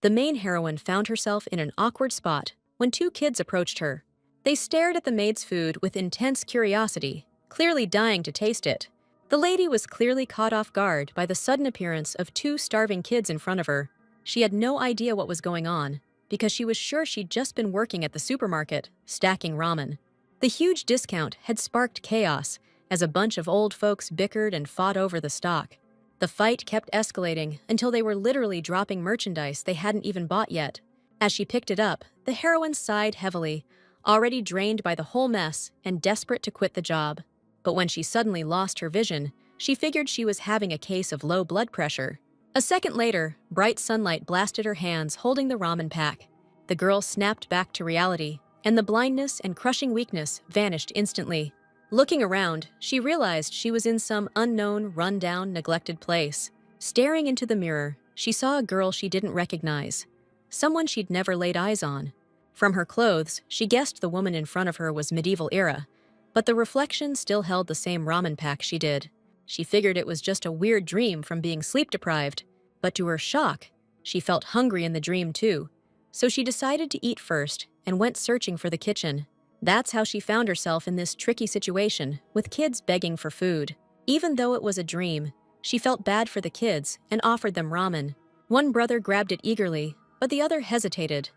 The main heroine found herself in an awkward spot when two kids approached her. They stared at the maid's food with intense curiosity, clearly dying to taste it. The lady was clearly caught off guard by the sudden appearance of two starving kids in front of her. She had no idea what was going on, because she was sure she'd just been working at the supermarket, stacking ramen. The huge discount had sparked chaos as a bunch of old folks bickered and fought over the stock. The fight kept escalating until they were literally dropping merchandise they hadn't even bought yet. As she picked it up, the heroine sighed heavily, already drained by the whole mess and desperate to quit the job. But when she suddenly lost her vision, she figured she was having a case of low blood pressure. A second later, bright sunlight blasted her hands holding the ramen pack. The girl snapped back to reality, and the blindness and crushing weakness vanished instantly. Looking around, she realized she was in some unknown, run-down, neglected place. Staring into the mirror, she saw a girl she didn't recognize, someone she'd never laid eyes on. From her clothes, she guessed the woman in front of her was medieval era, but the reflection still held the same ramen pack she did. She figured it was just a weird dream from being sleep-deprived, but to her shock, she felt hungry in the dream too. So she decided to eat first and went searching for the kitchen. That's how she found herself in this tricky situation, with kids begging for food. Even though it was a dream, she felt bad for the kids and offered them ramen. One brother grabbed it eagerly, but the other hesitated,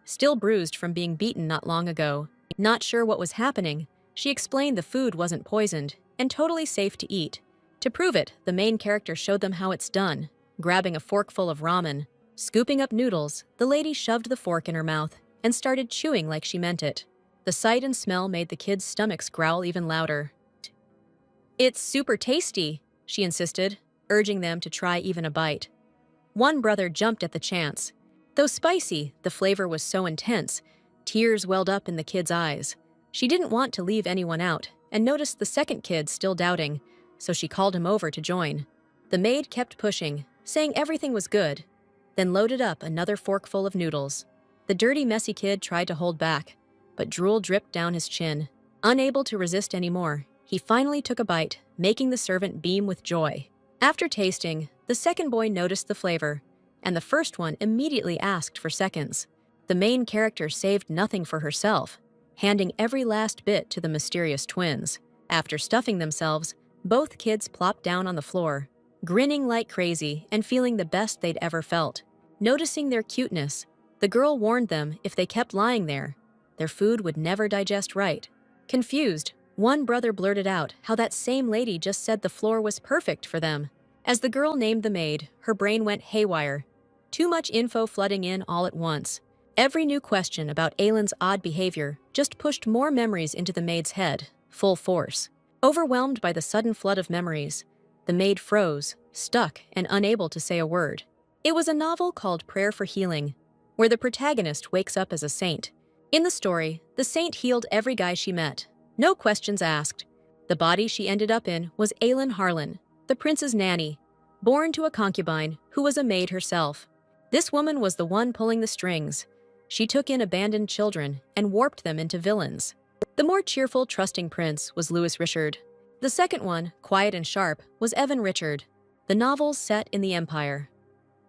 still bruised from being beaten not long ago. Not sure what was happening, she explained the food wasn't poisoned and totally safe to eat. To prove it, the main character showed them how it's done, grabbing a forkful of ramen. Scooping up noodles, the lady shoved the fork in her mouth and started chewing like she meant it. The sight and smell made the kids' stomachs growl even louder. "It's super tasty," she insisted, urging them to try even a bite. One brother jumped at the chance. Though spicy, the flavor was so intense, tears welled up in the kid's eyes. She didn't want to leave anyone out and noticed the second kid still doubting, so she called him over to join. The maid kept pushing, saying everything was good, then loaded up another forkful of noodles. The dirty, messy kid tried to hold back, but drool dripped down his chin. Unable to resist anymore, he finally took a bite, making the servant beam with joy. After tasting, the second boy noticed the flavor, and the first one immediately asked for seconds. The main character saved nothing for herself, handing every last bit to the mysterious twins. After stuffing themselves, both kids plopped down on the floor, grinning like crazy and feeling the best they'd ever felt. Noticing their cuteness, the girl warned them if they kept lying there, their food would never digest right. Confused, one brother blurted out how that same lady just said the floor was perfect for them. As the girl named the maid, her brain went haywire. Too much info flooding in all at once. Every new question about Aylin's odd behavior just pushed more memories into the maid's head, full force. Overwhelmed by the sudden flood of memories, the maid froze, stuck, and unable to say a word. It was a novel called Prayer for Healing, where the protagonist wakes up as a saint. In the story, the saint healed every guy she met, no questions asked. The body she ended up in was Aylin Harlan, the prince's nanny, born to a concubine who was a maid herself. This woman was the one pulling the strings. She took in abandoned children and warped them into villains. The more cheerful, trusting prince was Louis Richard. The second one, quiet and sharp, was Evan Richard. The novel's set in the Empire.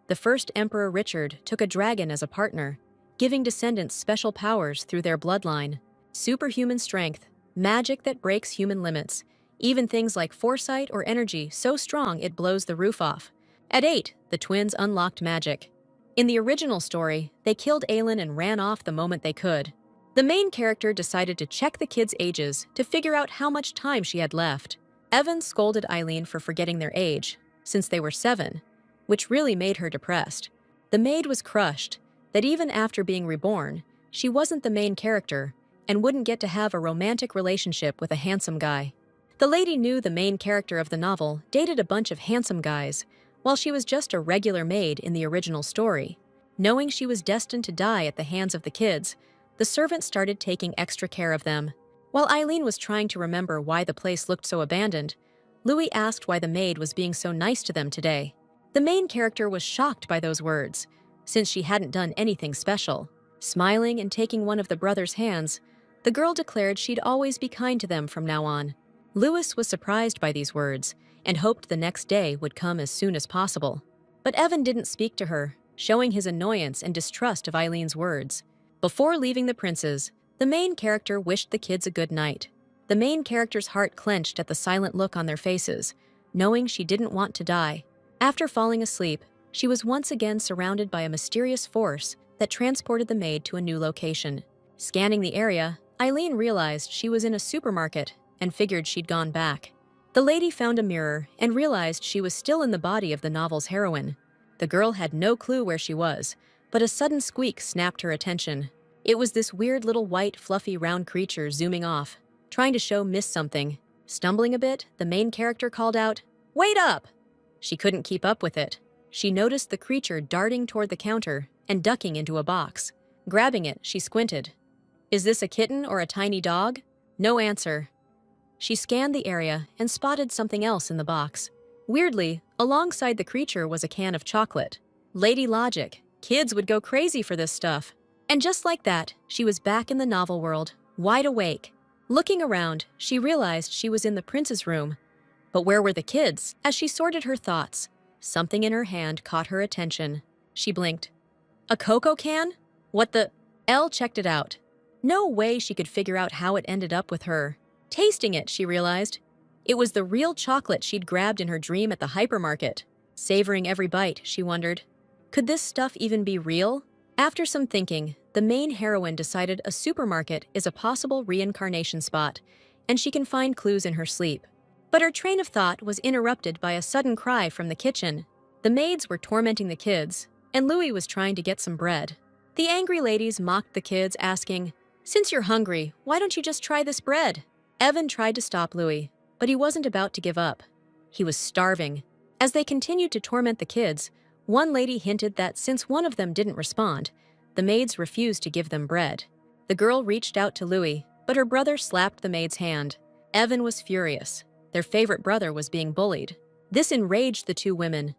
The first Emperor Richard took a dragon as a partner, giving descendants special powers through their bloodline. Superhuman strength, magic that breaks human limits, even things like foresight or energy so strong it blows the roof off. At 8, the twins unlocked magic. In the original story, they killed Aylin and ran off the moment they could. The main character decided to check the kids' ages to figure out how much time she had left. Evan scolded Eileen for forgetting their age, since they were 7, which really made her depressed. The maid was crushed that even after being reborn, she wasn't the main character and wouldn't get to have a romantic relationship with a handsome guy. The lady knew the main character of the novel dated a bunch of handsome guys, while she was just a regular maid in the original story. Knowing she was destined to die at the hands of the kids, the servant started taking extra care of them. While Eileen was trying to remember why the place looked so abandoned, Louis asked why the maid was being so nice to them today. The main character was shocked by those words, since she hadn't done anything special. Smiling and taking one of the brothers' hands, the girl declared she'd always be kind to them from now on. Louis was surprised by these words and hoped the next day would come as soon as possible. But Evan didn't speak to her, showing his annoyance and distrust of Eileen's words. Before leaving the princes, the main character wished the kids a good night. The main character's heart clenched at the silent look on their faces, knowing she didn't want to die. After falling asleep, she was once again surrounded by a mysterious force that transported the maid to a new location. Scanning the area, Eileen realized she was in a supermarket and figured she'd gone back. The lady found a mirror and realized she was still in the body of the novel's heroine. The girl had no clue where she was, but a sudden squeak snapped her attention. It was this weird little white, fluffy, round creature zooming off, trying to show Miss something. Stumbling a bit, the main character called out, "Wait up!" She couldn't keep up with it. She noticed the creature darting toward the counter and ducking into a box. Grabbing it, she squinted. Is this a kitten or a tiny dog? No answer. She scanned the area and spotted something else in the box. Weirdly, alongside the creature was a can of chocolate. Lady Logic. Kids would go crazy for this stuff. And just like that, she was back in the novel world, wide awake. Looking around, she realized she was in the prince's room. But where were the kids? As she sorted her thoughts, something in her hand caught her attention. She blinked. A cocoa can? What the? Elle checked it out. No way she could figure out how it ended up with her. Tasting it, she realized. It was the real chocolate she'd grabbed in her dream at the hypermarket. Savoring every bite, she wondered, could this stuff even be real? After some thinking, the main heroine decided a supermarket is a possible reincarnation spot, and she can find clues in her sleep. But her train of thought was interrupted by a sudden cry from the kitchen. The maids were tormenting the kids, and Louis was trying to get some bread. The angry ladies mocked the kids, asking, "Since you're hungry, why don't you just try this bread?" Evan tried to stop Louis, but he wasn't about to give up. He was starving. As they continued to torment the kids, one lady hinted that since one of them didn't respond, the maids refused to give them bread. The girl reached out to Louis, but her brother slapped the maid's hand. Evan was furious. Their favorite brother was being bullied. This enraged the two women.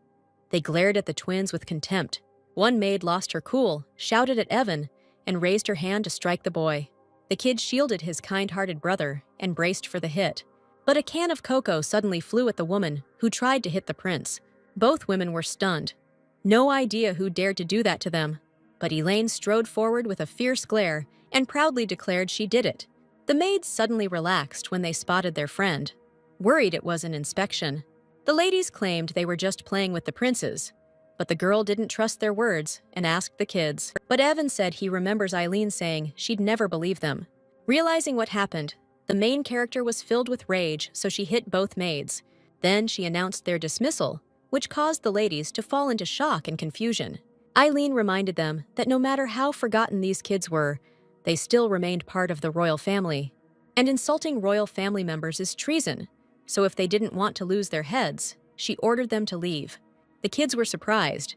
They glared at the twins with contempt. One maid lost her cool, shouted at Evan, and raised her hand to strike the boy. The kid shielded his kind-hearted brother and braced for the hit. But a can of cocoa suddenly flew at the woman who tried to hit the prince. Both women were stunned. No idea who dared to do that to them, but Elaine strode forward with a fierce glare and proudly declared she did it. The maids suddenly relaxed when they spotted their friend, worried it was an inspection. The ladies claimed they were just playing with the princes, but the girl didn't trust their words and asked the kids. But Evan said he remembers Eileen saying she'd never believe them. Realizing what happened, the main character was filled with rage, so she hit both maids. Then she announced their dismissal, which caused the ladies to fall into shock and confusion. Eileen reminded them that no matter how forgotten these kids were, they still remained part of the royal family. And insulting royal family members is treason, so if they didn't want to lose their heads, she ordered them to leave. The kids were surprised,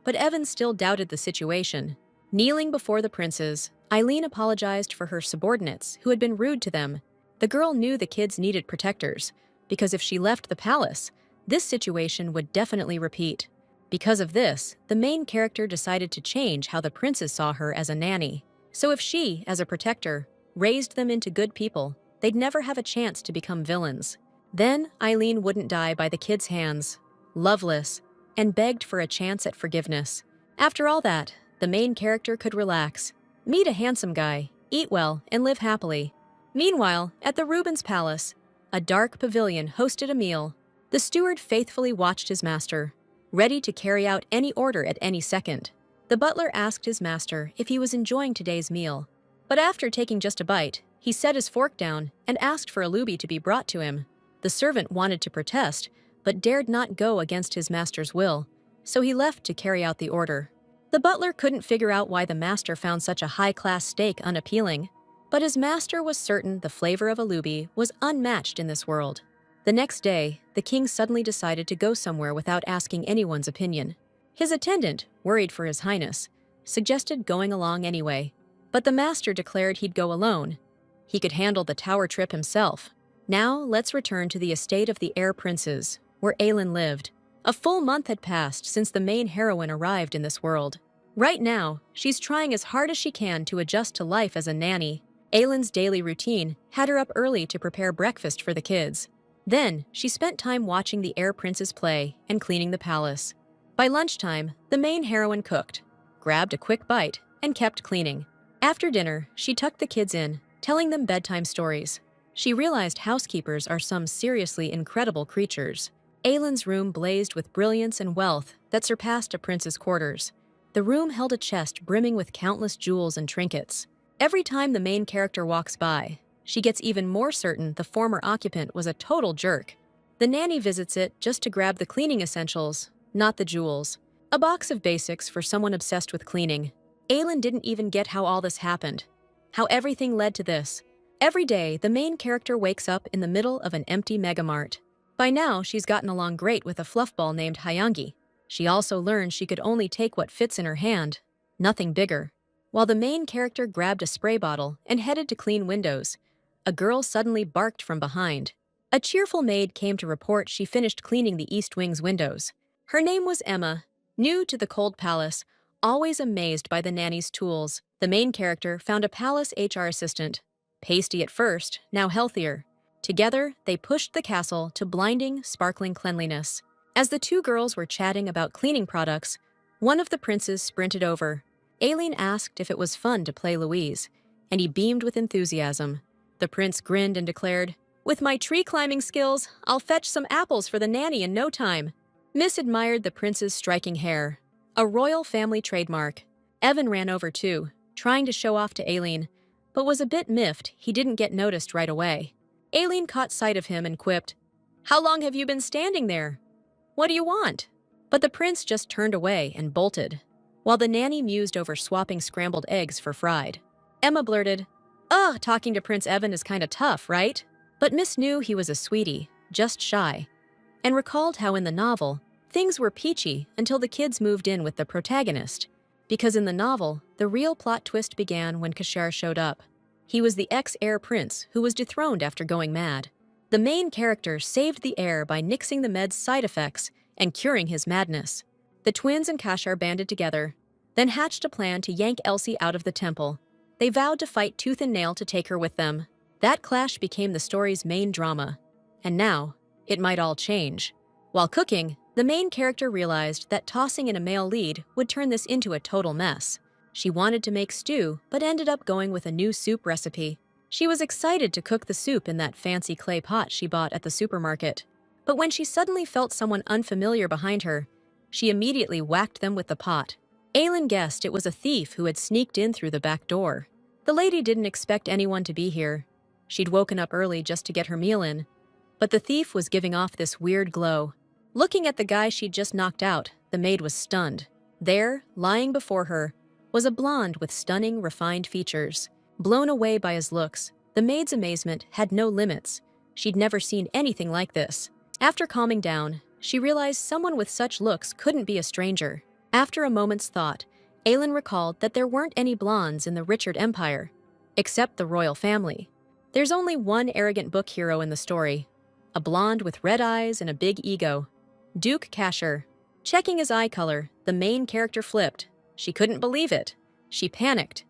but Evan still doubted the situation. Kneeling before the princes, Eileen apologized for her subordinates who had been rude to them. The girl knew the kids needed protectors, because if she left the palace, this situation would definitely repeat. Because of this, the main character decided to change how the princes saw her as a nanny. So if she, as a protector, raised them into good people, they'd never have a chance to become villains. Then Eileen wouldn't die by the kids' hands, loveless, and begged for a chance at forgiveness. After all that, the main character could relax, meet a handsome guy, eat well, and live happily. Meanwhile, at the Rubens Palace, a dark pavilion hosted a meal. The steward faithfully watched his master, ready to carry out any order at any second. The butler asked his master if he was enjoying today's meal, but after taking just a bite, he set his fork down and asked for a looby to be brought to him. The servant wanted to protest, but dared not go against his master's will, so he left to carry out the order. The butler couldn't figure out why the master found such a high-class steak unappealing, but his master was certain the flavor of a looby was unmatched in this world. The next day, the king suddenly decided to go somewhere without asking anyone's opinion. His attendant, worried for his highness, suggested going along anyway, but the master declared he'd go alone. He could handle the tower trip himself. Now, let's return to the estate of the heir princes, where Aelin lived. A full month had passed since the main heroine arrived in this world. Right now, she's trying as hard as she can to adjust to life as a nanny. Aelin's daily routine had her up early to prepare breakfast for the kids. Then, she spent time watching the heir princes play and cleaning the palace. By lunchtime, the main heroine cooked, grabbed a quick bite, and kept cleaning. After dinner, she tucked the kids in, telling them bedtime stories. She realized housekeepers are some seriously incredible creatures. Aylin's room blazed with brilliance and wealth that surpassed a prince's quarters. The room held a chest brimming with countless jewels and trinkets. Every time the main character walks by, she gets even more certain the former occupant was a total jerk. The nanny visits it just to grab the cleaning essentials, not the jewels. A box of basics for someone obsessed with cleaning. Aylin didn't even get how all this happened. How everything led to this. Every day, the main character wakes up in the middle of an empty megamart. By now, she's gotten along great with a fluffball named Hyangi. She also learned she could only take what fits in her hand, nothing bigger. While the main character grabbed a spray bottle and headed to clean windows, a girl suddenly barked from behind. A cheerful maid came to report she finished cleaning the East Wing's windows. Her name was Emma, new to the cold palace, always amazed by the nanny's tools. The main character found a palace HR assistant. Pasty at first, now healthier. Together, they pushed the castle to blinding, sparkling cleanliness. As the two girls were chatting about cleaning products, one of the princes sprinted over. Aileen asked if it was fun to play Louise, and he beamed with enthusiasm. The prince grinned and declared, "With my tree-climbing skills, I'll fetch some apples for the nanny in no time." Miss admired the prince's striking hair, a royal family trademark. Evan ran over too, trying to show off to Aileen, but was a bit miffed he didn't get noticed right away. Aileen caught sight of him and quipped, "How long have you been standing there? What do you want?" But the prince just turned away and bolted, while the nanny mused over swapping scrambled eggs for fried. Emma blurted, "Ugh, talking to Prince Evan is kinda tough, right?" But Miss knew he was a sweetie, just shy, and recalled how in the novel, things were peachy until the kids moved in with the protagonist. Because in the novel, the real plot twist began when Kashar showed up. He was the ex-heir prince who was dethroned after going mad. The main character saved the heir by nixing the med's side effects and curing his madness. The twins and Kashar banded together, then hatched a plan to yank Elsie out of the temple. They vowed to fight tooth and nail to take her with them. That clash became the story's main drama. And now, it might all change. While cooking, the main character realized that tossing in a male lead would turn this into a total mess. She wanted to make stew, but ended up going with a new soup recipe. She was excited to cook the soup in that fancy clay pot she bought at the supermarket. But when she suddenly felt someone unfamiliar behind her, she immediately whacked them with the pot. Aylin guessed it was a thief who had sneaked in through the back door. The lady didn't expect anyone to be here. She'd woken up early just to get her meal in. But the thief was giving off this weird glow. Looking at the guy she'd just knocked out, the maid was stunned. There, lying before her, was a blonde with stunning, refined features. Blown away by his looks, the maid's amazement had no limits. She'd never seen anything like this. After calming down, she realized someone with such looks couldn't be a stranger. After a moment's thought, Aylin recalled that there weren't any blondes in the Richard Empire, except the royal family. There's only one arrogant book hero in the story, a blonde with red eyes and a big ego, Duke Kashar. Checking his eye color, the main character flipped. She couldn't believe it. She panicked.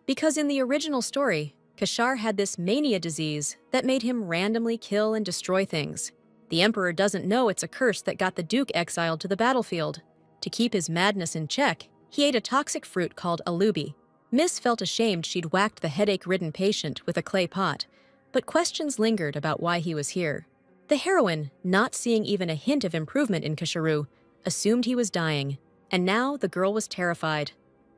Because in the original story, Kashar had this mania disease that made him randomly kill and destroy things. The Emperor doesn't know it's a curse that got the Duke exiled to the battlefield. To keep his madness in check, he ate a toxic fruit called alubi. Miss felt ashamed she'd whacked the headache-ridden patient with a clay pot, but questions lingered about why he was here. The heroine, not seeing even a hint of improvement in Kasharu, assumed he was dying, and now the girl was terrified.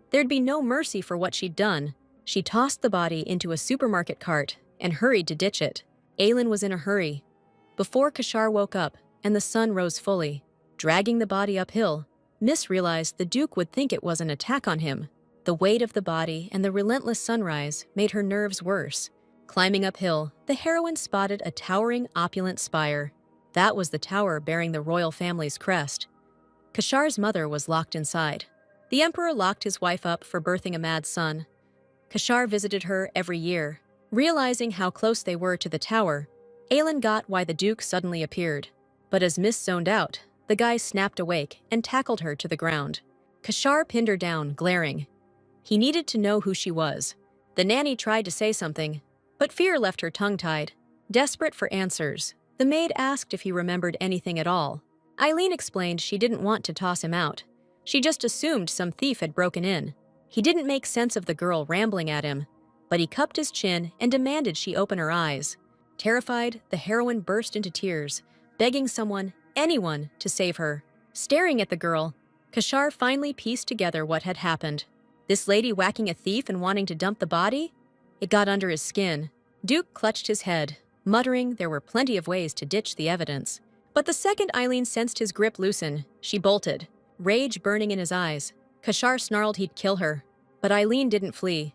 There'd be no mercy for what she'd done. She tossed the body into a supermarket cart and hurried to ditch it. Aylin was in a hurry. Before Kashar woke up and the sun rose fully, dragging the body uphill, Miss realized the Duke would think it was an attack on him. The weight of the body and the relentless sunrise made her nerves worse. Climbing uphill, the heroine spotted a towering, opulent spire. That was the tower bearing the royal family's crest. Kashar's mother was locked inside. The Emperor locked his wife up for birthing a mad son. Kashar visited her every year. Realizing how close they were to the tower, Aylin got why the Duke suddenly appeared. But as Miss zoned out, the guy snapped awake and tackled her to the ground. Kashar pinned her down, glaring. He needed to know who she was. The nanny tried to say something, but fear left her tongue-tied. Desperate for answers, the maid asked if he remembered anything at all. Eileen explained she didn't want to toss him out. She just assumed some thief had broken in. He didn't make sense of the girl rambling at him, but he cupped his chin and demanded she open her eyes. Terrified, the heroine burst into tears, begging someone, anyone, to save her. Staring at the girl, Kashar finally pieced together what had happened. This lady whacking a thief and wanting to dump the body? It got under his skin. Duke clutched his head, muttering there were plenty of ways to ditch the evidence. But the second Eileen sensed his grip loosen, she bolted, rage burning in his eyes. Kashar snarled he'd kill her, but Eileen didn't flee.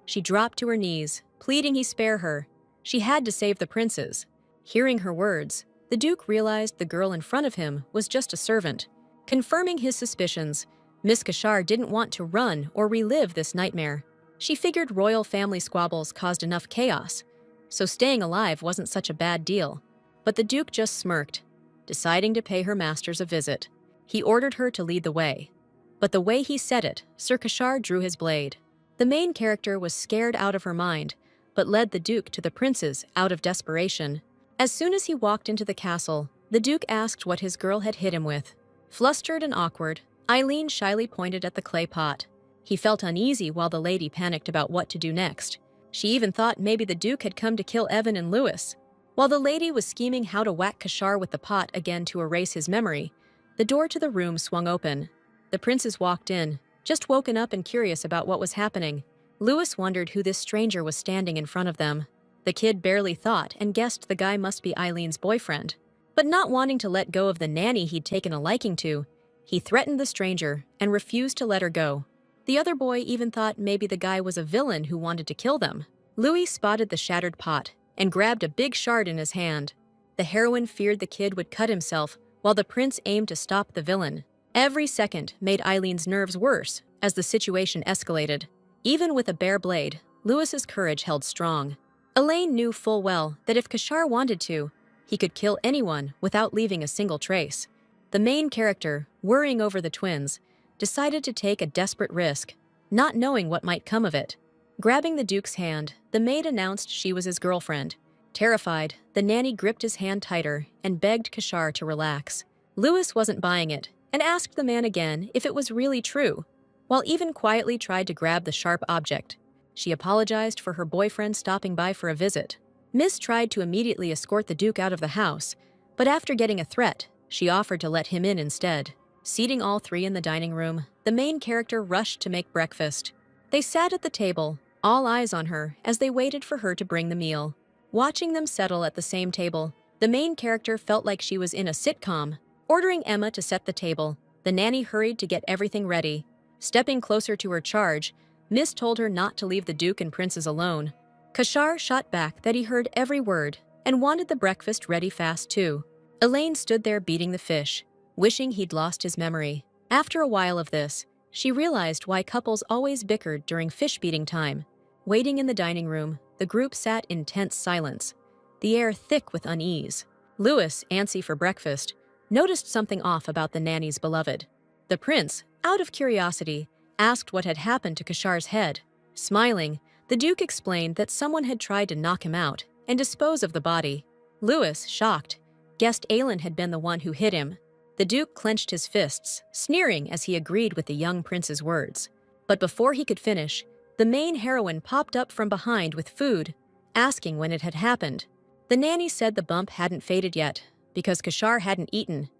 She dropped to her knees, pleading he spare her. She had to save the princes. Hearing her words, the Duke realized the girl in front of him was just a servant. Confirming his suspicions, Miss Kashar didn't want to run or relive this nightmare. She figured royal family squabbles caused enough chaos, so staying alive wasn't such a bad deal. But the Duke just smirked, deciding to pay her masters a visit. He ordered her to lead the way. But the way he said it, Sir Kashar drew his blade. The main character was scared out of her mind, but led the Duke to the princes out of desperation. As soon as he walked into the castle, the Duke asked what his girl had hit him with. Flustered and awkward, Eileen shyly pointed at the clay pot. He felt uneasy while the lady panicked about what to do next. She even thought maybe the Duke had come to kill Evan and Louis. While the lady was scheming how to whack Kashar with the pot again to erase his memory, the door to the room swung open. The princes walked in, just woken up and curious about what was happening. Louis wondered who this stranger was standing in front of them. The kid barely thought and guessed the guy must be Eileen's boyfriend. But not wanting to let go of the nanny he'd taken a liking to, he threatened the stranger and refused to let her go. The other boy even thought maybe the guy was a villain who wanted to kill them. Louis spotted the shattered pot and grabbed a big shard in his hand. The heroine feared the kid would cut himself while the prince aimed to stop the villain. Every second made Eileen's nerves worse as the situation escalated. Even with a bare blade, Louis's courage held strong. Elaine knew full well that if Kashar wanted to, he could kill anyone without leaving a single trace. The main character, worrying over the twins, decided to take a desperate risk, not knowing what might come of it. Grabbing the Duke's hand, the maid announced she was his girlfriend. Terrified, the nanny gripped his hand tighter and begged Kashar to relax. Louis wasn't buying it and asked the man again if it was really true, while even quietly tried to grab the sharp object. She apologized for her boyfriend stopping by for a visit. Miss tried to immediately escort the Duke out of the house, but after getting a threat, she offered to let him in instead. Seating all three in the dining room, the main character rushed to make breakfast. They sat at the table, all eyes on her as they waited for her to bring the meal. Watching them settle at the same table, the main character felt like she was in a sitcom. Ordering Emma to set the table, the nanny hurried to get everything ready. Stepping closer to her charge, Miss told her not to leave the Duke and princes alone. Kashar shot back that he heard every word and wanted the breakfast ready fast too. Elaine stood there beating the fish, wishing he'd lost his memory. After a while of this, she realized why couples always bickered during fish beating time. Waiting in the dining room, the group sat in tense silence, the air thick with unease. Louis, antsy for breakfast, noticed something off about the nanny's beloved. The prince, out of curiosity, asked what had happened to Kashar's head. Smiling, the Duke explained that someone had tried to knock him out and dispose of the body. Louis, shocked, guessed Aelin had been the one who hit him. The Duke clenched his fists, sneering as he agreed with the young prince's words. But before he could finish, the main heroine popped up from behind with food, asking when it had happened. The nanny said the bump hadn't faded yet, because Kashar hadn't eaten.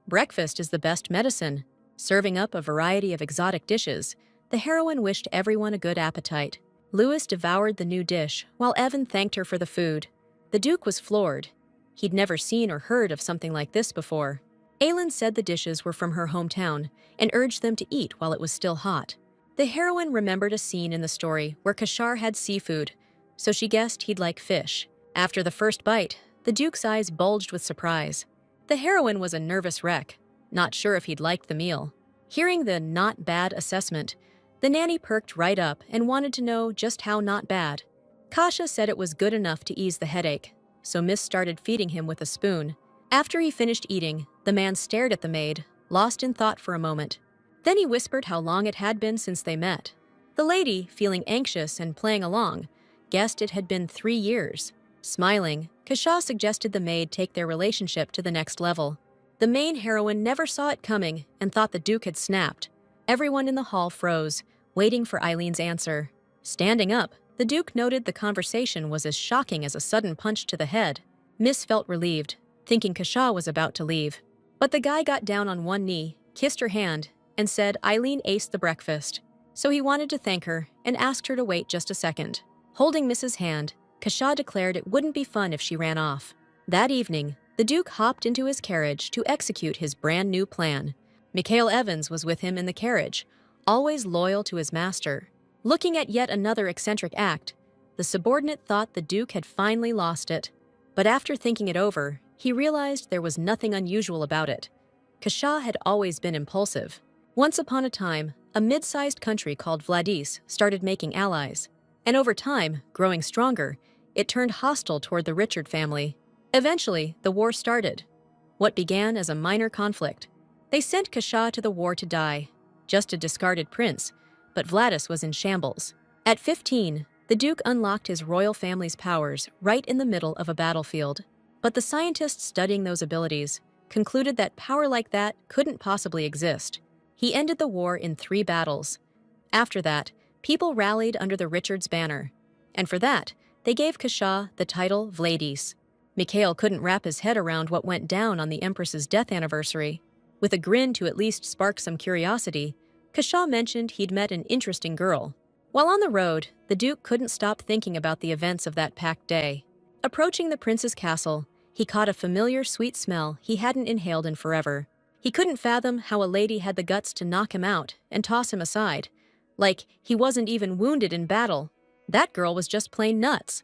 Breakfast is the best medicine. Serving up a variety of exotic dishes, the heroine wished everyone a good appetite. Louis devoured the new dish, while Evan thanked her for the food. The Duke was floored. He'd never seen or heard of something like this before. Aelin said the dishes were from her hometown and urged them to eat while it was still hot. The heroine remembered a scene in the story where Kashar had seafood, so she guessed he'd like fish. After the first bite, the Duke's eyes bulged with surprise. The heroine was a nervous wreck, not sure if he'd liked the meal. Hearing the not bad assessment, the nanny perked right up and wanted to know just how not bad. Kasha said it was good enough to ease the headache, so Miss started feeding him with a spoon. After he finished eating, the man stared at the maid, lost in thought for a moment. Then he whispered how long it had been since they met. The lady, feeling anxious and playing along, guessed it had been 3 years. Smiling, Kasha suggested the maid take their relationship to the next level. The main heroine never saw it coming and thought the Duke had snapped. Everyone in the hall froze, waiting for Eileen's answer. Standing up, the Duke noted the conversation was as shocking as a sudden punch to the head. Miss felt relieved, thinking Kasha was about to leave. But the guy got down on one knee, kissed her hand, and said Eileen aced the breakfast. So he wanted to thank her and asked her to wait just a second. Holding Miss's hand, Kasha declared it wouldn't be fun if she ran off. That evening, the Duke hopped into his carriage to execute his brand new plan. Mikhail Evans was with him in the carriage, always loyal to his master. Looking at yet another eccentric act, the subordinate thought the Duke had finally lost it. But after thinking it over, he realized there was nothing unusual about it. Kasha had always been impulsive. Once upon a time, a mid-sized country called Vladis started making allies. And over time, growing stronger, it turned hostile toward the Richard family. Eventually, the war started. What began as a minor conflict. They sent Kasha to the war to die, just a discarded prince, but Vladis was in shambles. At 15, the Duke unlocked his royal family's powers right in the middle of a battlefield. But the scientists studying those abilities concluded that power like that couldn't possibly exist. He ended the war in 3 battles. After that, people rallied under the Richards banner. And for that, they gave Kasha the title Vladis. Mikhail couldn't wrap his head around what went down on the Empress's death anniversary. With a grin to at least spark some curiosity, Kasha mentioned he'd met an interesting girl. While on the road, the Duke couldn't stop thinking about the events of that packed day. Approaching the prince's castle, he caught a familiar sweet smell he hadn't inhaled in forever. He couldn't fathom how a lady had the guts to knock him out and toss him aside. Like he wasn't even wounded in battle. That girl was just plain nuts.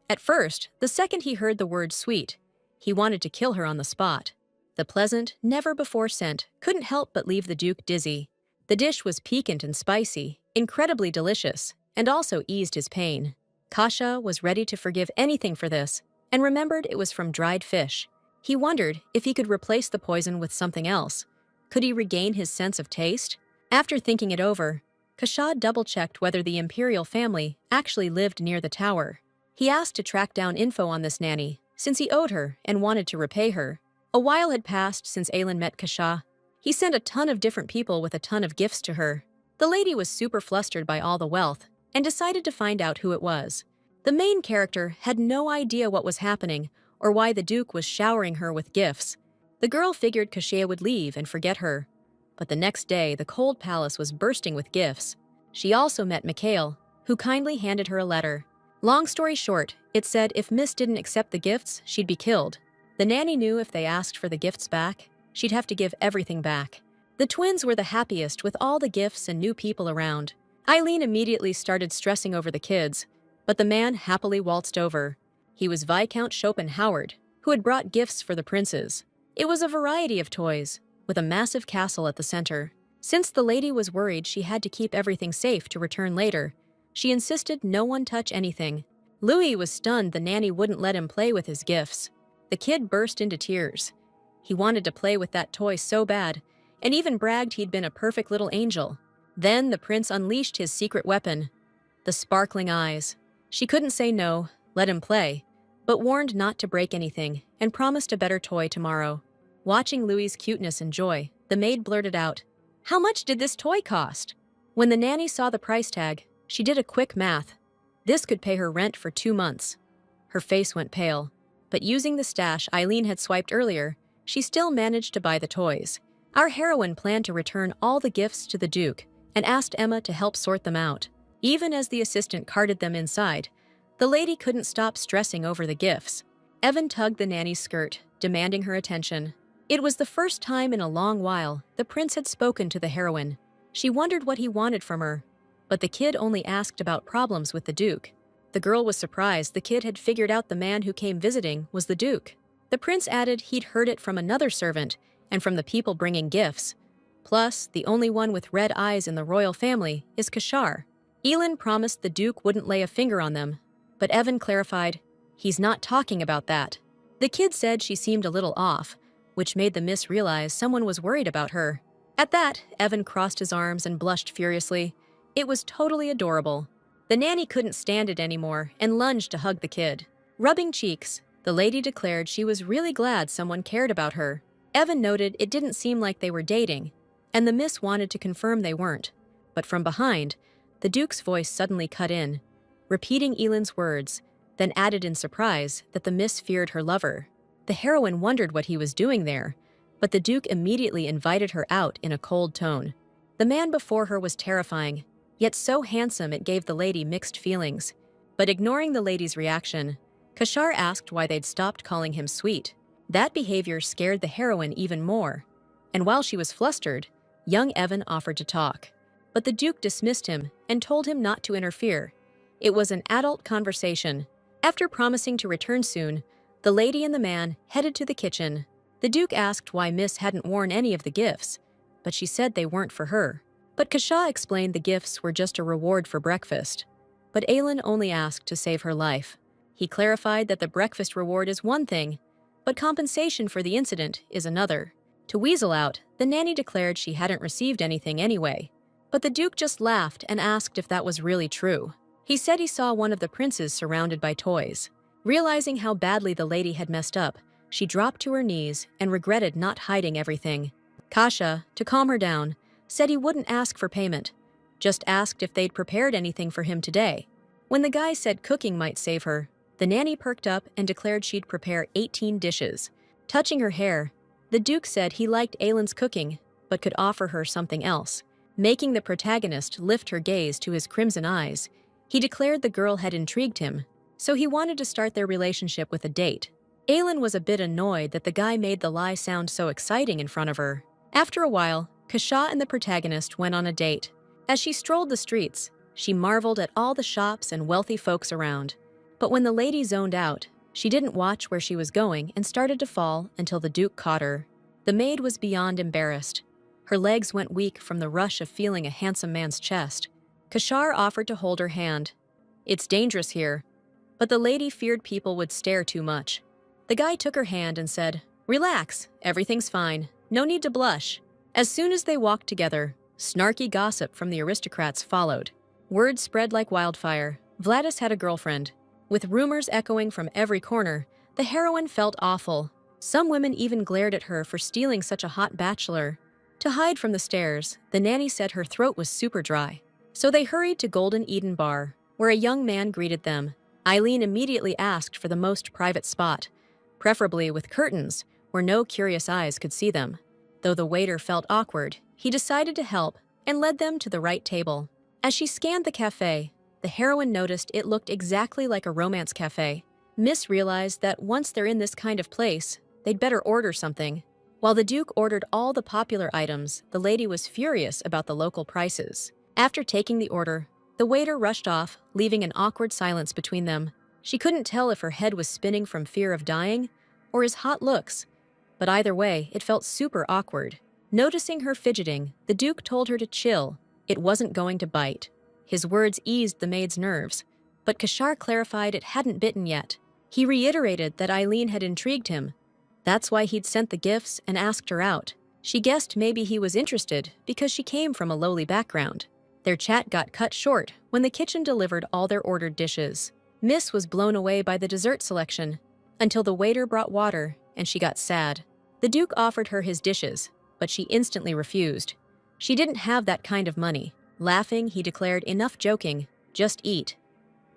At first, the second he heard the word sweet, he wanted to kill her on the spot. The pleasant, never-before scent couldn't help but leave the Duke dizzy. The dish was piquant and spicy, incredibly delicious, and also eased his pain. Kasha was ready to forgive anything for this, and remembered it was from dried fish. He wondered if he could replace the poison with something else. Could he regain his sense of taste? After thinking it over, Kasha double-checked whether the imperial family actually lived near the tower. He asked to track down info on this nanny, since he owed her and wanted to repay her. A while had passed since Aylin met Kasha. He sent a ton of different people with a ton of gifts to her. The lady was super flustered by all the wealth and decided to find out who it was. The main character had no idea what was happening or why the Duke was showering her with gifts. The girl figured Kasha would leave and forget her. But the next day, the cold palace was bursting with gifts. She also met Mikhail, who kindly handed her a letter. Long story short, it said if Miss didn't accept the gifts, she'd be killed. The nanny knew if they asked for the gifts back, she'd have to give everything back. The twins were the happiest with all the gifts and new people around. Eileen immediately started stressing over the kids, but the man happily waltzed over. He was Viscount Schopenhauer, who had brought gifts for the princes. It was a variety of toys, with a massive castle at the center. Since the lady was worried she had to keep everything safe to return later, she insisted no one touch anything. Louis was stunned the nanny wouldn't let him play with his gifts. The kid burst into tears. He wanted to play with that toy so bad, and even bragged he'd been a perfect little angel. Then the prince unleashed his secret weapon, the sparkling eyes. She couldn't say no, let him play, but warned not to break anything and promised a better toy tomorrow. Watching Louis's cuteness and joy, the maid blurted out, "How much did this toy cost?" When the nanny saw the price tag, she did a quick math. This could pay her rent for 2 months. Her face went pale, but using the stash Eileen had swiped earlier, she still managed to buy the toys. Our heroine planned to return all the gifts to the Duke and asked Emma to help sort them out. Even as the assistant carted them inside, the lady couldn't stop stressing over the gifts. Evan tugged the nanny's skirt, demanding her attention. It was the first time in a long while the prince had spoken to the heroine. She wondered what he wanted from her, but the kid only asked about problems with the Duke. The girl was surprised the kid had figured out the man who came visiting was the Duke. The prince added he'd heard it from another servant and from the people bringing gifts. Plus, the only one with red eyes in the royal family is Kashar. Elin promised the Duke wouldn't lay a finger on them, but Evan clarified, he's not talking about that. The kid said she seemed a little off, which made the miss realize someone was worried about her. At that, Evan crossed his arms and blushed furiously. It was totally adorable. The nanny couldn't stand it anymore and lunged to hug the kid. Rubbing cheeks, the lady declared she was really glad someone cared about her. Evan noted it didn't seem like they were dating, and the miss wanted to confirm they weren't. But from behind, the Duke's voice suddenly cut in, repeating Elend's words, then added in surprise that the miss feared her lover. The heroine wondered what he was doing there, but the Duke immediately invited her out in a cold tone. The man before her was terrifying, yet so handsome it gave the lady mixed feelings. But ignoring the lady's reaction, Kashar asked why they'd stopped calling him sweet. That behavior scared the heroine even more, and while she was flustered, young Evan offered to talk. But the Duke dismissed him and told him not to interfere. It was an adult conversation. After promising to return soon, the lady and the man headed to the kitchen. The Duke asked why Miss hadn't worn any of the gifts, but she said they weren't for her. But Kasha explained the gifts were just a reward for breakfast. But Aylin only asked to save her life. He clarified that the breakfast reward is one thing, but compensation for the incident is another. To weasel out, the nanny declared she hadn't received anything anyway. But the Duke just laughed and asked if that was really true. He said he saw one of the princes surrounded by toys. Realizing how badly the lady had messed up, she dropped to her knees and regretted not hiding everything. Kasha, to calm her down, said he wouldn't ask for payment, just asked if they'd prepared anything for him today. When the guy said cooking might save her, the nanny perked up and declared she'd prepare 18 dishes. Touching her hair, the Duke said he liked Aylin's cooking, but could offer her something else. Making the protagonist lift her gaze to his crimson eyes, he declared the girl had intrigued him, so he wanted to start their relationship with a date. Aylin was a bit annoyed that the guy made the lie sound so exciting in front of her. After a while, Kasha and the protagonist went on a date. As she strolled the streets, she marveled at all the shops and wealthy folks around. But when the lady zoned out, she didn't watch where she was going and started to fall until the Duke caught her. The maid was beyond embarrassed. Her legs went weak from the rush of feeling a handsome man's chest. Kashar offered to hold her hand. "It's dangerous here," but the lady feared people would stare too much. The guy took her hand and said, "Relax, everything's fine. No need to blush." As soon as they walked together, snarky gossip from the aristocrats followed. Word spread like wildfire. Vladis had a girlfriend. With rumors echoing from every corner, the heroine felt awful. Some women even glared at her for stealing such a hot bachelor. To hide from the stares, the nanny said her throat was super dry. So they hurried to Golden Eden Bar, where a young man greeted them. Eileen immediately asked for the most private spot, preferably with curtains, where no curious eyes could see them. Though the waiter felt awkward, he decided to help and led them to the right table. As she scanned the cafe, the heroine noticed it looked exactly like a romance cafe. Miss realized that once they're in this kind of place, they'd better order something. While the Duke ordered all the popular items, the lady was furious about the local prices. After taking the order, the waiter rushed off, leaving an awkward silence between them. She couldn't tell if her head was spinning from fear of dying or his hot looks, but either way, it felt super awkward. Noticing her fidgeting, the Duke told her to chill. It wasn't going to bite. His words eased the maid's nerves, but Kashar clarified it hadn't bitten yet. He reiterated that Eileen had intrigued him. That's why he'd sent the gifts and asked her out. She guessed maybe he was interested because she came from a lowly background. Their chat got cut short when the kitchen delivered all their ordered dishes. Miss was blown away by the dessert selection, until the waiter brought water and she got sad. The Duke offered her his dishes, but she instantly refused. She didn't have that kind of money. Laughing, he declared, "Enough joking, just eat."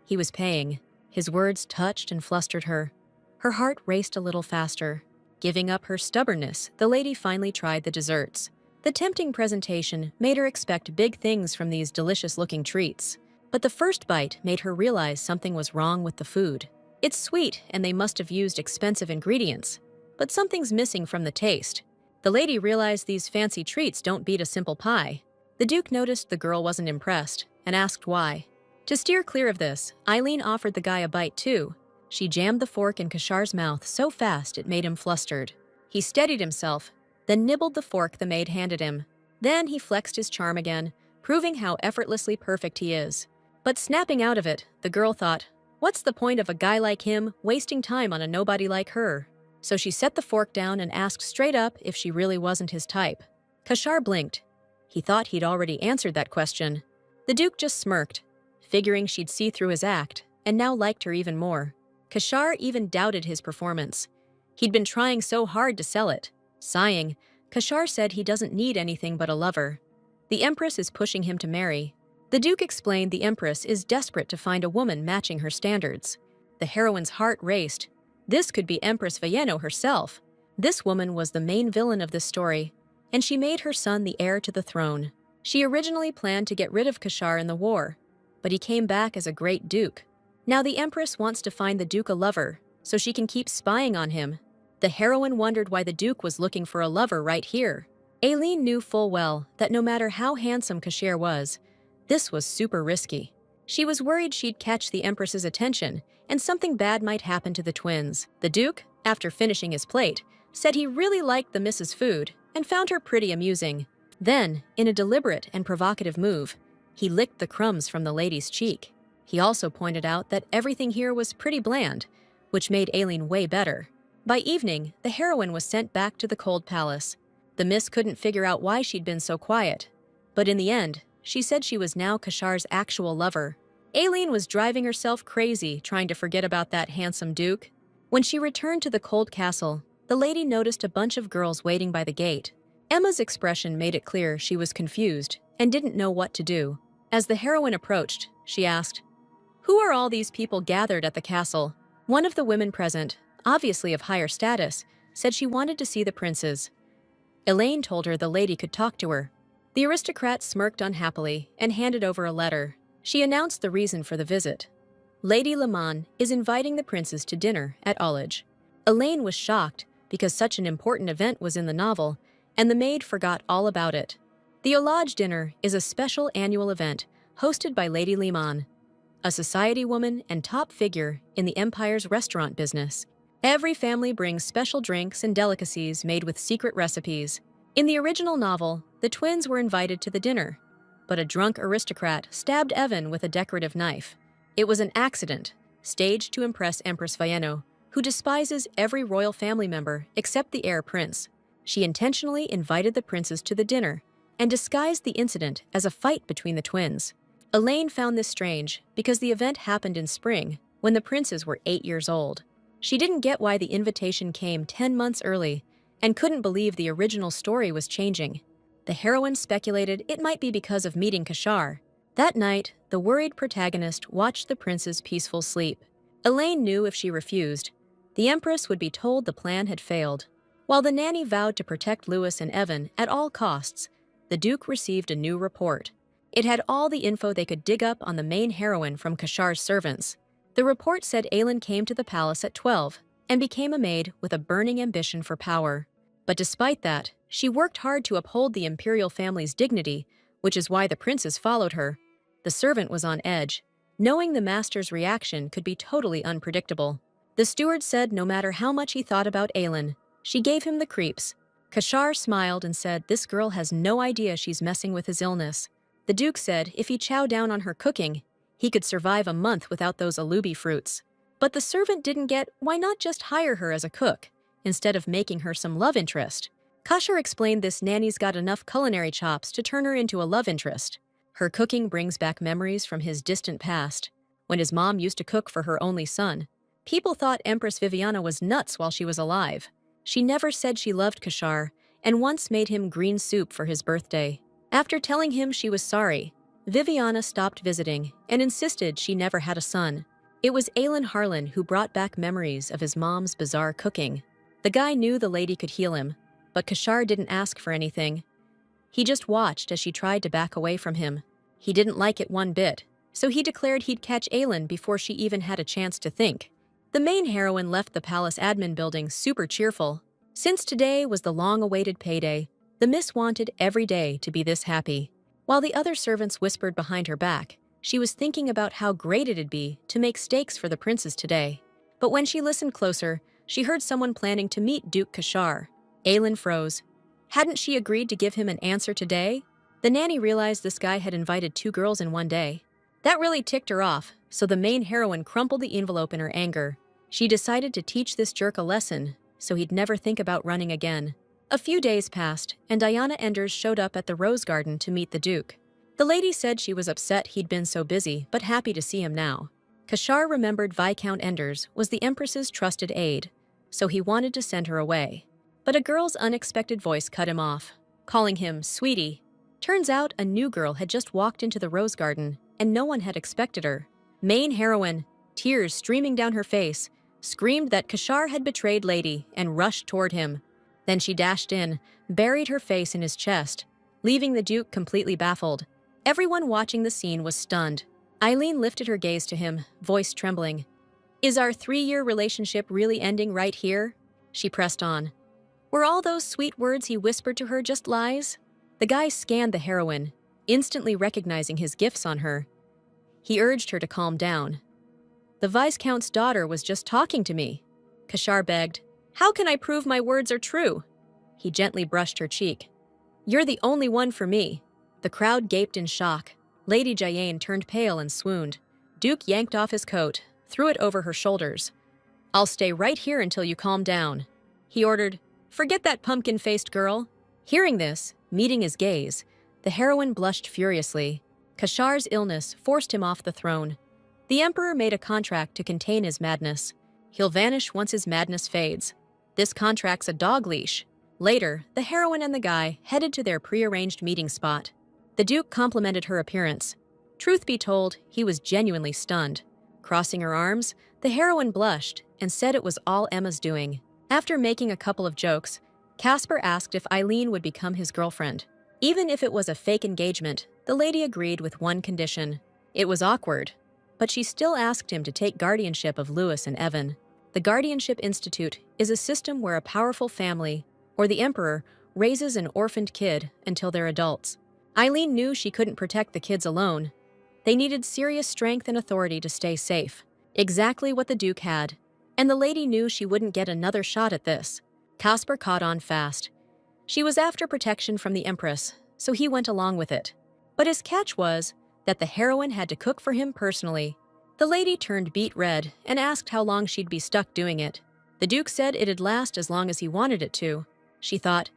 He was paying. His words touched and flustered her. Her heart raced a little faster. Giving up her stubbornness, the lady finally tried the desserts. The tempting presentation made her expect big things from these delicious-looking treats. But the first bite made her realize something was wrong with the food. It's sweet, and they must have used expensive ingredients, but something's missing from the taste. The lady realized these fancy treats don't beat a simple pie. The Duke noticed the girl wasn't impressed and asked why. To steer clear of this, Eileen offered the guy a bite too. She jammed the fork in Kashar's mouth so fast it made him flustered. He steadied himself, then nibbled the fork the maid handed him. Then he flexed his charm again, proving how effortlessly perfect he is. But snapping out of it, the girl thought, what's the point of a guy like him wasting time on a nobody like her? So she set the fork down and asked straight up if she really wasn't his type. Kashar blinked. He thought he'd already answered that question. The Duke just smirked, figuring she'd see through his act, and now liked her even more. Kashar even doubted his performance. He'd been trying so hard to sell it. Sighing, Kashar said he doesn't need anything but a lover. The Empress is pushing him to marry. The Duke explained the Empress is desperate to find a woman matching her standards. The heroine's heart raced. This could be Empress Villeno herself. This woman was the main villain of this story, and she made her son the heir to the throne. She originally planned to get rid of Kashar in the war, but he came back as a great duke. Now the Empress wants to find the Duke a lover, so she can keep spying on him. The heroine wondered why the Duke was looking for a lover right here. Aileen knew full well that no matter how handsome Kashar was, this was super risky. She was worried she'd catch the Empress's attention, and something bad might happen to the twins. The Duke, after finishing his plate, said he really liked the Mrs. Food and found her pretty amusing. Then, in a deliberate and provocative move, he licked the crumbs from the lady's cheek. He also pointed out that everything here was pretty bland, which made Aileen way better. By evening, the heroine was sent back to the cold palace. The miss couldn't figure out why she'd been so quiet, but in the end, she said she was now Kashar's actual lover. Aileen was driving herself crazy trying to forget about that handsome Duke. When she returned to the cold castle, the lady noticed a bunch of girls waiting by the gate. Emma's expression made it clear she was confused and didn't know what to do. As the heroine approached, she asked, "Who are all these people gathered at the castle?" One of the women present, obviously of higher status, said she wanted to see the princes. Elaine told her the lady could talk to her. The aristocrat smirked unhappily and handed over a letter. She announced the reason for the visit. Lady Laman is inviting the princes to dinner at Ullage. Elaine was shocked because such an important event was in the novel, and the maid forgot all about it. The Ullage dinner is a special annual event hosted by Lady Liman, a society woman and top figure in the empire's restaurant business. Every family brings special drinks and delicacies made with secret recipes. In the original novel, the twins were invited to the dinner, but a drunk aristocrat stabbed Evan with a decorative knife. It was an accident, staged to impress Empress Villeno, who despises every royal family member except the heir prince. She intentionally invited the princes to the dinner and disguised the incident as a fight between the twins. Elaine found this strange because the event happened in spring when the princes were 8 years old. She didn't get why the invitation came 10 months early and couldn't believe the original story was changing. The heroine speculated it might be because of meeting Kashar. That night, the worried protagonist watched the prince's peaceful sleep. Elaine knew if she refused, the Empress would be told the plan had failed. While the nanny vowed to protect Louis and Evan at all costs, the Duke received a new report. It had all the info they could dig up on the main heroine from Kashar's servants. The report said Aelin came to the palace at 12 and became a maid with a burning ambition for power. But despite that, she worked hard to uphold the imperial family's dignity, which is why the princes followed her. The servant was on edge, knowing the master's reaction could be totally unpredictable. The steward said no matter how much he thought about Aelin, she gave him the creeps. Kashar smiled and said this girl has no idea she's messing with his illness. The Duke said if he chowed down on her cooking, he could survive a month without those alubi fruits. But the servant didn't get why not just hire her as a cook, instead of making her some love interest. Kashar explained this nanny's got enough culinary chops to turn her into a love interest. Her cooking brings back memories from his distant past, when his mom used to cook for her only son. People thought Empress Viviana was nuts while she was alive. She never said she loved Kashar, and once made him green soup for his birthday. After telling him she was sorry, Viviana stopped visiting and insisted she never had a son. It was Aelin Harlan who brought back memories of his mom's bizarre cooking. The guy knew the lady could heal him, but Kashar didn't ask for anything. He just watched as she tried to back away from him. He didn't like it one bit, so he declared he'd catch Aelin before she even had a chance to think. The main heroine left the palace admin building super cheerful. Since today was the long-awaited payday, the miss wanted every day to be this happy. While the other servants whispered behind her back, she was thinking about how great it'd be to make steaks for the princes today. But when she listened closer, she heard someone planning to meet Duke Kashar. Aelin froze. Hadn't she agreed to give him an answer today? The nanny realized this guy had invited 2 girls in one day. That really ticked her off, so the main heroine crumpled the envelope in her anger. She decided to teach this jerk a lesson, so he'd never think about running again. A few days passed, and Diana Enders showed up at the Rose Garden to meet the Duke. The lady said she was upset he'd been so busy, but happy to see him now. Kashar remembered Viscount Enders was the Empress's trusted aide, so he wanted to send her away. But a girl's unexpected voice cut him off, calling him sweetie. Turns out a new girl had just walked into the rose garden, and no one had expected her. Main heroine, tears streaming down her face, screamed that Kashar had betrayed Lady and rushed toward him. Then she dashed in, buried her face in his chest, leaving the Duke completely baffled. Everyone watching the scene was stunned. Eileen lifted her gaze to him, voice trembling. "Is our 3-year relationship really ending right here?" She pressed on. "Were all those sweet words he whispered to her just lies?" The guy scanned the heroine, instantly recognizing his gifts on her. He urged her to calm down. "The Viscount's daughter was just talking to me." Kashar begged. "How can I prove my words are true?" He gently brushed her cheek. "You're the only one for me." The crowd gaped in shock. Lady Jayain turned pale and swooned. Duke yanked off his coat, threw it over her shoulders. "I'll stay right here until you calm down," he ordered. "Forget that pumpkin-faced girl." Hearing this, meeting his gaze, the heroine blushed furiously. Kashar's illness forced him off the throne. The Emperor made a contract to contain his madness. He'll vanish once his madness fades. This contract's a dog leash. Later, the heroine and the guy headed to their prearranged meeting spot. The Duke complimented her appearance. Truth be told, he was genuinely stunned. Crossing her arms, the heroine blushed and said it was all Emma's doing. After making a couple of jokes, Casper asked if Eileen would become his girlfriend. Even if it was a fake engagement, the lady agreed with one condition. It was awkward, but she still asked him to take guardianship of Louis and Evan. The Guardianship Institute is a system where a powerful family, or the Emperor, raises an orphaned kid until they're adults. Eileen knew she couldn't protect the kids alone. They needed serious strength and authority to stay safe. Exactly what the Duke had. And the lady knew she wouldn't get another shot at this. Casper caught on fast. She was after protection from the Empress, so he went along with it. But his catch was that the heroine had to cook for him personally. The lady turned beet red and asked how long she'd be stuck doing it. The Duke said it'd last as long as he wanted it to. She thought,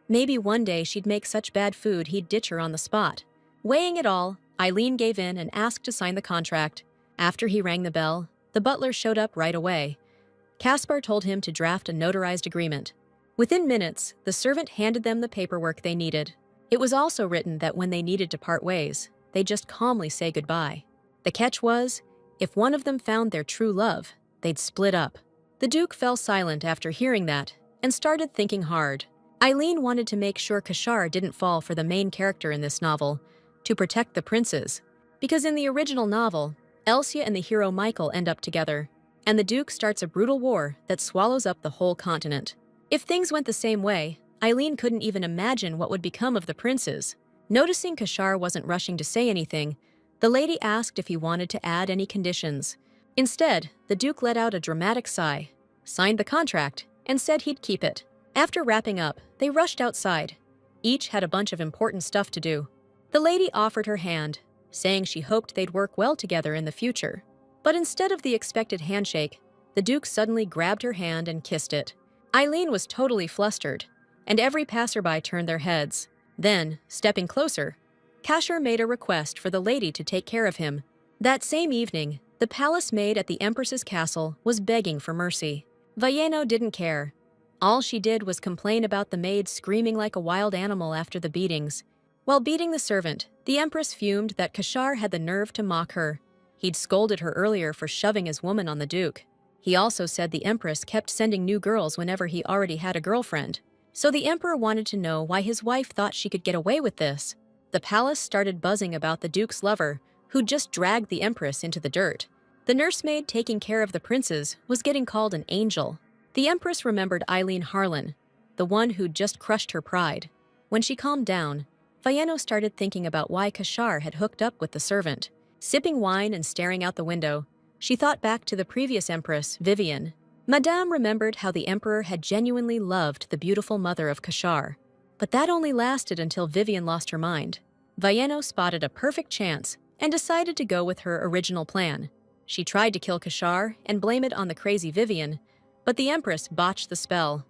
maybe one day she'd make such bad food he'd ditch her on the spot. Weighing it all, Eileen gave in and asked to sign the contract. After he rang the bell, the butler showed up right away. Caspar told him to draft a notarized agreement. Within minutes, the servant handed them the paperwork they needed. It was also written that when they needed to part ways, they'd just calmly say goodbye. The catch was, if one of them found their true love, they'd split up. The Duke fell silent after hearing that and started thinking hard. Eileen wanted to make sure Kashar didn't fall for the main character in this novel, to protect the princes. Because in the original novel, Elsia and the hero Michael end up together, and the Duke starts a brutal war that swallows up the whole continent. If things went the same way, Eileen couldn't even imagine what would become of the princes. Noticing Kashar wasn't rushing to say anything, the lady asked if he wanted to add any conditions. Instead, the Duke let out a dramatic sigh, signed the contract, and said he'd keep it. After wrapping up, they rushed outside. Each had a bunch of important stuff to do. The lady offered her hand, saying she hoped they'd work well together in the future. But instead of the expected handshake, the Duke suddenly grabbed her hand and kissed it. Eileen was totally flustered, and every passerby turned their heads. Then, stepping closer, Kashar made a request for the lady to take care of him. That same evening, the palace maid at the Empress's castle was begging for mercy. Valleno didn't care. All she did was complain about the maid screaming like a wild animal after the beatings. While beating the servant, the Empress fumed that Kashar had the nerve to mock her. He'd scolded her earlier for shoving his woman on the Duke. He also said the Empress kept sending new girls whenever he already had a girlfriend. So the Emperor wanted to know why his wife thought she could get away with this. The palace started buzzing about the Duke's lover, who'd just dragged the Empress into the dirt. The nursemaid taking care of the princes was getting called an angel. The Empress remembered Eileen Harlan, the one who'd just crushed her pride. When she calmed down, Valleno started thinking about why Kashar had hooked up with the servant. Sipping wine and staring out the window, she thought back to the previous Empress, Vivian. Madame remembered how the Emperor had genuinely loved the beautiful mother of Kashar. But that only lasted until Vivian lost her mind. Valleno spotted a perfect chance and decided to go with her original plan. She tried to kill Kashar and blame it on the crazy Vivian, but the Empress botched the spell.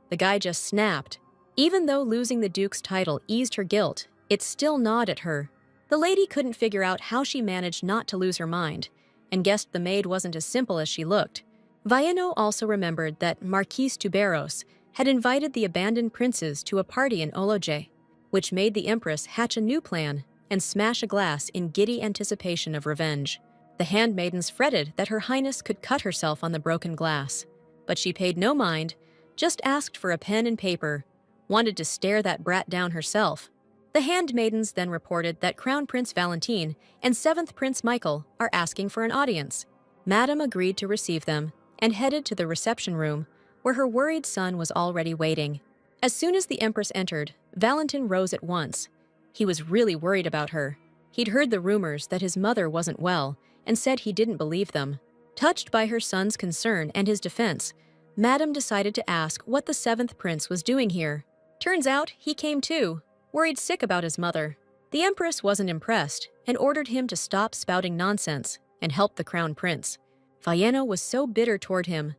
The guy just snapped. Even though losing the Duke's title eased her guilt, it still gnawed at her. The lady couldn't figure out how she managed not to lose her mind, and guessed the maid wasn't as simple as she looked. Valleno also remembered that Marquise Tuberos had invited the abandoned princes to a party in Oloje, which made the empress hatch a new plan and smash a glass in giddy anticipation of revenge. The handmaidens fretted that her highness could cut herself on the broken glass, but she paid no mind, just asked for a pen and paper, wanted to stare that brat down herself. The handmaidens then reported that Crown Prince Valentine and 7th Prince Michael are asking for an audience. Madame agreed to receive them and headed to the reception room, where her worried son was already waiting. As soon as the empress entered, Valentine rose at once. He was really worried about her. He'd heard the rumors that his mother wasn't well and said he didn't believe them. Touched by her son's concern and his defense, Madame decided to ask what the 7th prince was doing here. Turns out he came too, worried sick about his mother. The empress wasn't impressed and ordered him to stop spouting nonsense and help the crown prince. Valleno was so bitter toward him.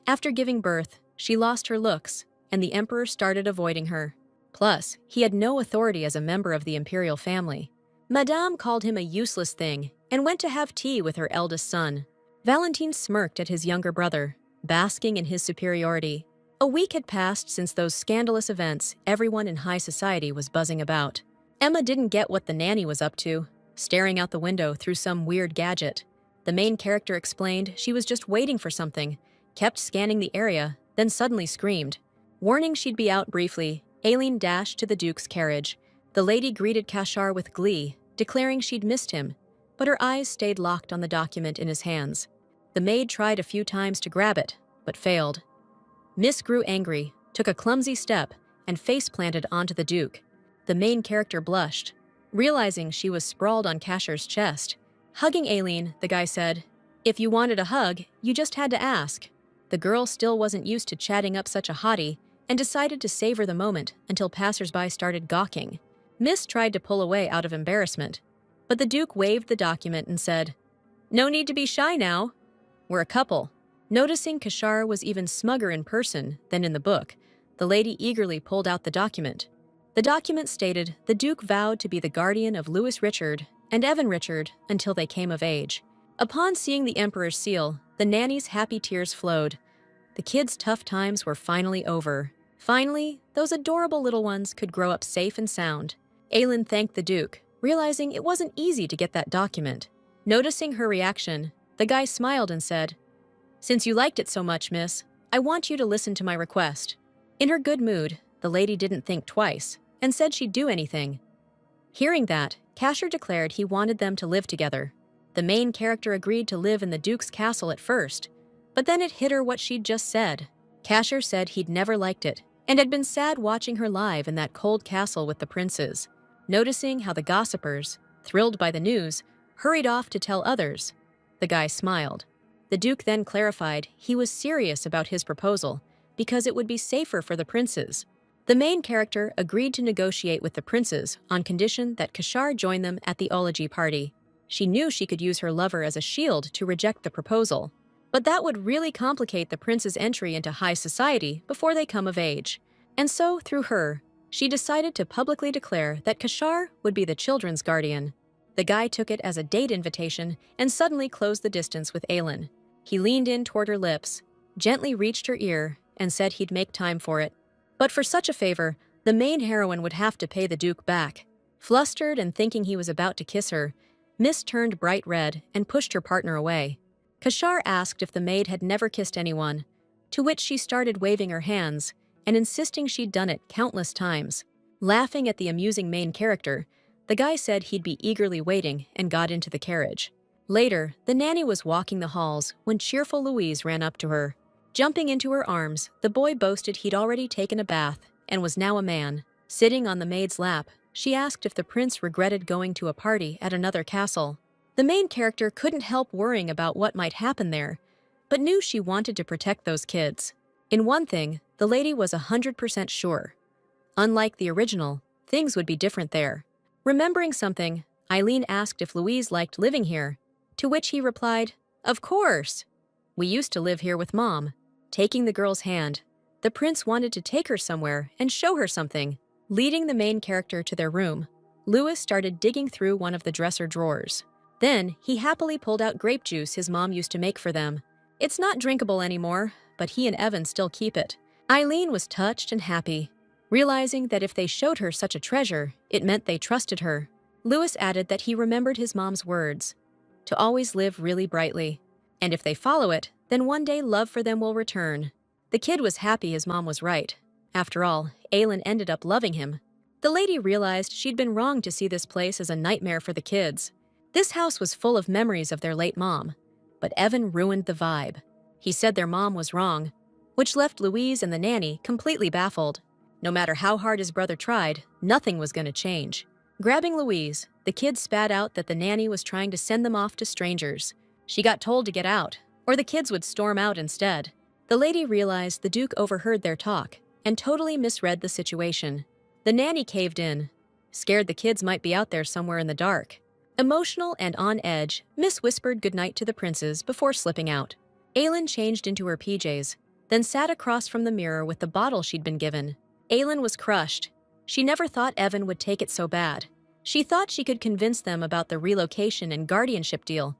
After giving birth, she lost her looks, and the emperor started avoiding her. Plus, he had no authority as a member of the imperial family. Madame called him a useless thing and went to have tea with her eldest son. Valentine smirked at his younger brother, basking in his superiority. A week had passed since those scandalous events everyone in high society was buzzing about. Emma didn't get what the nanny was up to, staring out the window through some weird gadget. The main character explained she was just waiting for something, kept scanning the area, then suddenly screamed. Warning she'd be out briefly, Aileen dashed to the Duke's carriage. The lady greeted Kashar with glee, declaring she'd missed him, but her eyes stayed locked on the document in his hands. The maid tried a few times to grab it, but failed. Miss grew angry, took a clumsy step, and face-planted onto the Duke. The main character blushed, realizing she was sprawled on Kashar's chest. Hugging Aileen, the guy said, "If you wanted a hug, you just had to ask." The girl still wasn't used to chatting up such a hottie and decided to savor the moment until passersby started gawking. Miss tried to pull away out of embarrassment, but the Duke waved the document and said, "No need to be shy now. We're a couple." Noticing Kashar was even smugger in person than in the book, the lady eagerly pulled out the document. The document stated the Duke vowed to be the guardian of Louis Richard and Evan Richard until they came of age. Upon seeing the Emperor's seal, the nanny's happy tears flowed. The kids' tough times were finally over. Finally, those adorable little ones could grow up safe and sound. Aileen thanked the Duke, realizing it wasn't easy to get that document. Noticing her reaction, the guy smiled and said, "Since you liked it so much, miss, I want you to listen to my request." In her good mood, the lady didn't think twice and said she'd do anything. Hearing that, Kashar declared he wanted them to live together. The main character agreed to live in the Duke's castle at first, but then it hit her what she'd just said. Kashar said he'd never liked it and had been sad watching her live in that cold castle with the princes. Noticing how the gossipers, thrilled by the news, hurried off to tell others, the guy smiled. The Duke then clarified he was serious about his proposal because it would be safer for the princes. The main character agreed to negotiate with the princes on condition that Kashar join them at the eulogy party. She knew she could use her lover as a shield to reject the proposal, but that would really complicate the prince's entry into high society before they come of age. And so, through her, she decided to publicly declare that Kashar would be the children's guardian. The guy took it as a date invitation and suddenly closed the distance with Aileen. He leaned in toward her lips, gently reached her ear, and said he'd make time for it. But for such a favor, the main heroine would have to pay the Duke back. Flustered and thinking he was about to kiss her, Miss turned bright red and pushed her partner away. Kashar asked if the maid had never kissed anyone, to which she started waving her hands and insisting she'd done it countless times. Laughing at the amusing main character, the guy said he'd be eagerly waiting and got into the carriage. Later, the nanny was walking the halls when cheerful Louise ran up to her. Jumping into her arms, the boy boasted he'd already taken a bath and was now a man. Sitting on the maid's lap, she asked if the prince regretted going to a party at another castle. The main character couldn't help worrying about what might happen there, but knew she wanted to protect those kids. In one thing, the lady was 100% sure. Unlike the original, things would be different there. Remembering something, Aileen asked if Louise liked living here, to which he replied, "Of course. We used to live here with Mom." Taking the girl's hand, the prince wanted to take her somewhere and show her something. Leading the main character to their room, Louis started digging through one of the dresser drawers. Then, he happily pulled out grape juice his mom used to make for them. It's not drinkable anymore, but he and Evan still keep it. Eileen was touched and happy, realizing that if they showed her such a treasure, it meant they trusted her. Louis added that he remembered his mom's words, to always live really brightly, and if they follow it, then one day love for them will return. The kid was happy his mom was right. After all, Aylin ended up loving him. The lady realized she'd been wrong to see this place as a nightmare for the kids. This house was full of memories of their late mom, but Evan ruined the vibe. He said their mom was wrong, which left Louise and the nanny completely baffled. No matter how hard his brother tried, nothing was going to change. Grabbing Louise, the kids spat out that the nanny was trying to send them off to strangers. She got told to get out, or the kids would storm out instead. The lady realized the Duke overheard their talk and totally misread the situation. The nanny caved in, scared the kids might be out there somewhere in the dark. Emotional and on edge, Miss whispered goodnight to the princes before slipping out. Aylin changed into her PJs, then sat across from the mirror with the bottle she'd been given. Aylin was crushed. She never thought Evan would take it so bad. She thought she could convince them about the relocation and guardianship deal.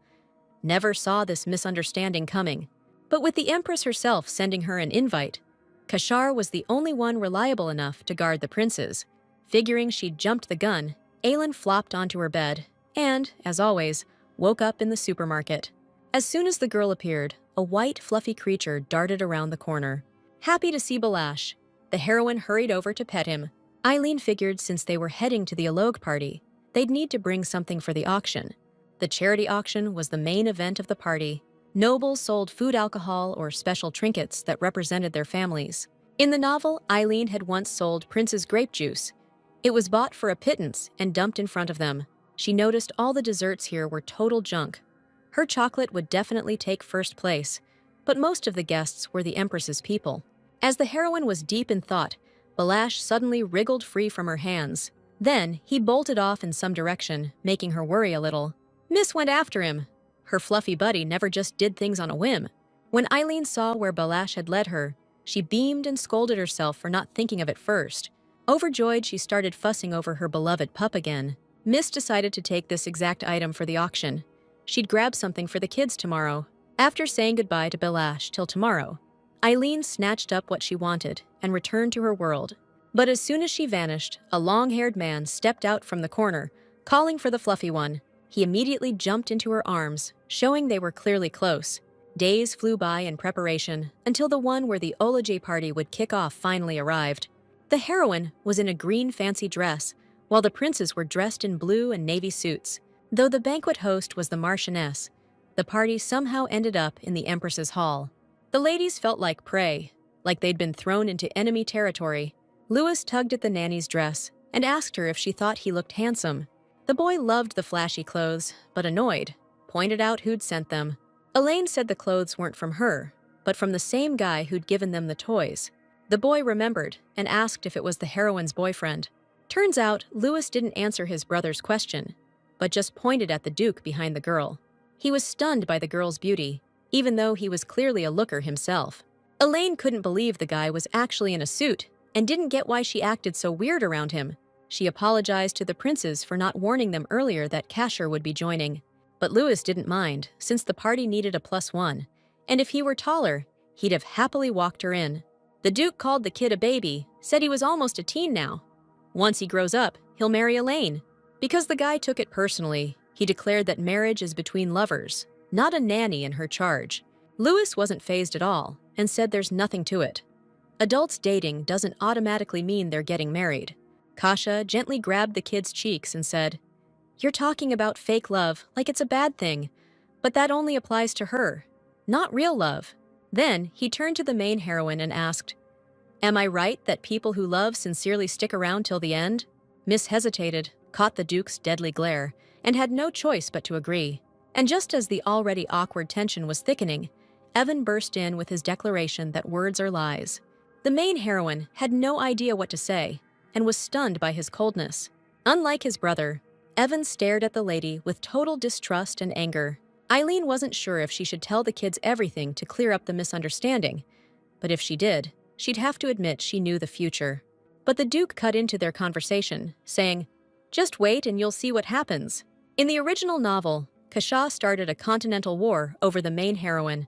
Never saw this misunderstanding coming. But with the Empress herself sending her an invite, Kashar was the only one reliable enough to guard the princes. Figuring she'd jumped the gun, Aylin flopped onto her bed and, as always, woke up in the supermarket. As soon as the girl appeared, a white, fluffy creature darted around the corner. Happy to see Balash, the heroine hurried over to pet him. Eileen figured since they were heading to the eloge party, they'd need to bring something for the auction. The charity auction was the main event of the party. Nobles sold food, alcohol, or special trinkets that represented their families. In the novel, Eileen had once sold Prince's grape juice. It was bought for a pittance and dumped in front of them. She noticed all the desserts here were total junk. Her chocolate would definitely take first place, but most of the guests were the Empress's people. As the heroine was deep in thought, Balash suddenly wriggled free from her hands. Then, he bolted off in some direction, making her worry a little. Miss went after him. Her fluffy buddy never just did things on a whim. When Eileen saw where Balash had led her, she beamed and scolded herself for not thinking of it first. Overjoyed, she started fussing over her beloved pup again. Miss decided to take this exact item for the auction. She'd grab something for the kids tomorrow. After saying goodbye to Balash till tomorrow, Eileen snatched up what she wanted and returned to her world. But as soon as she vanished, a long-haired man stepped out from the corner, calling for the fluffy one. He immediately jumped into her arms, showing they were clearly close. Days flew by in preparation until the one where the eulogy party would kick off finally arrived. The heroine was in a green fancy dress, while the princes were dressed in blue and navy suits. Though the banquet host was the Marchioness, the party somehow ended up in the Empress's hall. The ladies felt like prey, like they'd been thrown into enemy territory. Louis tugged at the nanny's dress and asked her if she thought he looked handsome. The boy loved the flashy clothes, but annoyed, pointed out who'd sent them. Elaine said the clothes weren't from her, but from the same guy who'd given them the toys. The boy remembered and asked if it was the heroine's boyfriend. Turns out, Louis didn't answer his brother's question, but just pointed at the Duke behind the girl. He was stunned by the girl's beauty, even though he was clearly a looker himself. Elaine couldn't believe the guy was actually in a suit and didn't get why she acted so weird around him. She apologized to the princes for not warning them earlier that Casher would be joining. But Louis didn't mind, since the party needed a +1, and if he were taller, he'd have happily walked her in. The Duke called the kid a baby, said he was almost a teen now. Once he grows up, he'll marry Elaine. Because the guy took it personally, he declared that marriage is between lovers, not a nanny in her charge. Louis wasn't fazed at all, and said there's nothing to it. Adults dating doesn't automatically mean they're getting married. Kasha gently grabbed the kid's cheeks and said, "You're talking about fake love like it's a bad thing, but that only applies to her, not real love." Then he turned to the main heroine and asked, "Am I right that people who love sincerely stick around till the end?" Miss hesitated, caught the Duke's deadly glare, and had no choice but to agree. And just as the already awkward tension was thickening, Evan burst in with his declaration that words are lies. The main heroine had no idea what to say and was stunned by his coldness. Unlike his brother, Evan stared at the lady with total distrust and anger. Eileen wasn't sure if she should tell the kids everything to clear up the misunderstanding, but if she did, she'd have to admit she knew the future. But the Duke cut into their conversation, saying, "Just wait and you'll see what happens." In the original novel, Kasha started a continental war over the main heroine,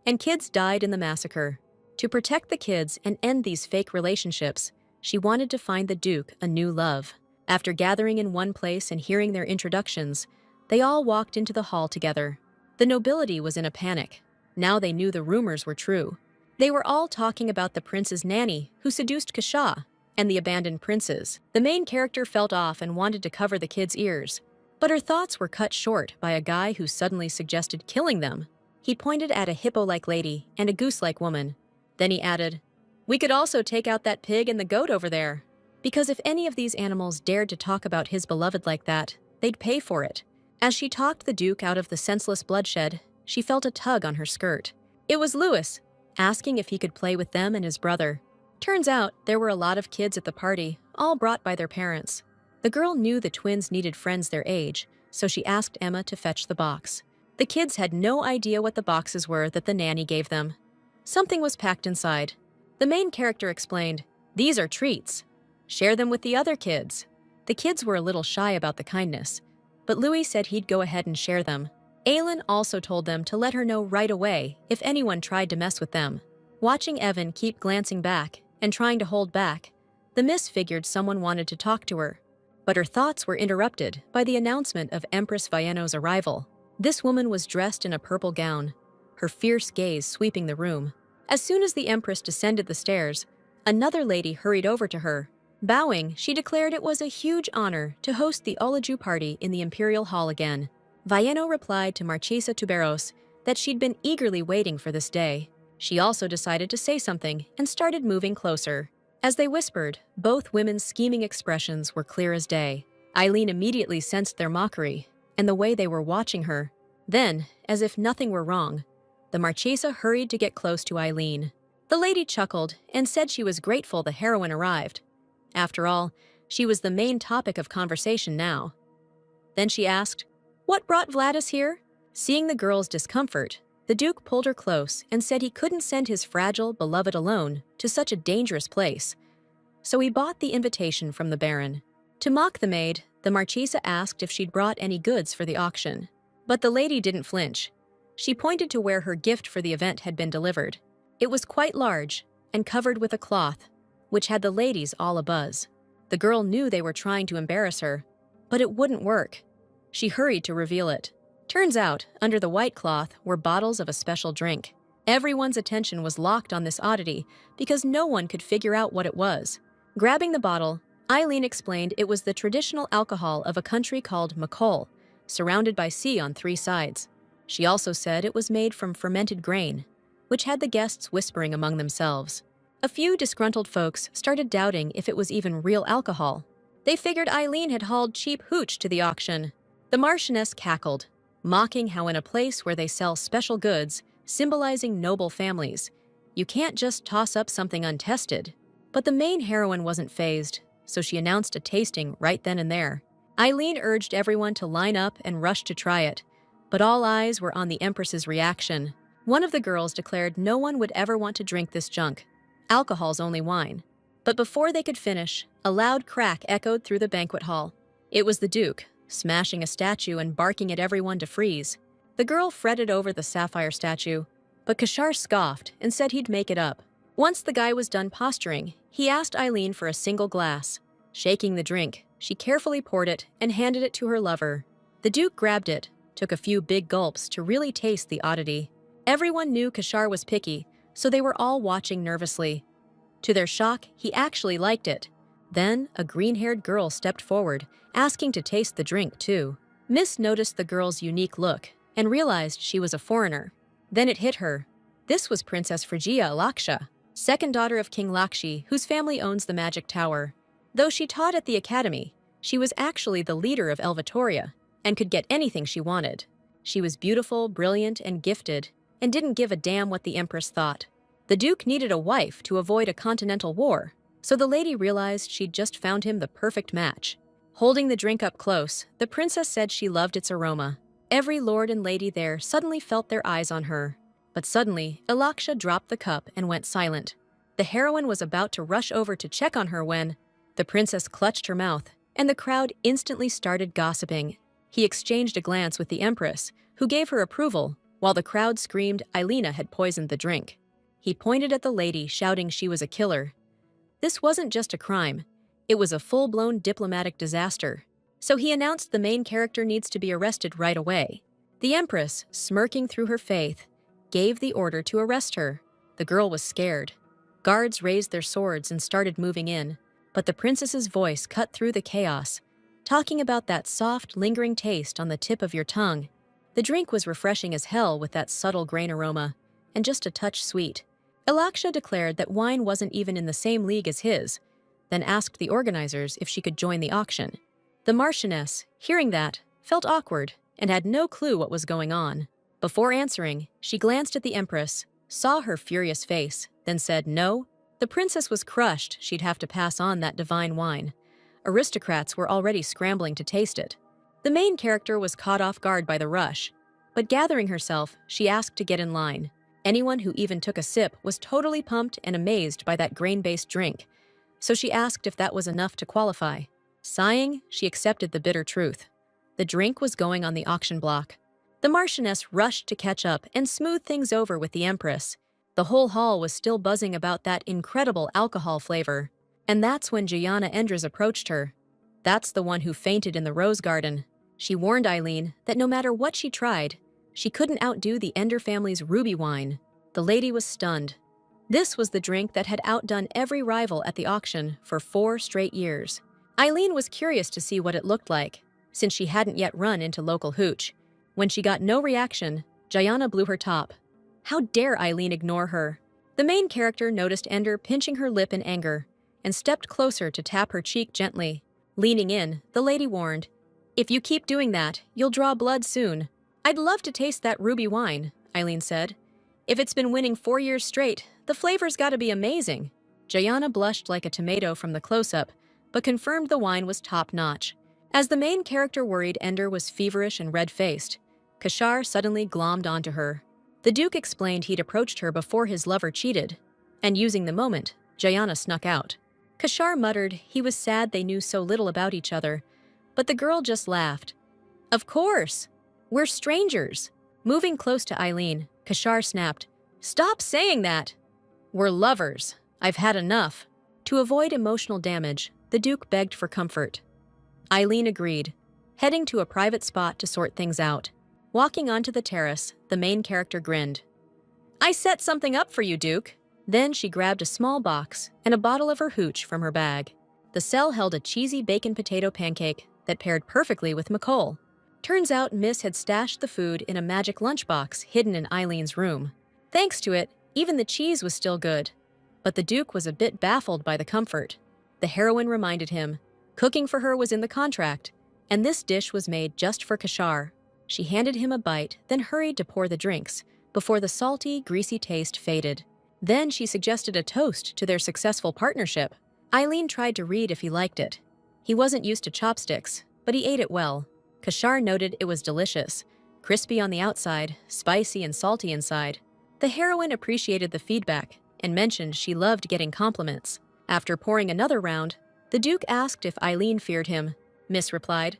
and kids died in the massacre. To protect the kids and end these fake relationships, she wanted to find the Duke a new love. After gathering in one place and hearing their introductions, they all walked into the hall together. The nobility was in a panic. Now they knew the rumors were true. They were all talking about the prince's nanny who seduced Kasha and the abandoned princes. The main character felt off and wanted to cover the kids' ears, but her thoughts were cut short by a guy who suddenly suggested killing them. He pointed at a hippo-like lady and a goose-like woman. Then he added, "We could also take out that pig and the goat over there." Because if any of these animals dared to talk about his beloved like that, they'd pay for it. As she talked the Duke out of the senseless bloodshed, she felt a tug on her skirt. It was Louis, asking if he could play with them and his brother. Turns out there were a lot of kids at the party, all brought by their parents. The girl knew the twins needed friends their age, so she asked Emma to fetch the box. The kids had no idea what the boxes were that the nanny gave them. Something was packed inside. The main character explained, "These are treats. Share them with the other kids." The kids were a little shy about the kindness, but Louis said he'd go ahead and share them. Aylin also told them to let her know right away if anyone tried to mess with them. Watching Evan keep glancing back and trying to hold back, the miss figured someone wanted to talk to her. But her thoughts were interrupted by the announcement of Empress Vieno's arrival. This woman was dressed in a purple gown, her fierce gaze sweeping the room. As soon as the Empress descended the stairs, another lady hurried over to her. Bowing, she declared it was a huge honor to host the Olaju party in the Imperial Hall again. Vieno replied to Marchesa Tuberos that she'd been eagerly waiting for this day. She also decided to say something and started moving closer. As they whispered, both women's scheming expressions were clear as day. Eileen immediately sensed their mockery and the way they were watching her. Then, as if nothing were wrong, the Marchesa hurried to get close to Eileen. The lady chuckled and said she was grateful the heroine arrived. After all, she was the main topic of conversation now. Then she asked, "What brought Vladis here?" Seeing the girl's discomfort, the Duke pulled her close and said he couldn't send his fragile beloved alone to such a dangerous place. So he bought the invitation from the Baron. To mock the maid, the Marchesa asked if she'd brought any goods for the auction. But the lady didn't flinch. She pointed to where her gift for the event had been delivered. It was quite large and covered with a cloth, which had the ladies all abuzz. The girl knew they were trying to embarrass her, but it wouldn't work. She hurried to reveal it. Turns out, under the white cloth were bottles of a special drink. Everyone's attention was locked on this oddity because no one could figure out what it was. Grabbing the bottle, Eileen explained it was the traditional alcohol of a country called Makol, surrounded by sea on 3 sides. She also said it was made from fermented grain, which had the guests whispering among themselves. A few disgruntled folks started doubting if it was even real alcohol. They figured Eileen had hauled cheap hooch to the auction. The Marchioness cackled, mocking how in a place where they sell special goods, symbolizing noble families, you can't just toss up something untested. But the main heroine wasn't fazed, so she announced a tasting right then and there. Eileen urged everyone to line up and rush to try it, but all eyes were on the Empress's reaction. One of the girls declared no one would ever want to drink this junk. Alcohol's only wine. But before they could finish, a loud crack echoed through the banquet hall. It was the Duke, smashing a statue and barking at everyone to freeze. The girl fretted over the sapphire statue, but Kashar scoffed and said he'd make it up. Once the guy was done posturing, he asked Eileen for a single glass. Shaking the drink, she carefully poured it and handed it to her lover. The Duke grabbed it, took a few big gulps to really taste the oddity. Everyone knew Kashar was picky, so they were all watching nervously. To their shock, he actually liked it. Then, a green-haired girl stepped forward, asking to taste the drink, too. Miss noticed the girl's unique look and realized she was a foreigner. Then it hit her. This was Princess Phrygia Alaksha, second daughter of King Lakshi, whose family owns the Magic Tower. Though she taught at the academy, she was actually the leader of Elvatoria and could get anything she wanted. She was beautiful, brilliant, and gifted, and didn't give a damn what the Empress thought. The Duke needed a wife to avoid a continental war, so the lady realized she'd just found him the perfect match. Holding the drink up close, the princess said she loved its aroma. Every lord and lady there suddenly felt their eyes on her. But suddenly, Alaksha dropped the cup and went silent. The heroine was about to rush over to check on her when the princess clutched her mouth, and the crowd instantly started gossiping. He exchanged a glance with the Empress, who gave her approval, while the crowd screamed Eilina had poisoned the drink. He pointed at the lady, shouting she was a killer. This wasn't just a crime. It was a full-blown diplomatic disaster. So he announced the main character needs to be arrested right away. The Empress, smirking through her faith, gave the order to arrest her. The girl was scared. Guards raised their swords and started moving in, but the princess's voice cut through the chaos, talking about that soft, lingering taste on the tip of your tongue. The drink was refreshing as hell with that subtle grain aroma, and just a touch sweet. Alaksha declared that wine wasn't even in the same league as his, then asked the organizers if she could join the auction. The Marchioness, hearing that, felt awkward and had no clue what was going on. Before answering, she glanced at the Empress, saw her furious face, then said no. The princess was crushed she'd have to pass on that divine wine. Aristocrats were already scrambling to taste it. The main character was caught off guard by the rush, but gathering herself, she asked to get in line. Anyone who even took a sip was totally pumped and amazed by that grain-based drink, so she asked if that was enough to qualify. Sighing, she accepted the bitter truth. The drink was going on the auction block. The Marchioness rushed to catch up and smooth things over with the Empress. The whole hall was still buzzing about that incredible alcohol flavor. And that's when Gianna Endres approached her. That's the one who fainted in the rose garden. She warned Eileen that no matter what she tried, she couldn't outdo the Ender family's ruby wine. The lady was stunned. This was the drink that had outdone every rival at the auction for 4 straight years. Eileen was curious to see what it looked like, since she hadn't yet run into local hooch. When she got no reaction, Gianna blew her top. How dare Eileen ignore her? The main character noticed Ender pinching her lip in anger and stepped closer to tap her cheek gently. Leaning in, the lady warned, "If you keep doing that, you'll draw blood soon." "I'd love to taste that ruby wine," Eileen said. "If it's been winning 4 years straight, the flavor's gotta be amazing." Gianna blushed like a tomato from the close-up, but confirmed the wine was top-notch. As the main character worried Ender was feverish and red-faced, Kashar suddenly glommed onto her. The Duke explained he'd approached her before his lover cheated, and using the moment, Gianna snuck out. Kashar muttered he was sad they knew so little about each other, but the girl just laughed. "Of course! We're strangers." Moving close to Eileen, Kashar snapped, "Stop saying that! We're lovers. I've had enough." To avoid emotional damage, the Duke begged for comfort. Eileen agreed, heading to a private spot to sort things out. Walking onto the terrace, the main character grinned. "I set something up for you, Duke." Then she grabbed a small box and a bottle of her hooch from her bag. The cell held a cheesy bacon potato pancake that paired perfectly with McColl. Turns out Miss had stashed the food in a magic lunchbox hidden in Eileen's room. Thanks to it, even the cheese was still good. But the Duke was a bit baffled by the comfort. The heroine reminded him, cooking for her was in the contract, and this dish was made just for Kashar. She handed him a bite, then hurried to pour the drinks, before the salty, greasy taste faded. Then she suggested a toast to their successful partnership. Eileen tried to read if he liked it. He wasn't used to chopsticks, but he ate it well. Kashar noted it was delicious, crispy on the outside, spicy and salty inside. The heroine appreciated the feedback and mentioned she loved getting compliments. After pouring another round, the Duke asked if Eileen feared him. Miss replied,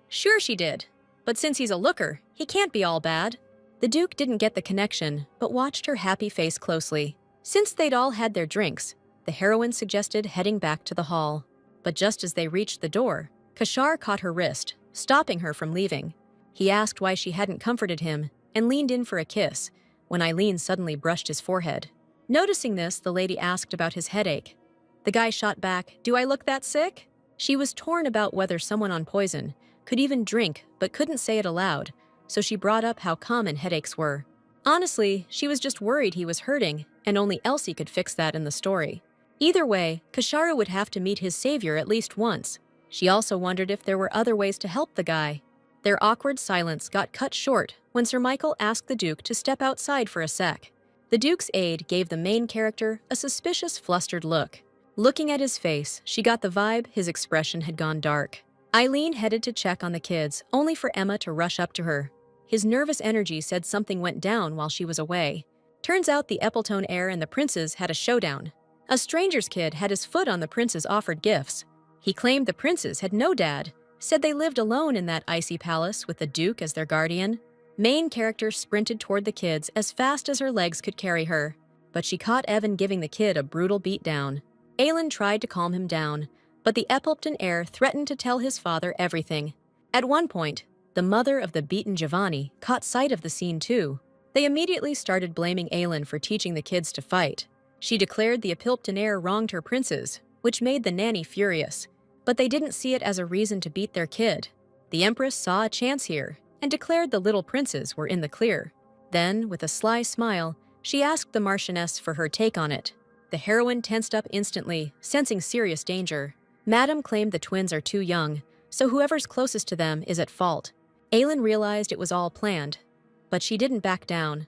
"Sure she did, but since he's a looker, he can't be all bad." The Duke didn't get the connection, but watched her happy face closely. Since they'd all had their drinks, the heroine suggested heading back to the hall. But just as they reached the door, Kashar caught her wrist, stopping her from leaving. He asked why she hadn't comforted him and leaned in for a kiss, when Eileen suddenly brushed his forehead. Noticing this, the lady asked about his headache. The guy shot back, "Do I look that sick?" She was torn about whether someone on poison could even drink but couldn't say it aloud, so she brought up how common headaches were. Honestly, she was just worried he was hurting, and only Elsie could fix that in the story. Either way, Kasharu would have to meet his savior at least once. She also wondered if there were other ways to help the guy. Their awkward silence got cut short when Sir Michael asked the Duke to step outside for a sec. The Duke's aide gave the main character a suspicious, flustered look. Looking at his face, she got the vibe his expression had gone dark. Eileen headed to check on the kids, only for Emma to rush up to her. His nervous energy said something went down while she was away. Turns out the Eppletone heir and the princes had a showdown. A stranger's kid had his foot on the prince's offered gifts. He claimed the princes had no dad, said they lived alone in that icy palace with the Duke as their guardian. Main character sprinted toward the kids as fast as her legs could carry her. but she caught Evan giving the kid a brutal beatdown. Aelin tried to calm him down, but the Epilpton heir threatened to tell his father everything. At one point, the mother of the beaten Giovanni caught sight of the scene too. They immediately started blaming Aelin for teaching the kids to fight. She declared the Epilpton heir wronged her princes, which made the nanny furious, but they didn't see it as a reason to beat their kid. The Empress saw a chance here and declared the little princes were in the clear. Then, with a sly smile, she asked the Marchioness for her take on it. The heroine tensed up instantly, sensing serious danger. Madame claimed the twins are too young, so whoever's closest to them is at fault. Aelin realized it was all planned, but she didn't back down.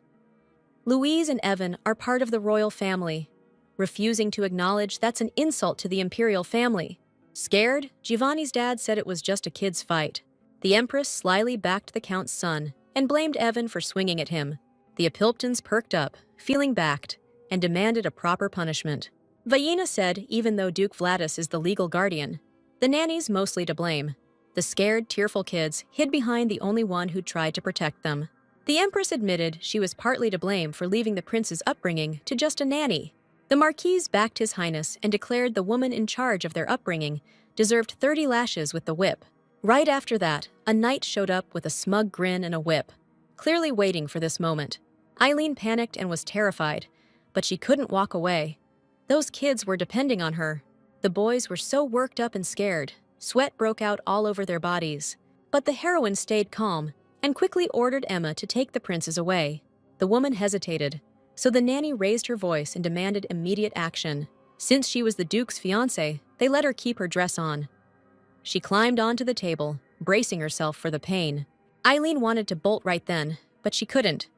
Louise and Evan are part of the royal family. Refusing to acknowledge that's an insult to the imperial family. Scared, Giovanni's dad said it was just a kid's fight. The Empress slyly backed the Count's son and blamed Evan for swinging at him. The Epilptons perked up, feeling backed, and demanded a proper punishment. Vaina said even though Duke Vladis is the legal guardian, the nanny's mostly to blame. The scared, tearful kids hid behind the only one who tried to protect them. The Empress admitted she was partly to blame for leaving the prince's upbringing to just a nanny. The Marquise backed His Highness and declared the woman in charge of their upbringing deserved 30 lashes with the whip. Right after that, a knight showed up with a smug grin and a whip, clearly waiting for this moment. Eileen panicked and was terrified, but she couldn't walk away. Those kids were depending on her. The boys were so worked up and scared, sweat broke out all over their bodies. But the heroine stayed calm and quickly ordered Emma to take the princes away. The woman hesitated, so the nanny raised her voice and demanded immediate action. Since she was the Duke's fiancée, they let her keep her dress on. She climbed onto the table, bracing herself for the pain. Eileen wanted to bolt right then, but she couldn't.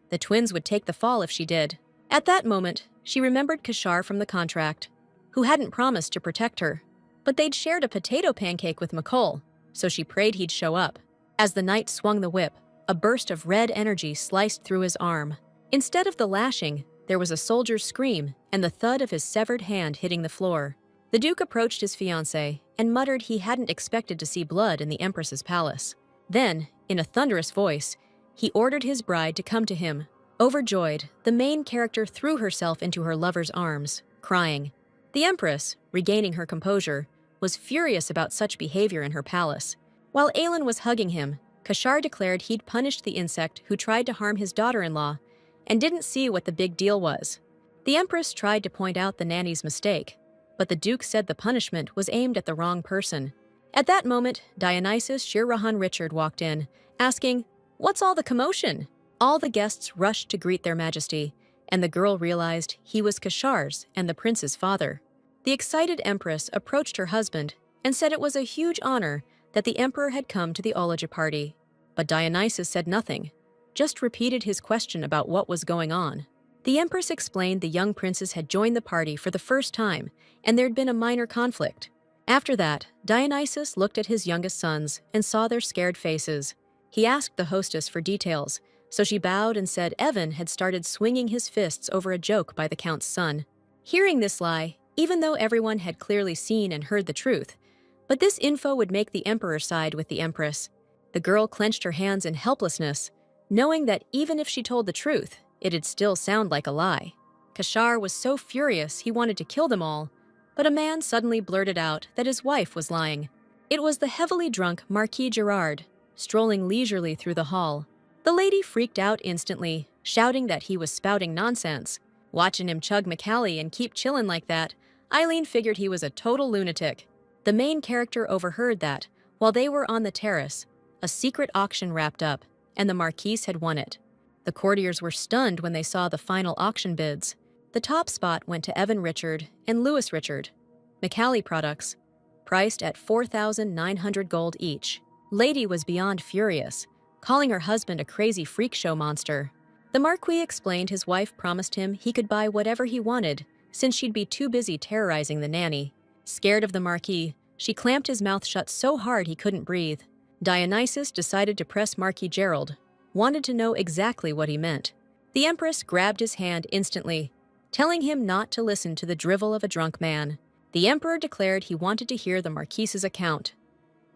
The twins would take the fall if she did. At that moment, she remembered Kashar from the contract, who hadn't promised to protect her. But they'd shared a potato pancake with McColl, so she prayed he'd show up. As the knight swung the whip, a burst of red energy sliced through his arm. Instead of the lashing, there was a soldier's scream and the thud of his severed hand hitting the floor. The Duke approached his fiancée and muttered he hadn't expected to see blood in the Empress's palace. Then, in a thunderous voice, he ordered his bride to come to him. Overjoyed, the main character threw herself into her lover's arms, crying. The Empress, regaining her composure, was furious about such behavior in her palace. While Aelin was hugging him, Kashar declared he'd punished the insect who tried to harm his daughter-in-law and didn't see what the big deal was. The Empress tried to point out the nanny's mistake, but the Duke said the punishment was aimed at the wrong person. At that moment, Dionysus Shirrahan Richard walked in, asking, "What's all the commotion?" All the guests rushed to greet their majesty, and the girl realized he was Kashar's and the prince's father. The excited Empress approached her husband and said it was a huge honor that the Emperor had come to the Ologia party. But Dionysus said nothing, just repeated his question about what was going on. The Empress explained the young princes had joined the party for the first time, and there'd been a minor conflict. After that, Dionysus looked at his youngest sons and saw their scared faces. He asked the hostess for details, so she bowed and said Evan had started swinging his fists over a joke by the Count's son. Hearing this lie, even though everyone had clearly seen and heard the truth, but this info would make the Emperor side with the Empress. The girl clenched her hands in helplessness, knowing that even if she told the truth, it'd still sound like a lie. Kashar was so furious he wanted to kill them all, but a man suddenly blurted out that his wife was lying. It was the heavily drunk Marquis Gerard, strolling leisurely through the hall. The lady freaked out instantly, shouting that he was spouting nonsense. Watching him chug Macallie and keep chillin' like that, Eileen figured he was a total lunatic. The main character overheard that, while they were on the terrace, a secret auction wrapped up, and the Marquise had won it. The courtiers were stunned when they saw the final auction bids. The top spot went to Evan Richard and Louis Richard, Macallie products, priced at 4,900 gold each. Lady was beyond furious, calling her husband a crazy freak show monster. The Marquis explained his wife promised him he could buy whatever he wanted, since she'd be too busy terrorizing the nanny. Scared of the Marquis, she clamped his mouth shut so hard he couldn't breathe. Dionysus decided to press Marquis Gerald, wanted to know exactly what he meant. The Empress grabbed his hand instantly, telling him not to listen to the drivel of a drunk man. The Emperor declared he wanted to hear the Marquise's account.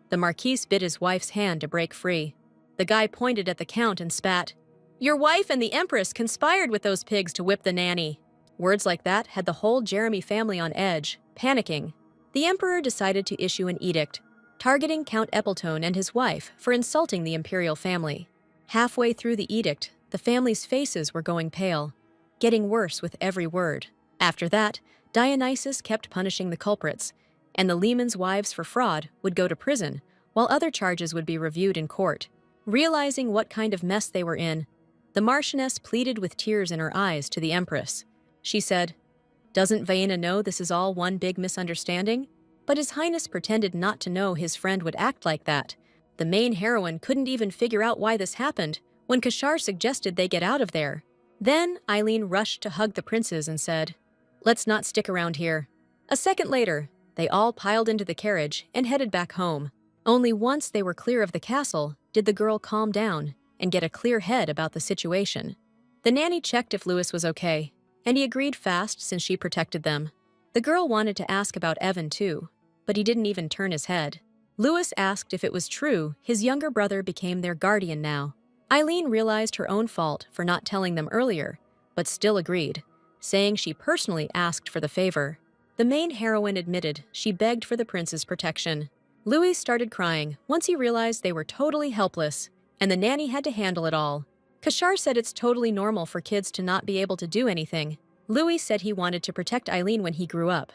The Marquis bit his wife's hand to break free. The guy pointed at the Count and spat, "Your wife and the Empress conspired with those pigs to whip the nanny." Words like that had the whole Jeremy family on edge, panicking. The emperor decided to issue an edict, targeting Count Eppeltone and his wife for insulting the imperial family. Halfway through the edict, the family's faces were going pale, getting worse with every word. After that, Dionysus kept punishing the culprits, and the Lehman's wives for fraud would go to prison, while other charges would be reviewed in court. Realizing what kind of mess they were in, the Marchioness pleaded with tears in her eyes to the Empress. She said, "Doesn't Vienna know this is all one big misunderstanding?" But His Highness pretended not to know his friend would act like that. The main heroine couldn't even figure out why this happened when Kashar suggested they get out of there. Then Eileen rushed to hug the princes and said, "Let's not stick around here." A second later, they all piled into the carriage and headed back home. Only once they were clear of the castle did the girl calm down and get a clear head about the situation. The nanny checked if Louis was okay, and he agreed fast since she protected them. The girl wanted to ask about Evan too, but he didn't even turn his head. Louis asked if it was true his younger brother became their guardian now. Eileen realized her own fault for not telling them earlier, but still agreed, saying she personally asked for the favor. The main heroine admitted she begged for the prince's protection. Louis started crying once he realized they were totally helpless, and the nanny had to handle it all. Kashar said it's totally normal for kids to not be able to do anything. Louis said he wanted to protect Eileen when he grew up.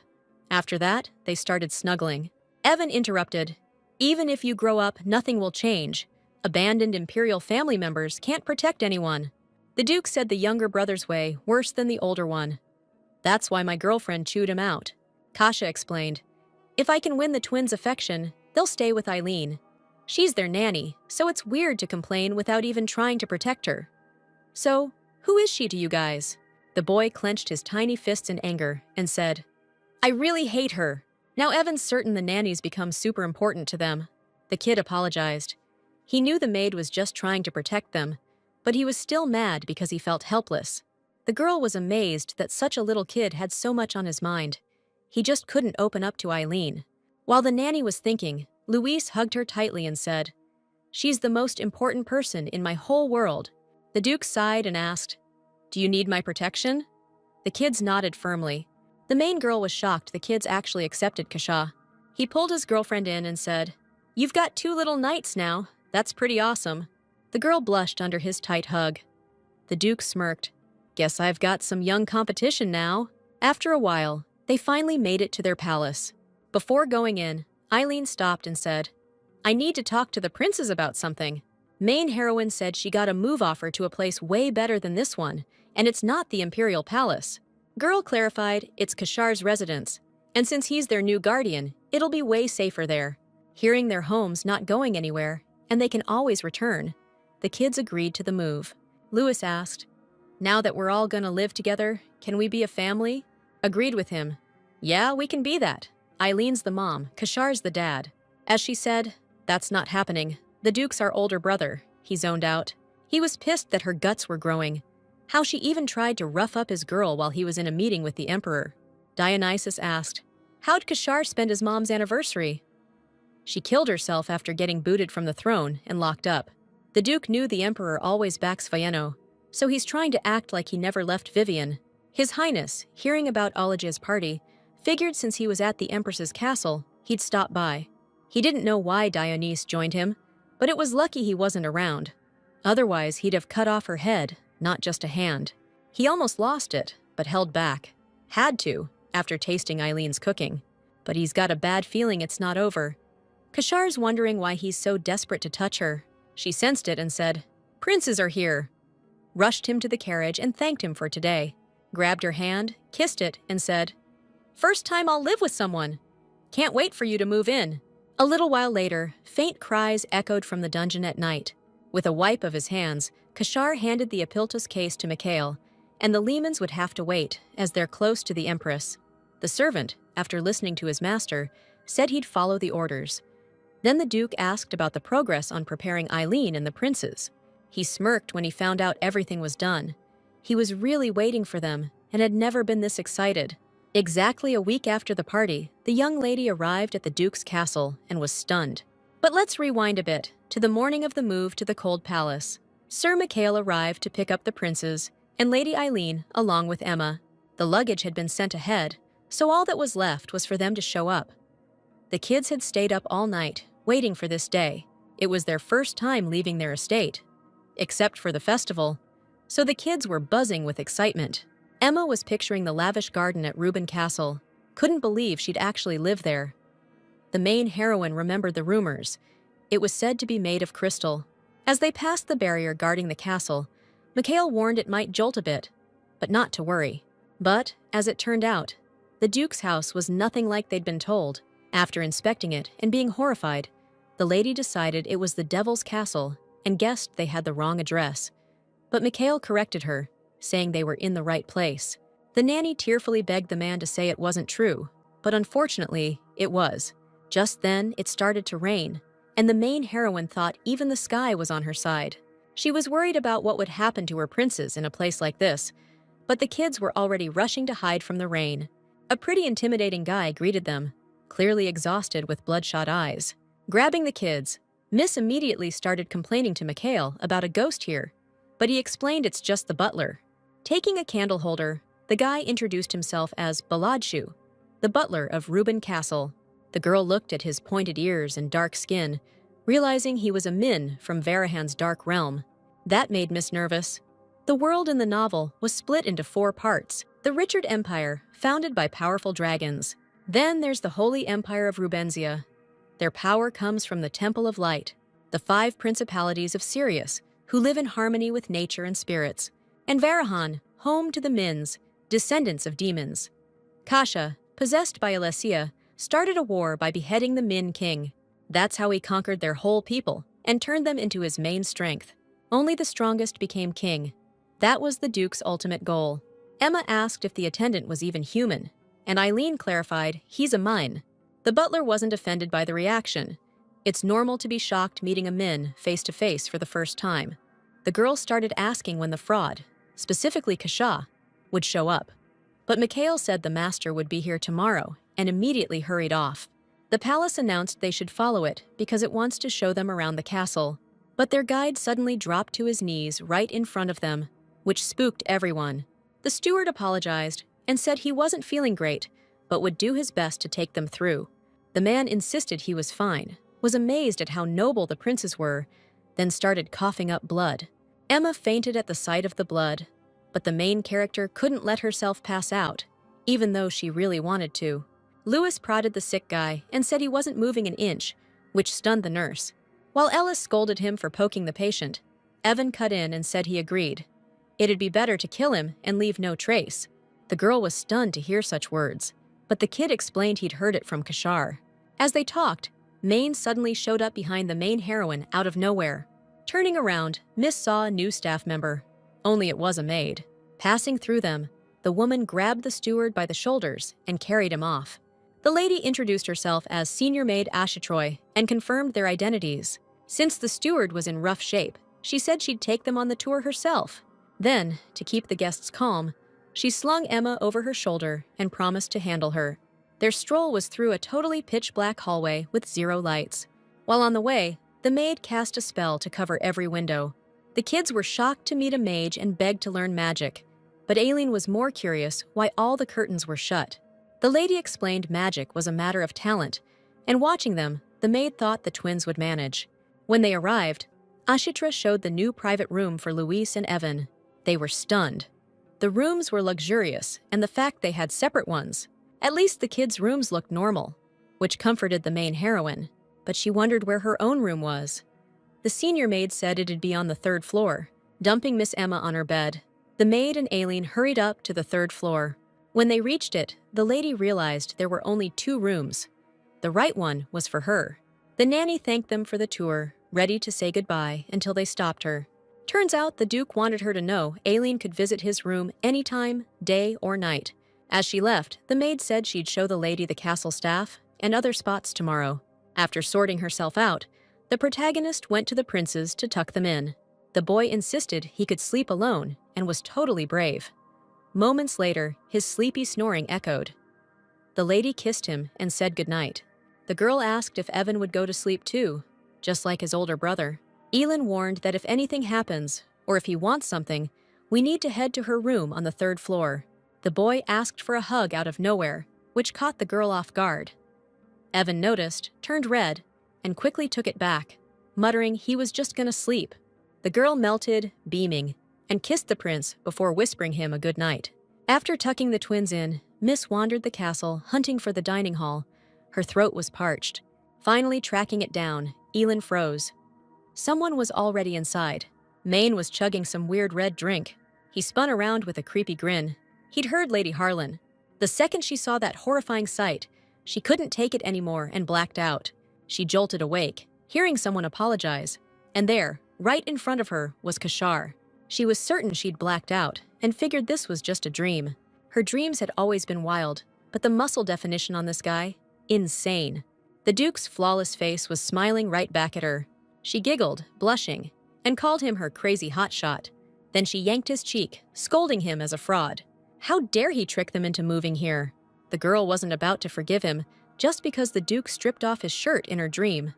After that, they started snuggling. Evan interrupted, "Even if you grow up, nothing will change. Abandoned imperial family members can't protect anyone." The Duke said the younger brother's way worse than the older one. "That's why my girlfriend chewed him out." Kasha explained, "If I can win the twins' affection, they'll stay with Eileen. She's their nanny, so it's weird to complain without even trying to protect her." "So, who is she to you guys?" The boy clenched his tiny fists in anger and said, "I really hate her." Now Evan's certain the nanny's become super important to them. The kid apologized. He knew the maid was just trying to protect them, but he was still mad because he felt helpless. The girl was amazed that such a little kid had so much on his mind. He just couldn't open up to Eileen. While the nanny was thinking, Louise hugged her tightly and said, "She's the most important person in my whole world." The Duke sighed and asked, "Do you need my protection?" The kids nodded firmly. The main girl was shocked the kids actually accepted Kasha. He pulled his girlfriend in and said, "You've got 2 little knights now. That's pretty awesome." The girl blushed under his tight hug. The Duke smirked. "Guess I've got some young competition now." After a while, they finally made it to their palace. Before going in, Eileen stopped and said, "I need to talk to the princes about something." Main heroine said she got a move offer to a place way better than this one, and it's not the Imperial Palace. Girl clarified it's Kashar's residence, and since he's their new guardian, it'll be way safer there. Hearing their home's not going anywhere, and they can always return, the kids agreed to the move. Louis asked, "Now that we're all gonna live together, can we be a family?" Agreed with him. "Yeah, we can be that. Eileen's the mom, Kashar's the dad." As she said, "That's not happening. The Duke's our older brother," he zoned out. He was pissed that her guts were growing. How she even tried to rough up his girl while he was in a meeting with the emperor. Dionysus asked, "How'd Kashar spend his mom's anniversary?" "She killed herself after getting booted from the throne and locked up." The Duke knew the emperor always backs Vienna, so he's trying to act like he never left Vivian. His Highness, hearing about Olage's party, figured since he was at the Empress's castle, he'd stop by. He didn't know why Dionysus joined him, but it was lucky he wasn't around. Otherwise, he'd have cut off her head, not just a hand. He almost lost it, but held back. Had to, after tasting Eileen's cooking. But he's got a bad feeling it's not over. Kashar's wondering why he's so desperate to touch her. She sensed it and said, "Princes are here." Rushed him to the carriage and thanked him for today. Grabbed her hand, kissed it, and said, "First time I'll live with someone. Can't wait for you to move in." A little while later, faint cries echoed from the dungeon at night. With a wipe of his hands, Kashar handed the Apiltus case to Mikhail, and the Lehmans would have to wait, as they're close to the Empress. The servant, after listening to his master, said he'd follow the orders. Then the Duke asked about the progress on preparing Eileen and the princes. He smirked when he found out everything was done. He was really waiting for them, and had never been this excited. Exactly a week after the party, the young lady arrived at the Duke's castle and was stunned. But let's rewind a bit, to the morning of the move to the Cold Palace. Sir Mikhail arrived to pick up the princes, and Lady Eileen along with Emma. The luggage had been sent ahead, so all that was left was for them to show up. The kids had stayed up all night, waiting for this day. It was their first time leaving their estate, except for the festival, so the kids were buzzing with excitement. Emma was picturing the lavish garden at Reuben Castle, couldn't believe she'd actually live there. The main heroine remembered the rumors. It was said to be made of crystal. As they passed the barrier guarding the castle, Mikhail warned it might jolt a bit, but not to worry. But, as it turned out, the Duke's house was nothing like they'd been told. After inspecting it and being horrified, the lady decided it was the Devil's Castle and guessed they had the wrong address. But Mikhail corrected her, saying they were in the right place. The nanny tearfully begged the man to say it wasn't true, but unfortunately, it was. Just then, it started to rain, and the main heroine thought even the sky was on her side. She was worried about what would happen to her princes in a place like this, but the kids were already rushing to hide from the rain. A pretty intimidating guy greeted them, clearly exhausted with bloodshot eyes. Grabbing the kids, Miss immediately started complaining to Mikhail about a ghost here, but he explained it's just the butler. Taking a candle holder, the guy introduced himself as Baladshu, the butler of Reuben Castle. The girl looked at his pointed ears and dark skin, realizing he was a Min from Varahan's dark realm. That made Miss nervous. The world in the novel was split into 4 parts. The Richard Empire, founded by powerful dragons. Then there's the Holy Empire of Rubenzia. Their power comes from the Temple of Light, the 5 principalities of Sirius, who live in harmony with nature and spirits. And Varahan, home to the Mins, descendants of demons. Kasha, possessed by Alessia, started a war by beheading the Min king. That's how he conquered their whole people and turned them into his main strength. Only the strongest became king. That was the Duke's ultimate goal. Emma asked if the attendant was even human, and Eileen clarified he's a Min. The butler wasn't offended by the reaction. It's normal to be shocked meeting a Min face-to-face for the first time. The girl started asking when the fraud, specifically Kasha, would show up. But Mikhail said the master would be here tomorrow and immediately hurried off. The palace announced they should follow it because it wants to show them around the castle. But their guide suddenly dropped to his knees right in front of them, which spooked everyone. The steward apologized and said he wasn't feeling great, but would do his best to take them through. The man insisted he was fine, was amazed at how noble the princes were, then started coughing up blood. Emma fainted at the sight of the blood, but the main character couldn't let herself pass out, even though she really wanted to. Lewis prodded the sick guy and said he wasn't moving an inch, which stunned the nurse. While Ellis scolded him for poking the patient, Evan cut in and said he agreed. It'd be better to kill him and leave no trace. The girl was stunned to hear such words, but the kid explained he'd heard it from Kashar. As they talked, Maine suddenly showed up behind the main heroine out of nowhere. Turning around, Miss saw a new staff member. Only it was a maid. Passing through them, the woman grabbed the steward by the shoulders and carried him off. The lady introduced herself as senior maid Ashitroy and confirmed their identities. Since the steward was in rough shape, she said she'd take them on the tour herself. Then, to keep the guests calm, she slung Emma over her shoulder and promised to handle her. Their stroll was through a totally pitch-black hallway with 0 lights. While on the way, the maid cast a spell to cover every window. The kids were shocked to meet a mage and begged to learn magic, but Aileen was more curious why all the curtains were shut. The lady explained magic was a matter of talent, and watching them, the maid thought the twins would manage. When they arrived, Ashitra showed the new private room for Luis and Evan. They were stunned. The rooms were luxurious, and the fact they had separate ones. At least the kids' rooms looked normal, which comforted the main heroine, but she wondered where her own room was. The senior maid said it'd be on the 3rd floor, dumping Miss Emma on her bed. The maid and Aileen hurried up to the 3rd floor. When they reached it, the lady realized there were only 2 rooms. The right one was for her. The nanny thanked them for the tour, ready to say goodbye until they stopped her. Turns out the Duke wanted her to know Aileen could visit his room anytime, day or night. As she left, the maid said she'd show the lady the castle staff and other spots tomorrow. After sorting herself out, the protagonist went to the princes to tuck them in. The boy insisted he could sleep alone and was totally brave. Moments later, his sleepy snoring echoed. The lady kissed him and said goodnight. The girl asked if Evan would go to sleep too, just like his older brother. Elin warned that if anything happens, or if he wants something, we need to head to her room on the 3rd floor. The boy asked for a hug out of nowhere, which caught the girl off guard. Evan noticed, turned red, and quickly took it back, muttering he was just gonna sleep. The girl melted, beaming, and kissed the prince before whispering him a good night. After tucking the twins in, Miss wandered the castle, hunting for the dining hall. Her throat was parched. Finally tracking it down, Elin froze. Someone was already inside. Maine was chugging some weird red drink. He spun around with a creepy grin. He'd heard Lady Harlan. The second she saw that horrifying sight, she couldn't take it anymore and blacked out. She jolted awake, hearing someone apologize. And there, right in front of her, was Kashar. She was certain she'd blacked out and figured this was just a dream. Her dreams had always been wild, but the muscle definition on this guy? Insane. The Duke's flawless face was smiling right back at her. She giggled, blushing, and called him her crazy hotshot. Then she yanked his cheek, scolding him as a fraud. How dare he trick them into moving here? The girl wasn't about to forgive him just because the Duke stripped off his shirt in her dream.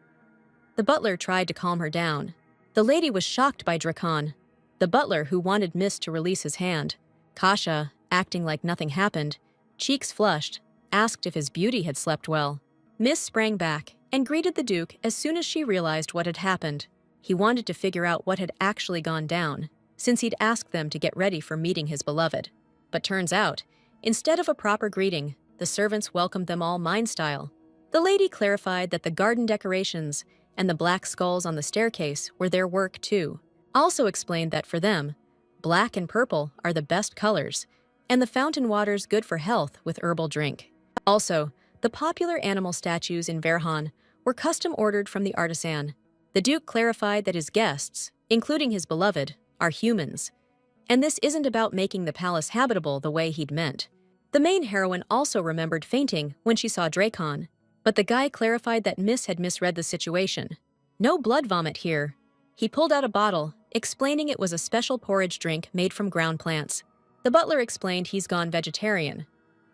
The butler tried to calm her down. The lady was shocked by Drakon, the butler who wanted Miss to release his hand. Kasha, acting like nothing happened, cheeks flushed, asked if his beauty had slept well. Miss sprang back and greeted the Duke as soon as she realized what had happened. He wanted to figure out what had actually gone down, since he'd asked them to get ready for meeting his beloved. But turns out, instead of a proper greeting, the servants welcomed them all mine-style. The lady clarified that the garden decorations and the black skulls on the staircase were their work too. Also explained that for them, black and purple are the best colors, and the fountain water's good for health with herbal drink. Also, the popular animal statues in Verhan were custom ordered from the artisan. The Duke clarified that his guests, including his beloved, are humans. And this isn't about making the palace habitable the way he'd meant. The main heroine also remembered fainting when she saw Drakon, but the guy clarified that Miss had misread the situation. No blood vomit here. He pulled out a bottle, explaining it was a special porridge drink made from ground plants. The butler explained he's gone vegetarian.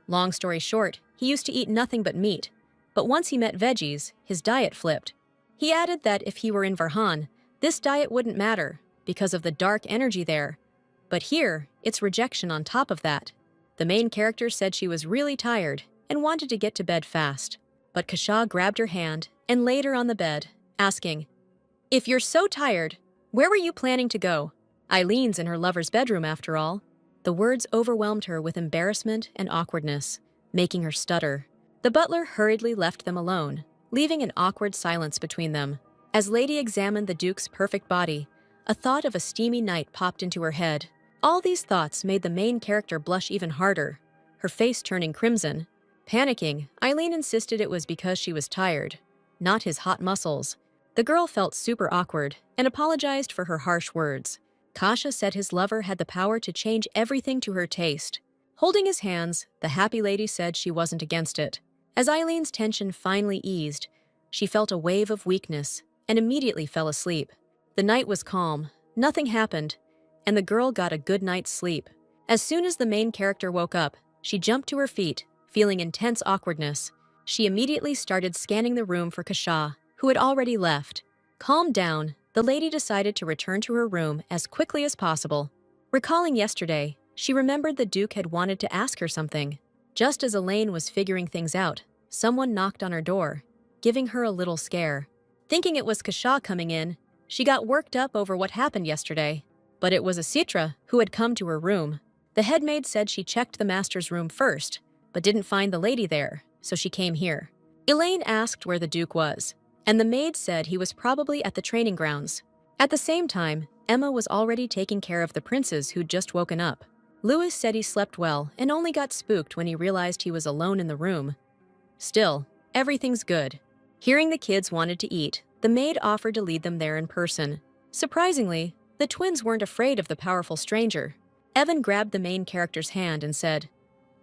Long story short, he used to eat nothing but meat, but once he met veggies, his diet flipped. He added that if he were in Verhan, this diet wouldn't matter because of the dark energy there. But here, it's rejection on top of that. The main character said she was really tired and wanted to get to bed fast. But Kasha grabbed her hand and laid her on the bed, asking, "If you're so tired, where were you planning to go? Eileen's in her lover's bedroom after all." The words overwhelmed her with embarrassment and awkwardness, making her stutter. The butler hurriedly left them alone, leaving an awkward silence between them. As Lady examined the Duke's perfect body, a thought of a steamy night popped into her head. All these thoughts made the main character blush even harder, her face turning crimson. Panicking, Eileen insisted it was because she was tired, not his hot muscles. The girl felt super awkward and apologized for her harsh words. Kasha said his lover had the power to change everything to her taste. Holding his hands, the happy lady said she wasn't against it. As Eileen's tension finally eased, she felt a wave of weakness and immediately fell asleep. The night was calm, nothing happened, and the girl got a good night's sleep. As soon as the main character woke up, she jumped to her feet, feeling intense awkwardness. She immediately started scanning the room for Kasha, who had already left. Calmed down, the lady decided to return to her room as quickly as possible. Recalling yesterday, she remembered the Duke had wanted to ask her something. Just as Elaine was figuring things out, someone knocked on her door, giving her a little scare. Thinking it was Kasha coming in, she got worked up over what happened yesterday. But it was Asitra who had come to her room. The headmaid said she checked the master's room first, but didn't find the lady there, so she came here. Elaine asked where the Duke was, and the maid said he was probably at the training grounds. At the same time, Emma was already taking care of the princes who'd just woken up. Louis said he slept well and only got spooked when he realized he was alone in the room. Still, everything's good. Hearing the kids wanted to eat, the maid offered to lead them there in person. Surprisingly, the twins weren't afraid of the powerful stranger. Evan grabbed the main character's hand and said,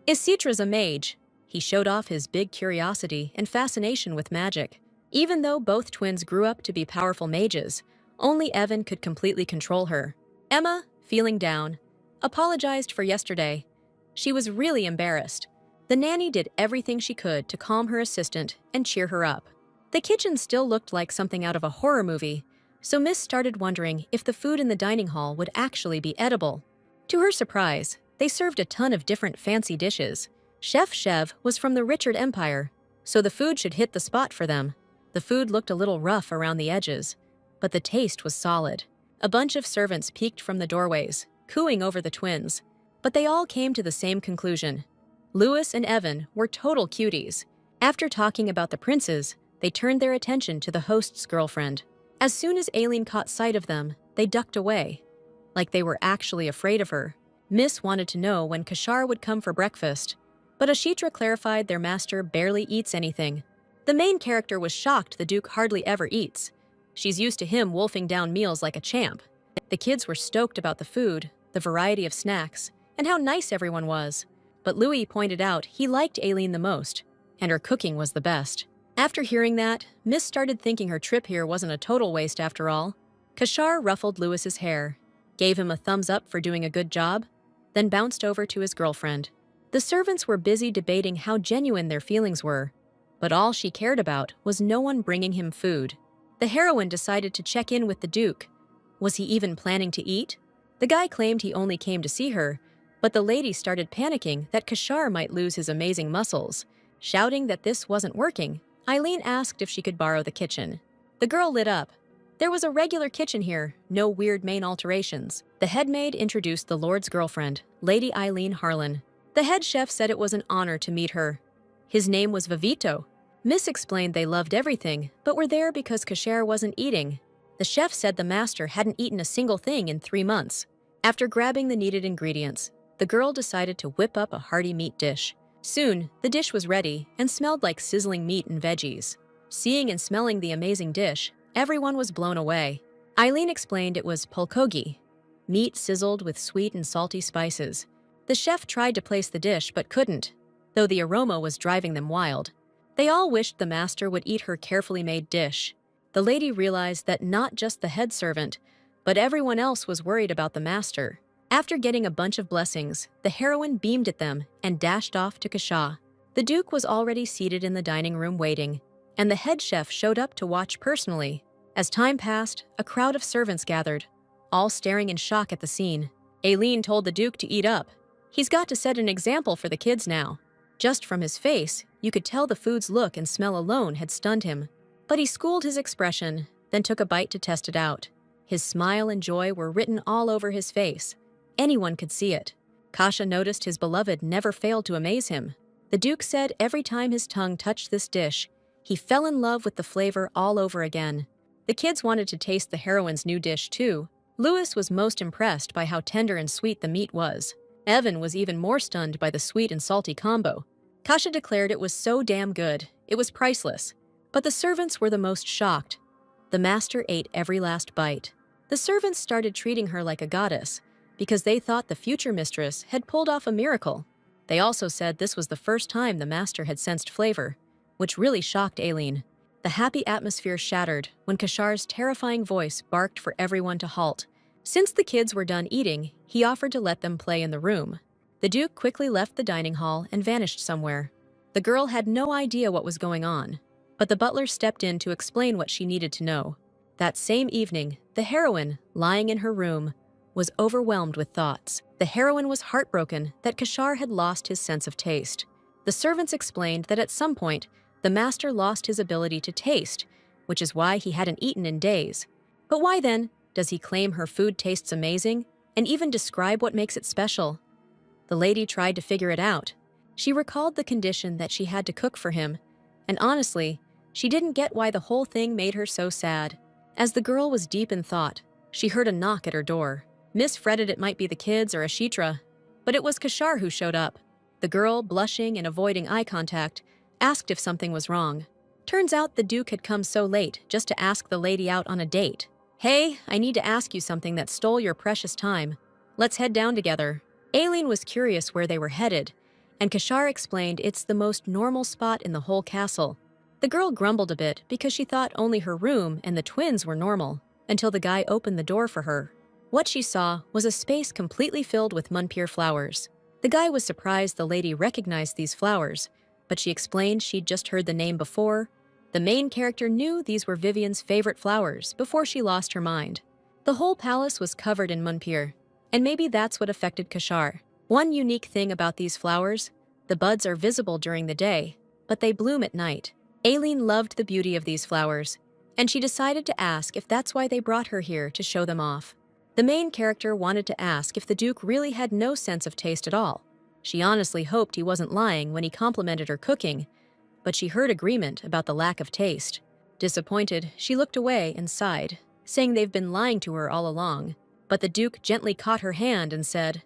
"Isitra's a mage." He showed off his big curiosity and fascination with magic. Even though both twins grew up to be powerful mages, only Evan could completely control her. Emma, feeling down, apologized for yesterday. She was really embarrassed. The nanny did everything she could to calm her assistant and cheer her up. The kitchen still looked like something out of a horror movie, so Miss started wondering if the food in the dining hall would actually be edible. To her surprise, They served a ton of different fancy dishes. Chef Chev was from the Richard Empire, so the food should hit the spot for them. The food looked a little rough around the edges, but the taste was solid. A bunch of servants peeked from the doorways, cooing over the twins, but they all came to the same conclusion. Louis and Evan were total cuties. After talking about the princes, they turned their attention to the host's girlfriend. As soon as Aileen caught sight of them, they ducked away, like they were actually afraid of her. Miss wanted to know when Kashar would come for breakfast, but Ashitra clarified their master barely eats anything. The main character was shocked the Duke hardly ever eats. She's used to him wolfing down meals like a champ. The kids were stoked about the food, the variety of snacks, and how nice everyone was. But Louis pointed out he liked Aileen the most, and her cooking was the best. After hearing that, Miss started thinking her trip here wasn't a total waste after all. Kashar ruffled Louis's hair, gave him a thumbs up for doing a good job, then bounced over to his girlfriend. The servants were busy debating how genuine their feelings were, but all she cared about was no one bringing him food. The heroine decided to check in with the Duke. Was he even planning to eat? The guy claimed he only came to see her, but the lady started panicking that Kashar might lose his amazing muscles. Shouting that this wasn't working, Eileen asked if she could borrow the kitchen. The girl lit up. There was a regular kitchen here, no weird main alterations. The head maid introduced the Lord's girlfriend, Lady Eileen Harlan. The head chef said it was an honor to meet her. His name was Vivito. Miss explained they loved everything, but were there because Kashar wasn't eating. The chef said the master hadn't eaten a single thing in 3 months. After grabbing the needed ingredients, the girl decided to whip up a hearty meat dish. Soon, the dish was ready and smelled like sizzling meat and veggies. Seeing and smelling the amazing dish, everyone was blown away. Eileen explained it was pulkogi, meat sizzled with sweet and salty spices. The chef tried to place the dish but couldn't, though the aroma was driving them wild. They all wished the master would eat her carefully made dish. The lady realized that not just the head servant, but everyone else was worried about the master. After getting a bunch of blessings, the heroine beamed at them and dashed off to Kasha. The Duke was already seated in the dining room waiting, and the head chef showed up to watch personally. As time passed, a crowd of servants gathered, all staring in shock at the scene. Aileen told the Duke to eat up. He's got to set an example for the kids now. Just from his face, you could tell the food's look and smell alone had stunned him. But he schooled his expression, then took a bite to test it out. His smile and joy were written all over his face. Anyone could see it. Kasha noticed his beloved never failed to amaze him. The Duke said every time his tongue touched this dish, he fell in love with the flavor all over again. The kids wanted to taste the heroine's new dish too. Louis was most impressed by how tender and sweet the meat was. Evan was even more stunned by the sweet and salty combo. Kasha declared it was so damn good, it was priceless. But the servants were the most shocked. The master ate every last bite. The servants started treating her like a goddess, because they thought the future mistress had pulled off a miracle. They also said this was the first time the master had sensed flavor, which really shocked Aileen. The happy atmosphere shattered when Kashar's terrifying voice barked for everyone to halt. Since the kids were done eating, he offered to let them play in the room. The Duke quickly left the dining hall and vanished somewhere. The girl had no idea what was going on, but the butler stepped in to explain what she needed to know. That same evening, the heroine, lying in her room, was overwhelmed with thoughts. The heroine was heartbroken that Kashar had lost his sense of taste. The servants explained that at some point, the master lost his ability to taste, which is why he hadn't eaten in days. But why then does he claim her food tastes amazing and even describe what makes it special? The lady tried to figure it out. She recalled the condition that she had to cook for him, and honestly, she didn't get why the whole thing made her so sad. As the girl was deep in thought, she heard a knock at her door. Miss fretted it might be the kids or Ashitra, but it was Kashar who showed up. The girl, blushing and avoiding eye contact, asked if something was wrong. Turns out the Duke had come so late just to ask the lady out on a date. "Hey, I need to ask you something that stole your precious time. Let's head down together." Aileen was curious where they were headed, and Kashar explained it's the most normal spot in the whole castle. The girl grumbled a bit because she thought only her room and the twins were normal, until the guy opened the door for her. What she saw was a space completely filled with Munpir flowers. The guy was surprised the lady recognized these flowers, but she explained she'd just heard the name before. The main character knew these were Vivian's favorite flowers before she lost her mind. The whole palace was covered in Munpir, and maybe that's what affected Kashar. One unique thing about these flowers, the buds are visible during the day, but they bloom at night. Aileen loved the beauty of these flowers, and she decided to ask if that's why they brought her here to show them off. The main character wanted to ask if the Duke really had no sense of taste at all. She honestly hoped he wasn't lying when he complimented her cooking, but she heard agreement about the lack of taste. Disappointed, she looked away and sighed, saying they've been lying to her all along. But the Duke gently caught her hand and said,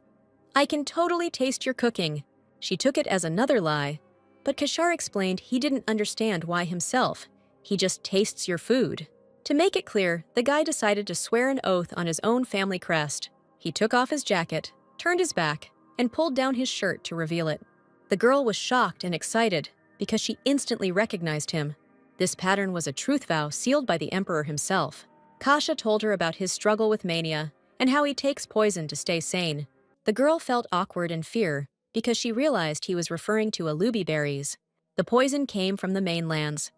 "I can totally taste your cooking." She took it as another lie, but Kashar explained he didn't understand why himself. He just tastes your food. To make it clear, the guy decided to swear an oath on his own family crest. He took off his jacket, turned his back, and pulled down his shirt to reveal it. The girl was shocked and excited because she instantly recognized him. This pattern was a truth vow sealed by the emperor himself. Kasha told her about his struggle with mania and how he takes poison to stay sane. The girl felt awkward and fear because she realized he was referring to alubi berries. The poison came from the mainlands.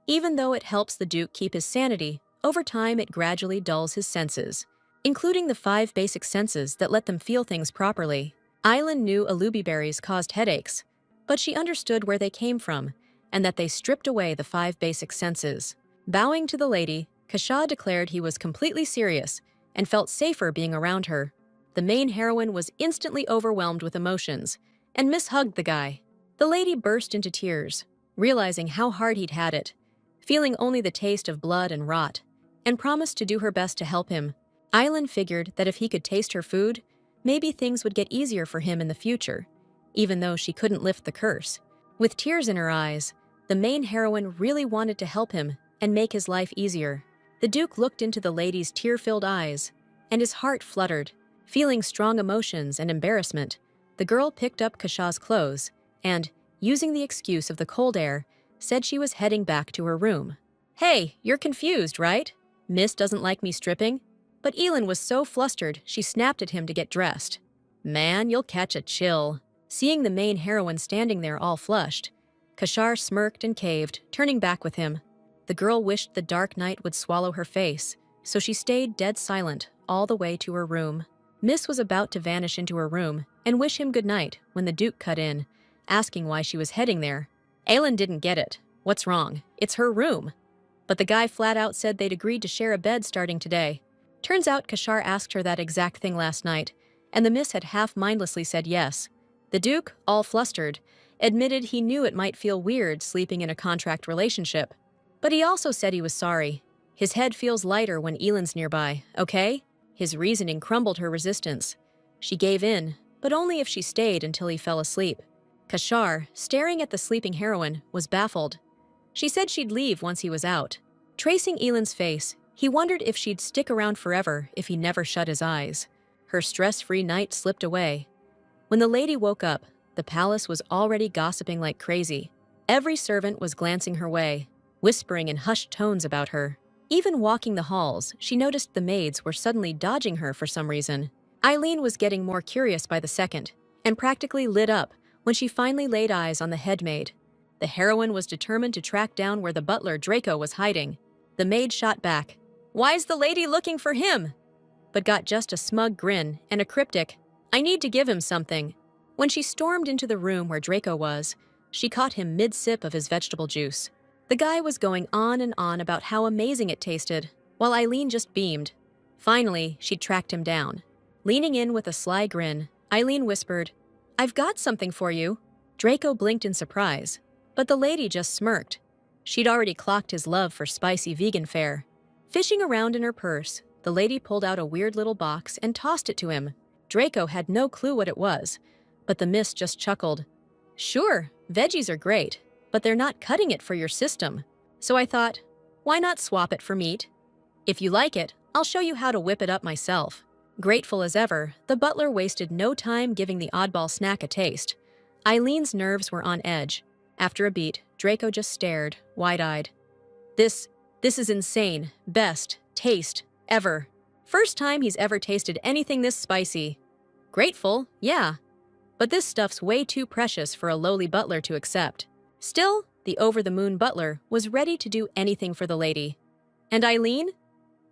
Even though it helps the Duke keep his sanity, over time it gradually dulls his senses, including the 5 basic senses that let them feel things properly. Aileen knew alubi berries caused headaches, but she understood where they came from and that they stripped away the 5 basic senses. Bowing to the lady, Kasha declared he was completely serious and felt safer being around her. The main heroine was instantly overwhelmed with emotions and mishugged the guy. The lady burst into tears, realizing how hard he'd had it, feeling only the taste of blood and rot, and promised to do her best to help him. Aileen figured that if he could taste her food, maybe things would get easier for him in the future, even though she couldn't lift the curse. With tears in her eyes, the main heroine really wanted to help him and make his life easier. The Duke looked into the lady's tear-filled eyes, and his heart fluttered. Feeling strong emotions and embarrassment, the girl picked up Kasha's clothes and, using the excuse of the cold air, said she was heading back to her room. "Hey, you're confused, right? Miss doesn't like me stripping?" But Elin was so flustered, she snapped at him to get dressed. "Man, you'll catch a chill." Seeing the main heroine standing there all flushed, Kashar smirked and caved, turning back with him. The girl wished the dark night would swallow her face, so she stayed dead silent all the way to her room. Miss was about to vanish into her room and wish him good night when the Duke cut in, asking why she was heading there. Aileen didn't get it. What's wrong? It's her room. But the guy flat out said they'd agreed to share a bed starting today. Turns out Kashar asked her that exact thing last night, and the miss had half-mindlessly said yes. The Duke, all flustered, admitted he knew it might feel weird sleeping in a contract relationship. But he also said he was sorry. His head feels lighter when Elin's nearby, okay? His reasoning crumbled her resistance. She gave in, but only if she stayed until he fell asleep. Kashar, staring at the sleeping heroine, was baffled. She said she'd leave once he was out. Tracing Elin's face, he wondered if she'd stick around forever if he never shut his eyes. Her stress-free night slipped away. When the lady woke up, the palace was already gossiping like crazy. Every servant was glancing her way, whispering in hushed tones about her. Even walking the halls, she noticed the maids were suddenly dodging her for some reason. Aileen was getting more curious by the second, and practically lit up when she finally laid eyes on the head maid. The heroine was determined to track down where the butler Draco was hiding. The maid shot back, "Why's the lady looking for him?" but got just a smug grin and a cryptic, "I need to give him something." When she stormed into the room where Draco was, she caught him mid-sip of his vegetable juice. The guy was going on and on about how amazing it tasted, while Aileen just beamed. Finally, she tracked him down. Leaning in with a sly grin, Aileen whispered, "I've got something for you." Draco blinked in surprise, but the lady just smirked. She'd already clocked his love for spicy vegan fare. Fishing around in her purse, the lady pulled out a weird little box and tossed it to him. Draco had no clue what it was, but the miss just chuckled. "Sure, veggies are great, but they're not cutting it for your system. So I thought, why not swap it for meat? If you like it, I'll show you how to whip it up myself." Grateful as ever, the butler wasted no time giving the oddball snack a taste. Eileen's nerves were on edge. After a beat, Draco just stared, wide-eyed. This is insane. Best taste ever. First time he's ever tasted anything this spicy. Grateful, yeah. But this stuff's way too precious for a lowly butler to accept. Still, the over-the-moon butler was ready to do anything for the lady. And Aileen?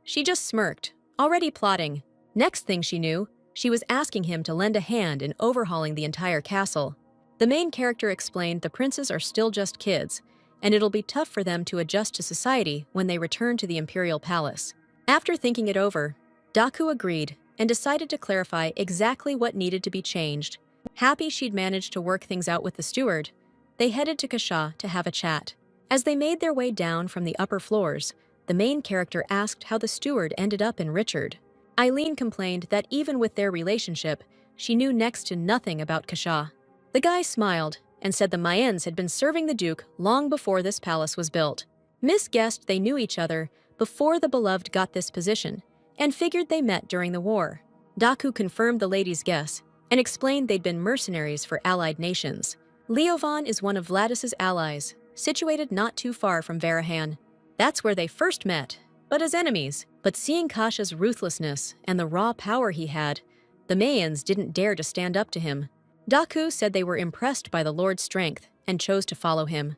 She just smirked, already plotting. Next thing she knew, She was asking him to lend a hand in overhauling the entire castle. The main character explained the princes are still just kids, and it'll be tough for them to adjust to society when they return to the imperial palace. After thinking it over, Daku agreed and decided to clarify exactly what needed to be changed. Happy she'd managed to work things out with the steward, they headed to Kasha to have a chat. As they made their way down from the upper floors, the main character asked how the steward ended up in Richard. Eileen complained that even with their relationship, she knew next to nothing about Kasha. The guy smiled and said the Mayans had been serving the Duke long before this palace was built. Miss guessed they knew each other before the beloved got this position, and figured they met during the war. Daku confirmed the lady's guess and explained they'd been mercenaries for allied nations. Leovan is one of Vladis's allies, situated not too far from Varahan. That's where they first met, but as enemies. But seeing Kasha's ruthlessness and the raw power he had, the Mayans didn't dare to stand up to him. Daku said they were impressed by the Lord's strength and chose to follow him.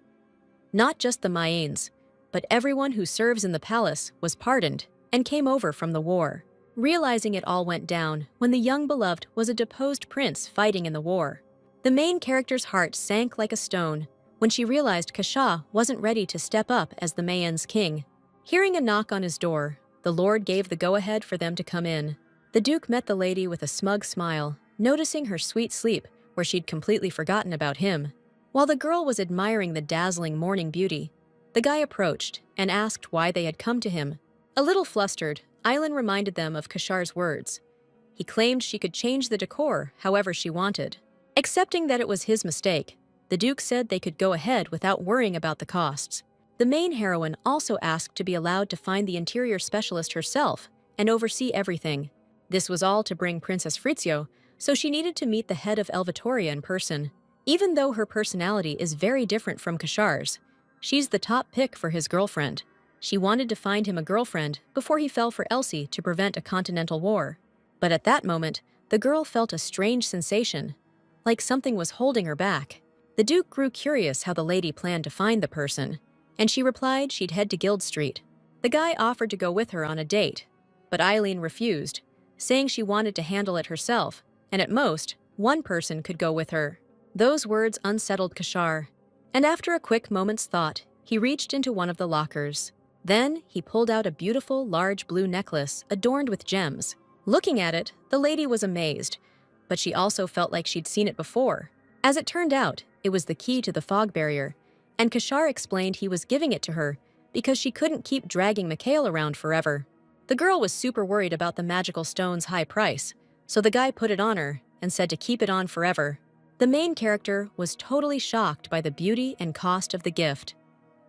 Not just the Mayans, but everyone who serves in the palace was pardoned and came over from the war, realizing it all went down when the young beloved was a deposed prince fighting in the war. The main character's heart sank like a stone when she realized Kasha wasn't ready to step up as the Mayans' king. Hearing a knock on his door, the Lord gave the go-ahead for them to come in. The Duke met the lady with a smug smile, noticing her sweet sleep where she'd completely forgotten about him. While the girl was admiring the dazzling morning beauty, the guy approached and asked why they had come to him. A little flustered, Eileen reminded them of Kashar's words. He claimed she could change the decor however she wanted. Accepting that it was his mistake, the Duke said they could go ahead without worrying about the costs. The main heroine also asked to be allowed to find the interior specialist herself and oversee everything. This was all to bring Princess Fritzio, so she needed to meet the head of Elvatoria in person. Even though her personality is very different from Kashar's, she's the top pick for his girlfriend. She wanted to find him a girlfriend before he fell for Elsie to prevent a continental war. But at that moment, the girl felt a strange sensation, like something was holding her back. The Duke grew curious how the lady planned to find the person, and she replied she'd head to Guild Street. The guy offered to go with her on a date, but Eileen refused, saying she wanted to handle it herself, and at most, one person could go with her. Those words unsettled Kashar, and after a quick moment's thought, he reached into one of the lockers. Then, he pulled out a beautiful, large blue necklace adorned with gems. Looking at it, the lady was amazed, but she also felt like she'd seen it before. As it turned out, it was the key to the fog barrier, and Kashar explained he was giving it to her because she couldn't keep dragging Mikhail around forever. The girl was super worried about the magical stone's high price, so the guy put it on her and said to keep it on forever. The main character was totally shocked by the beauty and cost of the gift.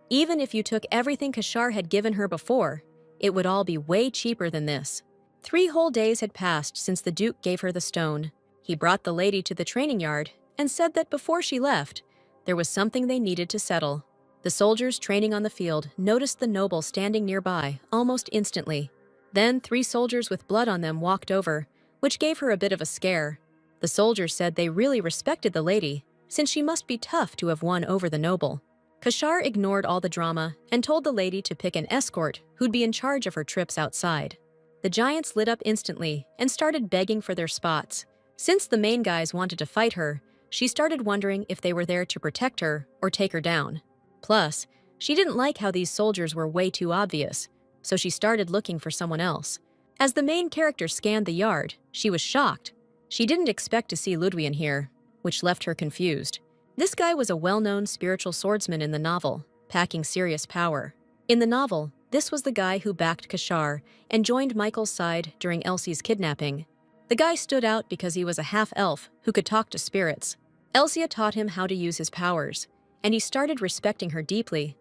Even if you took everything Kashar had given her before, it would all be way cheaper than this. 3 whole days had passed since the Duke gave her the stone. He brought the lady to the training yard and said that before she left, there was something they needed to settle. The soldiers training on the field noticed the noble standing nearby almost instantly. Then 3 soldiers with blood on them walked over, which gave her a bit of a scare. The soldiers said they really respected the lady, since she must be tough to have won over the noble. Kashar ignored all the drama and told the lady to pick an escort who'd be in charge of her trips outside. The giants lit up instantly and started begging for their spots. Since the main guys wanted to fight her, she started wondering if they were there to protect her or take her down. Plus, she didn't like how these soldiers were way too obvious, so she started looking for someone else. As the main character scanned the yard, she was shocked. She didn't expect to see Ludwig here, which left her confused. This guy was a well-known spiritual swordsman in the novel, packing serious power. In the novel, this was the guy who backed Kashar and joined Michael's side during Elsie's kidnapping. The guy stood out because he was a half-elf who could talk to spirits. Elsie taught him how to use his powers, and he started respecting her deeply.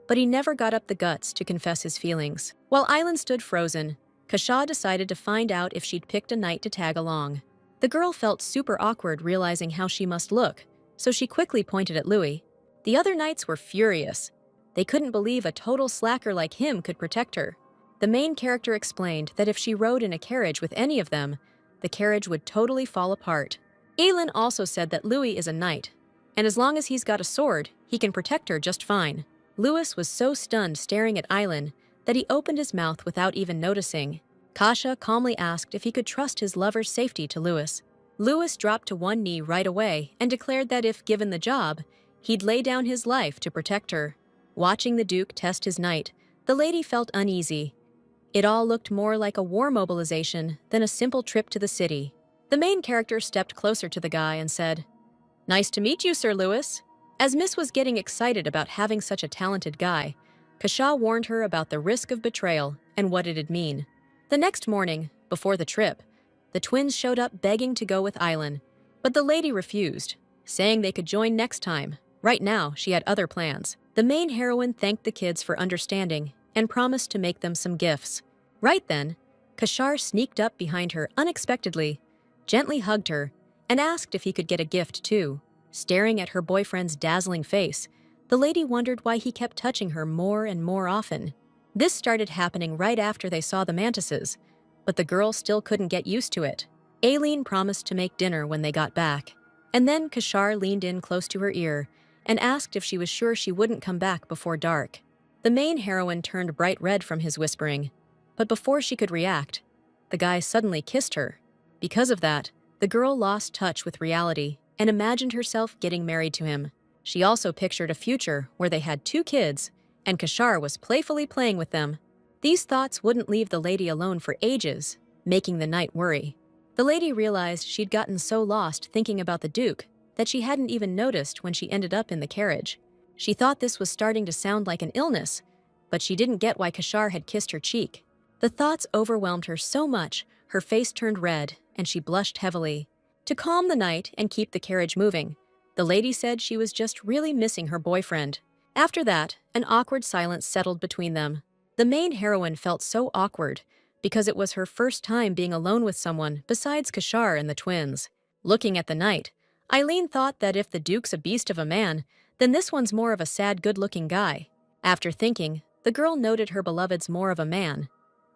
But he never got up the guts to confess his feelings. While Eileen stood frozen, Kasha decided to find out if she'd picked a knight to tag along. The girl felt super awkward realizing how she must look, so she quickly pointed at Louis. The other knights were furious. They couldn't believe a total slacker like him could protect her. The main character explained that if she rode in a carriage with any of them, the carriage would totally fall apart. Aelin also said that Louis is a knight, and as long as he's got a sword, he can protect her just fine. Louis was so stunned staring at Aelin that he opened his mouth without even noticing. Kasha calmly asked if he could trust his lover's safety to Louis. Louis dropped to one knee right away and declared that if given the job, he'd lay down his life to protect her. Watching the Duke test his knight, the lady felt uneasy. It all looked more like a war mobilization than a simple trip to the city. The main character stepped closer to the guy and said, "Nice to meet you, Sir Louis." As Miss was getting excited about having such a talented guy, Kasha warned her about the risk of betrayal and what it'd mean. The next morning, before the trip, the twins showed up begging to go with Islan, but the lady refused, saying they could join next time. Right now, she had other plans. The main heroine thanked the kids for understanding and promised to make them some gifts. Right then, Kashar sneaked up behind her unexpectedly, gently hugged her, and asked if he could get a gift too. Staring at her boyfriend's dazzling face, the lady wondered why he kept touching her more and more often. This started happening right after they saw the mantises, but the girl still couldn't get used to it. Aileen promised to make dinner when they got back, and then Kashar leaned in close to her ear and asked if she was sure she wouldn't come back before dark. The main heroine turned bright red from his whispering, but before she could react, the guy suddenly kissed her. Because of that, the girl lost touch with reality and imagined herself getting married to him. She also pictured a future where they had 2 kids, and Kashar was playfully playing with them. These thoughts wouldn't leave the lady alone for ages, making the knight worry. The lady realized she'd gotten so lost thinking about the Duke that she hadn't even noticed when she ended up in the carriage. She thought this was starting to sound like an illness, but she didn't get why Kashar had kissed her cheek. The thoughts overwhelmed her so much, her face turned red, and she blushed heavily. To calm the knight and keep the carriage moving, the lady said she was just really missing her boyfriend. After that, an awkward silence settled between them. The main heroine felt so awkward because it was her first time being alone with someone besides Kashar and the twins. Looking at the knight, Eileen thought that if the Duke's a beast of a man, then this one's more of a sad, good-looking guy. After thinking, the girl noted her beloved's more of a man,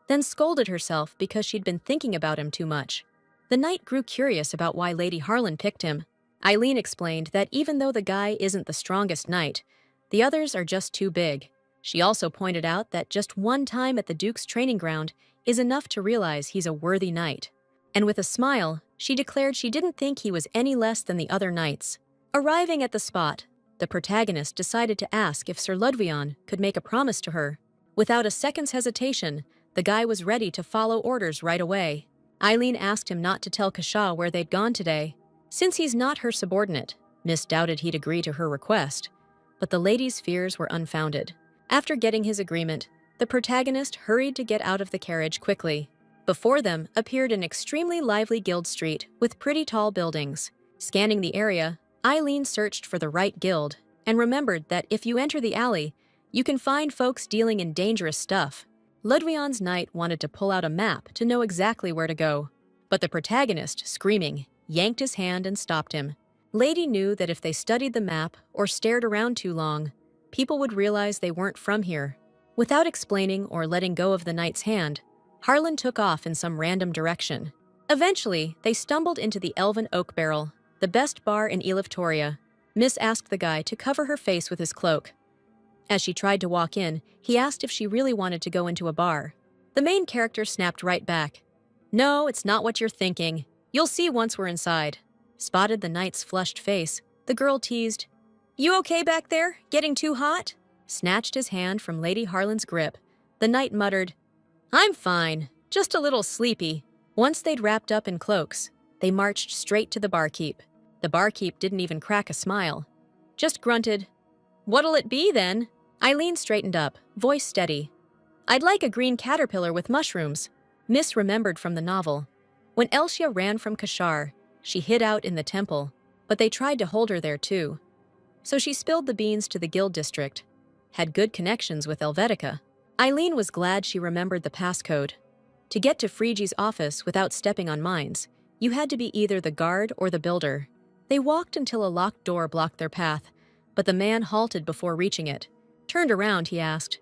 then scolded herself because she'd been thinking about him too much. The knight grew curious about why Lady Harlan picked him. Eileen explained that even though the guy isn't the strongest knight, the others are just too big. She also pointed out that just one time at the Duke's training ground is enough to realize he's a worthy knight. And with a smile, she declared she didn't think he was any less than the other knights. Arriving at the spot, the protagonist decided to ask if Sir Ludvion could make a promise to her. Without a second's hesitation, the guy was ready to follow orders right away. Eileen asked him not to tell Kasha where they'd gone today. Since he's not her subordinate, Miss doubted he'd agree to her request. But the lady's fears were unfounded. After getting his agreement, the protagonist hurried to get out of the carriage quickly. Before them appeared an extremely lively guild street with pretty tall buildings. Scanning the area, Eileen searched for the right guild and remembered that if you enter the alley, you can find folks dealing in dangerous stuff. Ludvion's knight wanted to pull out a map to know exactly where to go, but the protagonist, screaming, yanked his hand and stopped him. Lady knew that if they studied the map or stared around too long, people would realize they weren't from here. Without explaining or letting go of the knight's hand, Harlan took off in some random direction. Eventually, they stumbled into the Elven Oak Barrel, the best bar in Eliftoria. Miss asked the guy to cover her face with his cloak. As she tried to walk in, he asked if she really wanted to go into a bar. The main character snapped right back. "No, it's not what you're thinking. You'll see once we're inside." Spotted the knight's flushed face, the girl teased, "You okay back there? Getting too hot?" Snatched his hand from Lady Harlan's grip. The knight muttered, "I'm fine, just a little sleepy." Once they'd wrapped up in cloaks, they marched straight to the barkeep. The barkeep didn't even crack a smile, just grunted, "What'll it be then?" Eileen straightened up, voice steady. "I'd like a green caterpillar with mushrooms." Miss remembered from the novel. When Elsia ran from Kashar, she hid out in the temple, but they tried to hold her there too. So she spilled the beans to the guild district. Had good connections with Helvetica. Eileen was glad she remembered the passcode. To get to Phrygi's office without stepping on mines, you had to be either the guard or the builder. They walked until a locked door blocked their path, but the man halted before reaching it. Turned around, he asked,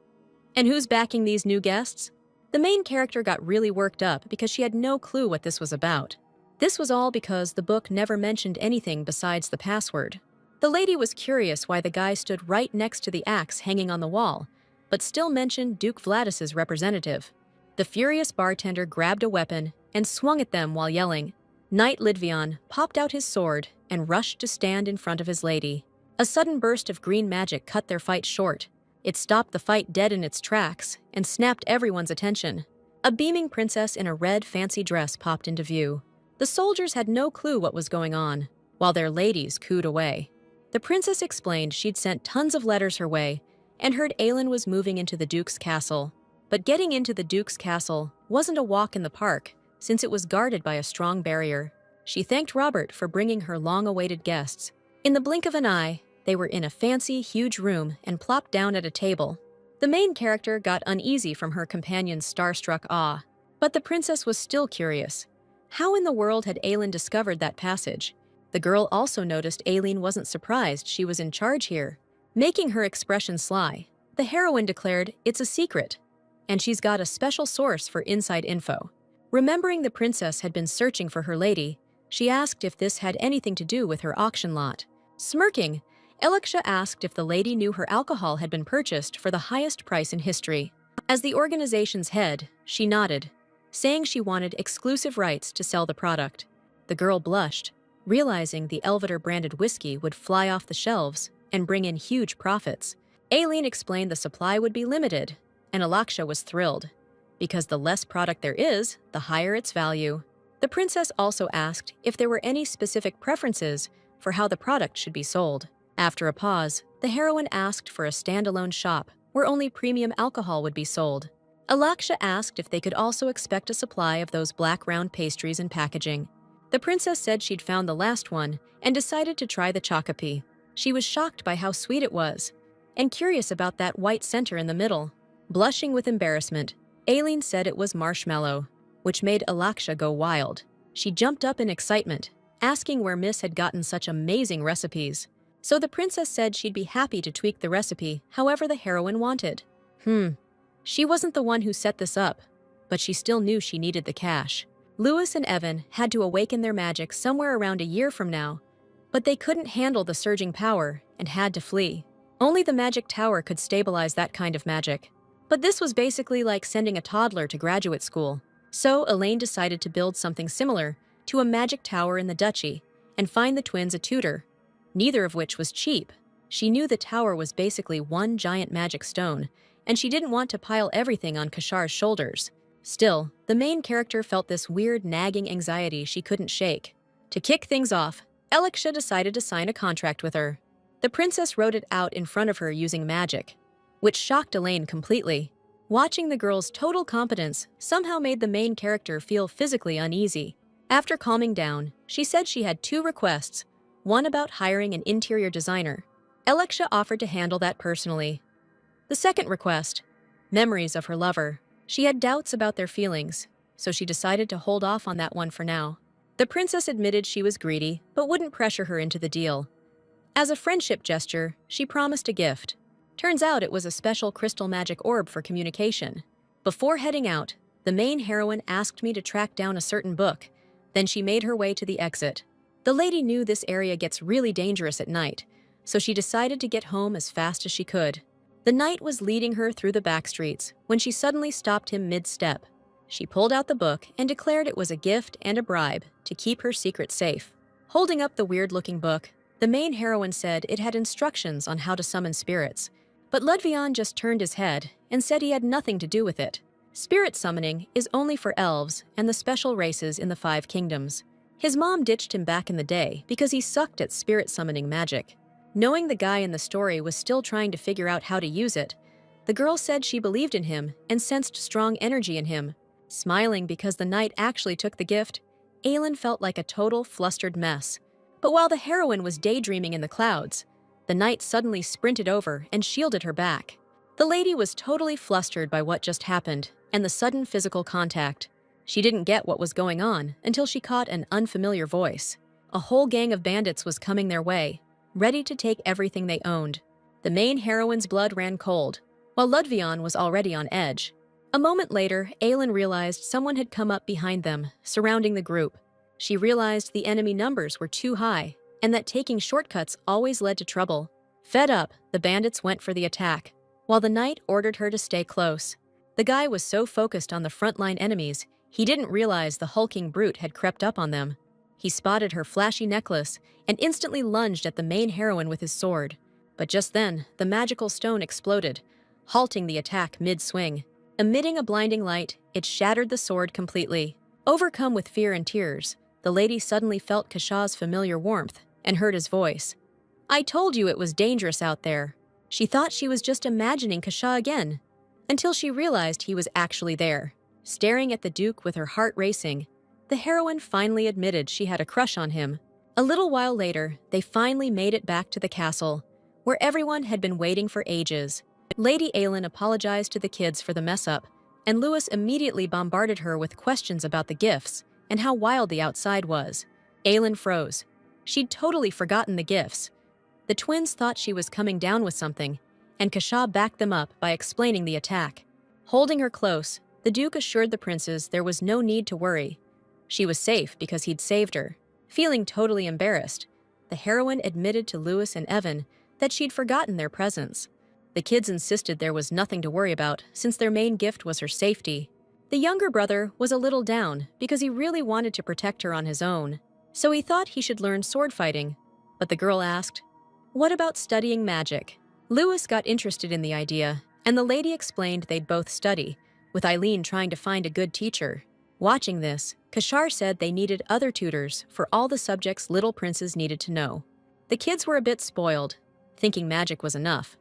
"And who's backing these new guests?" The main character got really worked up because she had no clue what this was about. This was all because the book never mentioned anything besides the password. The lady was curious why the guy stood right next to the axe hanging on the wall, but still mentioned Duke Vladis's representative. The The furious bartender grabbed a weapon and swung at them while yelling. Knight Lidvian popped out his sword and rushed to stand in front of his lady. A sudden burst of green magic cut their fight short. It stopped the fight dead in its tracks and snapped everyone's attention. A beaming princess in a red fancy dress popped into view. The soldiers had no clue what was going on, while their ladies cooed away. The princess explained she'd sent tons of letters her way and heard Aelin was moving into the Duke's castle. But getting into the Duke's castle wasn't a walk in the park, since it was guarded by a strong barrier. She thanked Robert for bringing her long-awaited guests. In the blink of an eye, they were in a fancy, huge room and plopped down at a table. The main character got uneasy from her companion's starstruck awe, but the princess was still curious. How in the world had Aelin discovered that passage? The girl also noticed Aelin wasn't surprised she was in charge here. Making her expression sly, the heroine declared it's a secret, and she's got a special source for inside info. Remembering the princess had been searching for her lady, she asked if this had anything to do with her auction lot. Smirking, Alexa asked if the lady knew her alcohol had been purchased for the highest price in history. As the organization's head, she nodded, saying she wanted exclusive rights to sell the product. The girl blushed, realizing the Elvater-branded whiskey would fly off the shelves and bring in huge profits. Aelin explained the supply would be limited, and Alaksha was thrilled, because the less product there is, the higher its value. The princess also asked if there were any specific preferences for how the product should be sold. After a pause, the heroine asked for a standalone shop where only premium alcohol would be sold. Alaksha asked if they could also expect a supply of those black round pastries and packaging. The princess said she'd found the last one and decided to try the chocopi. She was shocked by how sweet it was, and curious about that white center in the middle. Blushing with embarrassment, Aelin said it was marshmallow, which made Alaksha go wild. She jumped up in excitement, asking where Miss had gotten such amazing recipes. So the princess said she'd be happy to tweak the recipe however the heroine wanted. She wasn't the one who set this up, but she still knew she needed the cash. Lewis and Evan had to awaken their magic somewhere around a year from now, but they couldn't handle the surging power and had to flee. Only the magic tower could stabilize that kind of magic. But this was basically like sending a toddler to graduate school. So Elaine decided to build something similar to a magic tower in the duchy and find the twins a tutor, neither of which was cheap. She knew the tower was basically one giant magic stone, and she didn't want to pile everything on Kashar's shoulders. Still, the main character felt this weird nagging anxiety she couldn't shake. To kick things off, Aleksha decided to sign a contract with her. The princess wrote it out in front of her using magic, which shocked Elaine completely. Watching the girl's total competence somehow made the main character feel physically uneasy. After calming down, she said she had two requests, one about hiring an interior designer. Aleksha offered to handle that personally. The second request, memories of her lover. She had doubts about their feelings, so she decided to hold off on that one for now. The princess admitted she was greedy, but wouldn't pressure her into the deal. As a friendship gesture, she promised a gift. Turns out it was a special crystal magic orb for communication. Before heading out, the main heroine asked me to track down a certain book. Then she made her way to the exit. The lady knew this area gets really dangerous at night, so she decided to get home as fast as she could. The knight was leading her through the back streets when she suddenly stopped him mid-step. She pulled out the book and declared it was a gift and a bribe to keep her secret safe. Holding up the weird-looking book, the main heroine said it had instructions on how to summon spirits, but Ludvian just turned his head and said he had nothing to do with it. Spirit summoning is only for elves and the special races in the 5 kingdoms. His mom ditched him back in the day because he sucked at spirit summoning magic. Knowing the guy in the story was still trying to figure out how to use it, the girl said she believed in him and sensed strong energy in him. Smiling because the knight actually took the gift, Aelin felt like a total flustered mess. But while the heroine was daydreaming in the clouds, the knight suddenly sprinted over and shielded her back. The lady was totally flustered by what just happened and the sudden physical contact. She didn't get what was going on until she caught an unfamiliar voice. A whole gang of bandits was coming their way, ready to take everything they owned. The main heroine's blood ran cold, while Ludvian was already on edge. A moment later, Aelin realized someone had come up behind them, surrounding the group. She realized the enemy numbers were too high, and that taking shortcuts always led to trouble. Fed up, the bandits went for the attack, while the knight ordered her to stay close. The guy was so focused on the frontline enemies, he didn't realize the hulking brute had crept up on them. He spotted her flashy necklace and instantly lunged at the main heroine with his sword. But just then, the magical stone exploded, halting the attack mid-swing. Emitting a blinding light, it shattered the sword completely. Overcome with fear and tears, the lady suddenly felt Kashah's familiar warmth and heard his voice. "I told you it was dangerous out there." She thought she was just imagining Kashah again, until she realized he was actually there. Staring at the Duke with her heart racing, the heroine finally admitted she had a crush on him. A little while later, they finally made it back to the castle, where everyone had been waiting for ages. Lady Aylin apologized to the kids for the mess-up, and Lewis immediately bombarded her with questions about the gifts and how wild the outside was. Aylin froze. She'd totally forgotten the gifts. The twins thought she was coming down with something, and Kashah backed them up by explaining the attack. Holding her close, the Duke assured the princes there was no need to worry. She was safe because he'd saved her. Feeling totally embarrassed, the heroine admitted to Lewis and Evan that she'd forgotten their presence. The kids insisted there was nothing to worry about since their main gift was her safety. The younger brother was a little down because he really wanted to protect her on his own, so he thought he should learn sword fighting. But the girl asked, "What about studying magic?" Lewis got interested in the idea, and the lady explained they'd both study, with Eileen trying to find a good teacher. Watching this, Kashar said they needed other tutors for all the subjects little princes needed to know. The kids were a bit spoiled, thinking magic was enough.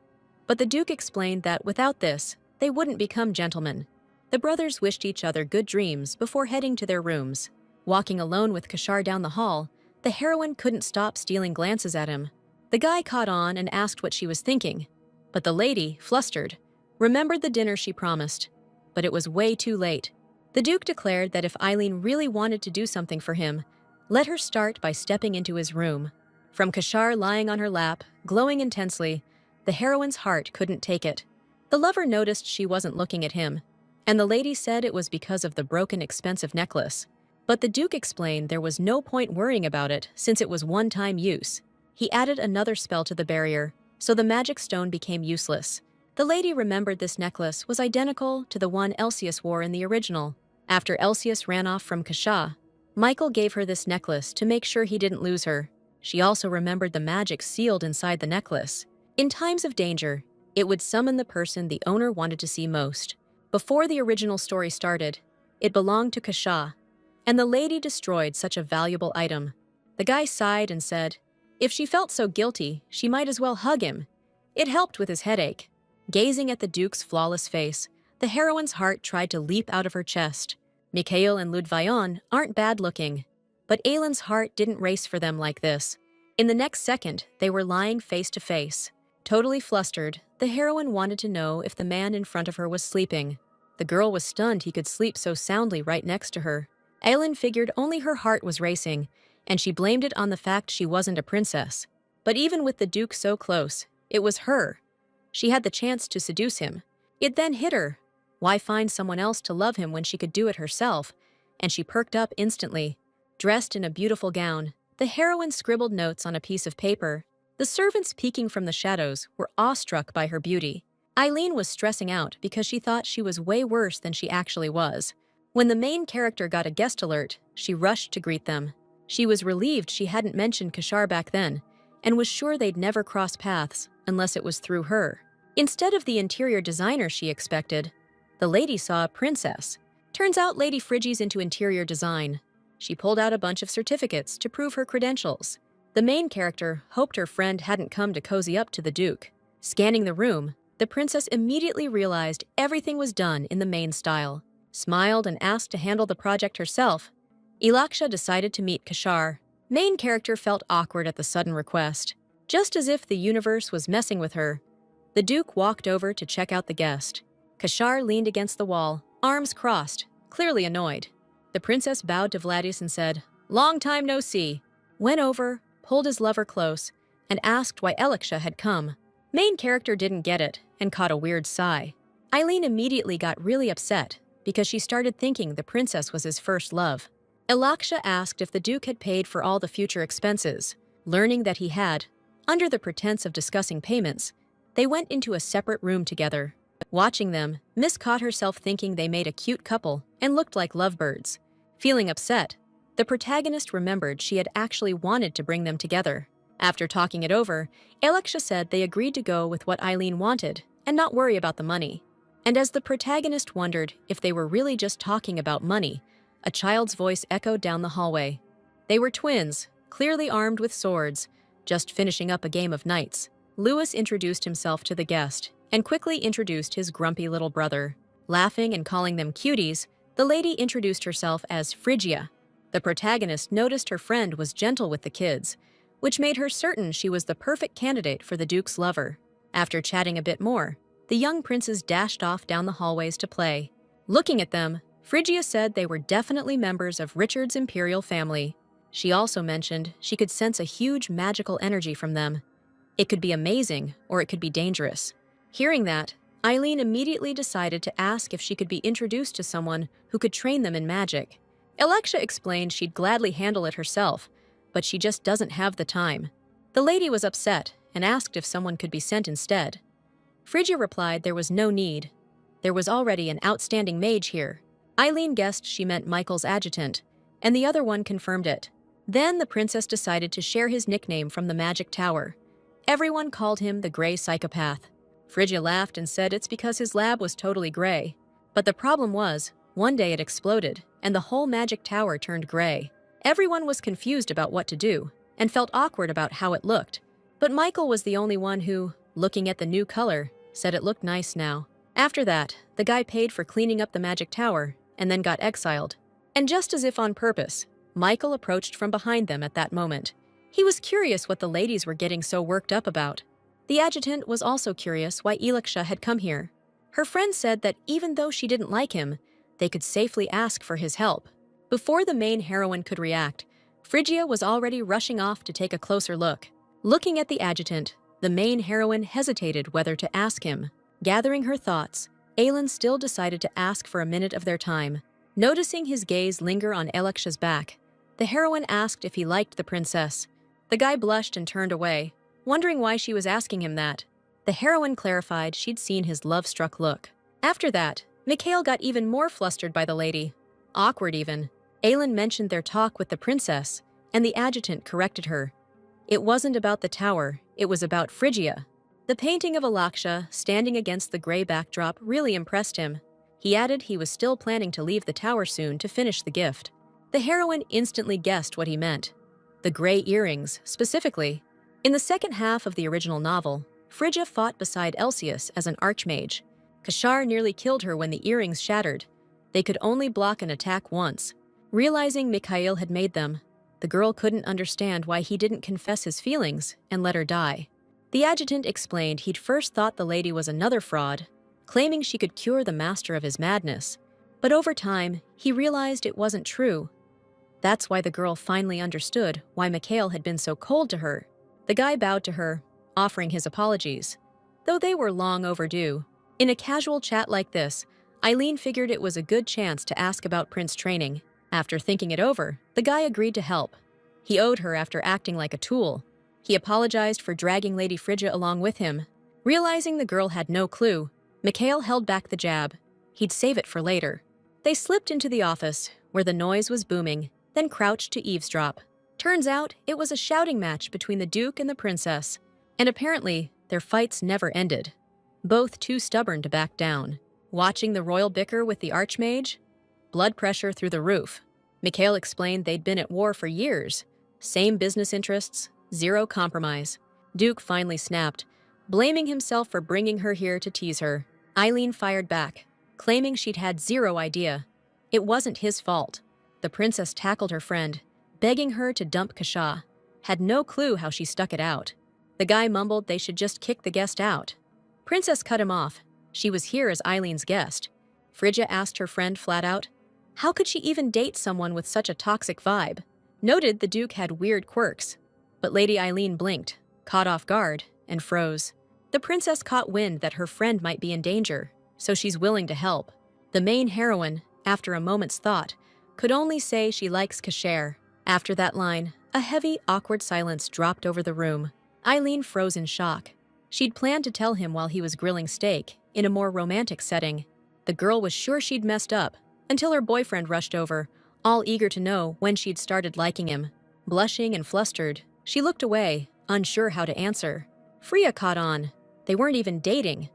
But the Duke explained that without this, they wouldn't become gentlemen. The brothers wished each other good dreams before heading to their rooms. Walking alone with Kashar down the hall, the heroine couldn't stop stealing glances at him. The guy caught on and asked what she was thinking, but the lady, flustered, remembered the dinner she promised. But it was way too late. The Duke declared that if Eileen really wanted to do something for him, let her start by stepping into his room. From Kashar lying on her lap, glowing intensely, the heroine's heart couldn't take it. The lover noticed she wasn't looking at him, and the lady said it was because of the broken expensive necklace. But the Duke explained there was no point worrying about it since it was one-time use. He added another spell to the barrier, so the magic stone became useless. The lady remembered this necklace was identical to the one Elsius wore in the original. After Elsius ran off from Kashah, Michael gave her this necklace to make sure he didn't lose her. She also remembered the magic sealed inside the necklace. In times of danger, it would summon the person the owner wanted to see most. Before the original story started, it belonged to Kashah, and the lady destroyed such a valuable item. The guy sighed and said, if she felt so guilty, she might as well hug him. It helped with his headache. Gazing at the Duke's flawless face, the heroine's heart tried to leap out of her chest. Mikhail and Ludvion aren't bad-looking, but Aylin's heart didn't race for them like this. In the next second, they were lying face to face. Totally flustered, the heroine wanted to know if the man in front of her was sleeping. The girl was stunned he could sleep so soundly right next to her. Aylin figured only her heart was racing, and she blamed it on the fact she wasn't a princess. But even with the Duke so close, it was her. She had the chance to seduce him. It then hit her. Why find someone else to love him when she could do it herself? And she perked up instantly. Dressed in a beautiful gown, the heroine scribbled notes on a piece of paper. The servants peeking from the shadows were awestruck by her beauty. Eileen was stressing out because she thought she was way worse than she actually was. When the main character got a guest alert, she rushed to greet them. She was relieved she hadn't mentioned Kashar back then, and was sure they'd never cross paths unless it was through her. Instead of the interior designer she expected, the lady saw a princess. Turns out Lady Phrygi's into interior design. She pulled out a bunch of certificates to prove her credentials. The main character hoped her friend hadn't come to cozy up to the Duke. Scanning the room, the princess immediately realized everything was done in the main style. Smiled and asked to handle the project herself. Ilaksha decided to meet Kashar. Main character felt awkward at the sudden request. Just as if the universe was messing with her, the Duke walked over to check out the guest. Kashar leaned against the wall, arms crossed, clearly annoyed. The princess bowed to Vladis and said, "Long time no see." Went over, pulled his lover close, and asked why Eliksha had come. Main character didn't get it and caught a weird sigh. Eileen immediately got really upset because she started thinking the princess was his first love. Ilaksha asked if the Duke had paid for all the future expenses. Learning that he had, under the pretense of discussing payments, they went into a separate room together. Watching them, Miss caught herself thinking they made a cute couple and looked like lovebirds. Feeling upset, the protagonist remembered she had actually wanted to bring them together. After talking it over, Alexia said they agreed to go with what Eileen wanted and not worry about the money. And as the protagonist wondered if they were really just talking about money, a child's voice echoed down the hallway. They were twins, clearly armed with swords, just finishing up a game of knights. Lewis introduced himself to the guest and quickly introduced his grumpy little brother. Laughing and calling them cuties, the lady introduced herself as Phrygia. The protagonist noticed her friend was gentle with the kids, which made her certain she was the perfect candidate for the Duke's lover. After chatting a bit more, the young princes dashed off down the hallways to play. Looking at them, Phrygia said they were definitely members of Richard's imperial family. She also mentioned she could sense a huge magical energy from them. It could be amazing, or it could be dangerous. Hearing that, Eileen immediately decided to ask if she could be introduced to someone who could train them in magic. Alexia explained she'd gladly handle it herself, but she just doesn't have the time. The lady was upset and asked if someone could be sent instead. Phrygia replied there was no need. There was already an outstanding mage here. Eileen guessed she meant Michael's adjutant, and the other one confirmed it. Then the princess decided to share his nickname from the magic tower. Everyone called him the Gray Psychopath. Phrygia laughed and said it's because his lab was totally gray. But the problem was, one day it exploded, and the whole magic tower turned gray. Everyone was confused about what to do, and felt awkward about how it looked. But Michael was the only one who, looking at the new color, said it looked nice now. After that, the guy paid for cleaning up the magic tower, and then got exiled. And just as if on purpose, Michael approached from behind them at that moment. He was curious what the ladies were getting so worked up about. The adjutant was also curious why Alexia had come here. Her friend said that even though she didn't like him, they could safely ask for his help. Before the main heroine could react, Phrygia was already rushing off to take a closer look. Looking at the adjutant, the main heroine hesitated whether to ask him. Gathering her thoughts, Aelin still decided to ask for a minute of their time. Noticing his gaze linger on Alexia's back, the heroine asked if he liked the princess. The guy blushed and turned away, wondering why she was asking him that. The heroine clarified she'd seen his love-struck look. After that, Mikhail got even more flustered by the lady. Awkward even. Aelin mentioned their talk with the princess, and the adjutant corrected her. It wasn't about the tower, it was about Phrygia. The painting of Alexia standing against the gray backdrop really impressed him. He added he was still planning to leave the tower soon to finish the gift. The heroine instantly guessed what he meant. The gray earrings, specifically. In the second half of the original novel, Phrygia fought beside Elsius as an archmage. Kashar nearly killed her when the earrings shattered. They could only block an attack once. Realizing Mikhail had made them, the girl couldn't understand why he didn't confess his feelings and let her die. The adjutant explained he'd first thought the lady was another fraud, claiming she could cure the master of his madness. But over time, he realized it wasn't true. That's why the girl finally understood why Mikhail had been so cold to her. The guy bowed to her, offering his apologies, though they were long overdue. In a casual chat like this, Eileen figured it was a good chance to ask about Prince training. After thinking it over, the guy agreed to help. He owed her after acting like a tool. He apologized for dragging Lady Phrygia along with him. Realizing the girl had no clue, Mikhail held back the jab. He'd save it for later. They slipped into the office, where the noise was booming, then crouched to eavesdrop. Turns out, it was a shouting match between the Duke and the Princess, and apparently, their fights never ended. Both too stubborn to back down. Watching the royal bicker with the archmage, blood pressure through the roof. Mikhail explained they'd been at war for years. Same business interests, zero compromise. Duke finally snapped, blaming himself for bringing her here to tease her. Eileen fired back, claiming she'd had zero idea. It wasn't his fault. The princess tackled her friend, begging her to dump Kasha. Had no clue how she stuck it out. The guy mumbled they should just kick the guest out. Princess cut him off. She was here as Eileen's guest. Phrygia asked her friend flat out, how could she even date someone with such a toxic vibe? Noted the Duke had weird quirks. But Lady Eileen blinked, caught off guard, and froze. The princess caught wind that her friend might be in danger, so she's willing to help. The main heroine, after a moment's thought, could only say she likes Kasher. After that line, a heavy, awkward silence dropped over the room. Eileen froze in shock. She'd planned to tell him while he was grilling steak, in a more romantic setting. The girl was sure she'd messed up, until her boyfriend rushed over, all eager to know when she'd started liking him. Blushing and flustered, she looked away, unsure how to answer. Freya caught on. They weren't even dating.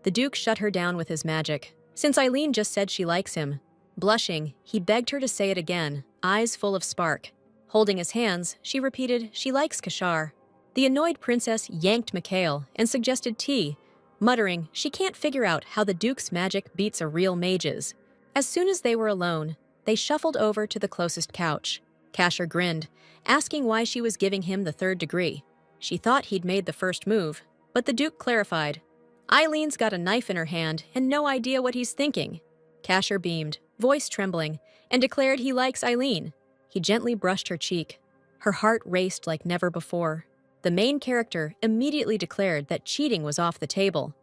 The Duke shut her down with his magic, since Eileen just said she likes him. Blushing, he begged her to say it again, eyes full of spark. Holding his hands, she repeated, she likes Kashar. The annoyed princess yanked Mikhail and suggested tea, muttering she can't figure out how the Duke's magic beats a real mage's. As soon as they were alone, they shuffled over to the closest couch. Kashar grinned, asking why she was giving him the third degree. She thought he'd made the first move, but the Duke clarified. Eileen's got a knife in her hand and no idea what he's thinking. Kashar beamed, voice trembling, and declared he likes Eileen. He gently brushed her cheek. Her heart raced like never before. The main character immediately declared that cheating was off the table.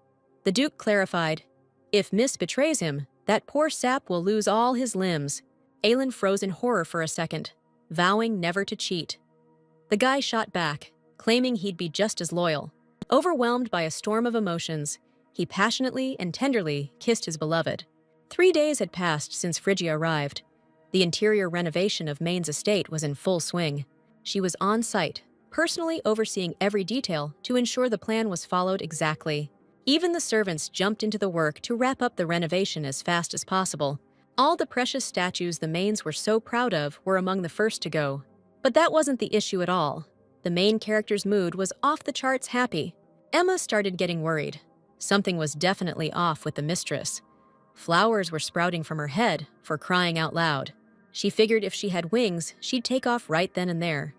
The Duke clarified, if Miss betrays him, that poor sap will lose all his limbs. Aelin froze in horror for a second, vowing never to cheat. The guy shot back, claiming he'd be just as loyal. Overwhelmed by a storm of emotions, he passionately and tenderly kissed his beloved. 3 days had passed since Phrygia arrived. The interior renovation of Maine's estate was in full swing. She was on site, personally overseeing every detail to ensure the plan was followed exactly. Even the servants jumped into the work to wrap up the renovation as fast as possible. All the precious statues the Maines were so proud of were among the first to go. But that wasn't the issue at all. The main character's mood was off the charts happy. Emma started getting worried. Something was definitely off with the mistress. Flowers were sprouting from her head, for crying out loud. She figured if she had wings, she'd take off right then and there.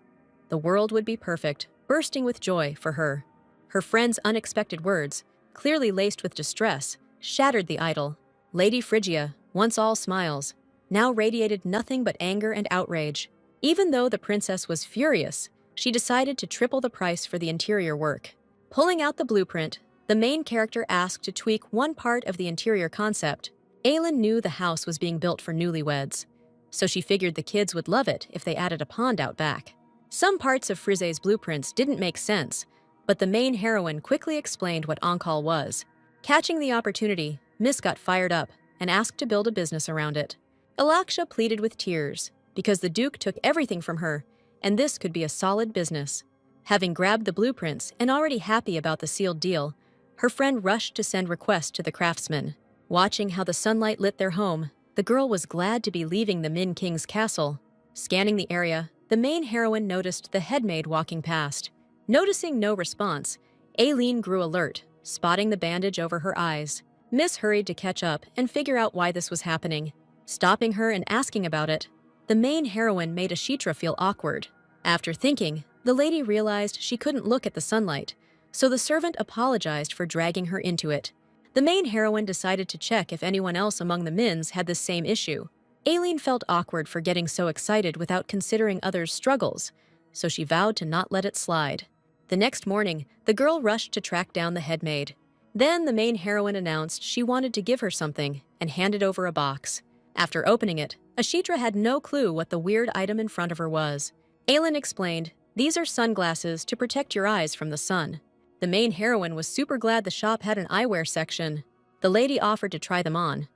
The world would be perfect, bursting with joy for her. Her friend's unexpected words, clearly laced with distress, shattered the idyll. Lady Phrygia, once all smiles, now radiated nothing but anger and outrage. Even though the princess was furious, she decided to triple the price for the interior work. Pulling out the blueprint, the main character asked to tweak one part of the interior concept. Aelin knew the house was being built for newlyweds, so she figured the kids would love it if they added a pond out back. Some parts of Frize's blueprints didn't make sense, but the main heroine quickly explained what Onkal was. Catching the opportunity, Miss got fired up and asked to build a business around it. Alaksha pleaded with tears, because the Duke took everything from her, and this could be a solid business. Having grabbed the blueprints and already happy about the sealed deal, her friend rushed to send requests to the craftsmen. Watching how the sunlight lit their home, the girl was glad to be leaving the Min King's castle. Scanning the area, the main heroine noticed the headmaid walking past. Noticing no response, Aileen grew alert, spotting the bandage over her eyes. Miss hurried to catch up and figure out why this was happening. Stopping her and asking about it, the main heroine made Ashitra feel awkward. After thinking, the lady realized she couldn't look at the sunlight, so the servant apologized for dragging her into it. The main heroine decided to check if anyone else among the Mins had the same issue. Aileen felt awkward for getting so excited without considering others' struggles, so she vowed to not let it slide. The next morning, the girl rushed to track down the headmaid. Then the main heroine announced she wanted to give her something and handed over a box. After opening it, Ashitra had no clue what the weird item in front of her was. Aelin explained, "These are sunglasses to protect your eyes from the sun." The main heroine was super glad the shop had an eyewear section. The lady offered to try them on.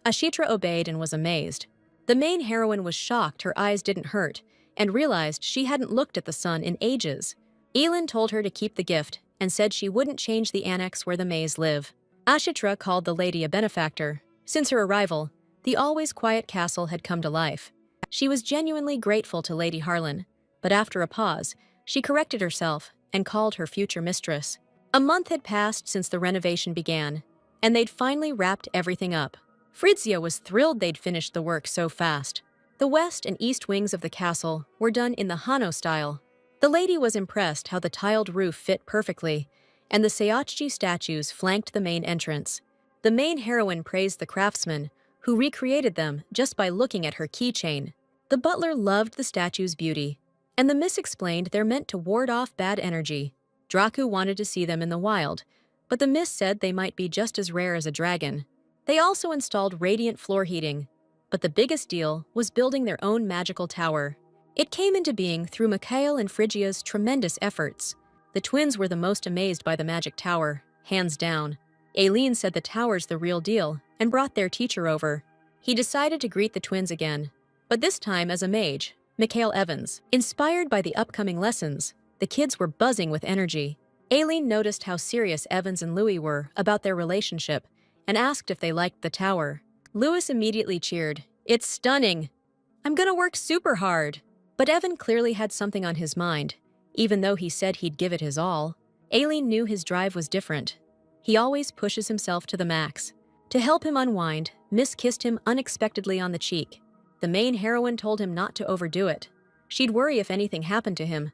Ashitra obeyed and was amazed. The main heroine was shocked her eyes didn't hurt and realized she hadn't looked at the sun in ages. Aelin told her to keep the gift and said she wouldn't change the annex where the Mays live. Ashitra called the lady a benefactor. Since her arrival, the always quiet castle had come to life. She was genuinely grateful to Lady Harlan, but after a pause, she corrected herself and called her future mistress. A month had passed since the renovation began, and they'd finally wrapped everything up. Fritzia was thrilled they'd finished the work so fast. The west and east wings of the castle were done in the Hano style. The lady was impressed how the tiled roof fit perfectly, and the Sayachji statues flanked the main entrance. The main heroine praised the craftsman, who recreated them just by looking at her keychain. The butler loved the statue's beauty, and the miss explained they're meant to ward off bad energy. Draku wanted to see them in the wild, but the miss said they might be just as rare as a dragon. They also installed radiant floor heating, but the biggest deal was building their own magical tower. It came into being through Mikhail and Phrygia's tremendous efforts. The twins were the most amazed by the magic tower, hands down. Aileen said the tower's the real deal and brought their teacher over. He decided to greet the twins again, but this time as a mage, Mikhail Evans. Inspired by the upcoming lessons, the kids were buzzing with energy. Aileen noticed how serious Evans and Louis were about their relationship and asked if they liked the tower. Louis immediately cheered, "It's stunning! I'm gonna work super hard." But Evan clearly had something on his mind, even though he said he'd give it his all. Aileen knew his drive was different. He always pushes himself to the max. To help him unwind, Miss kissed him unexpectedly on the cheek. The main heroine told him not to overdo it. She'd worry if anything happened to him.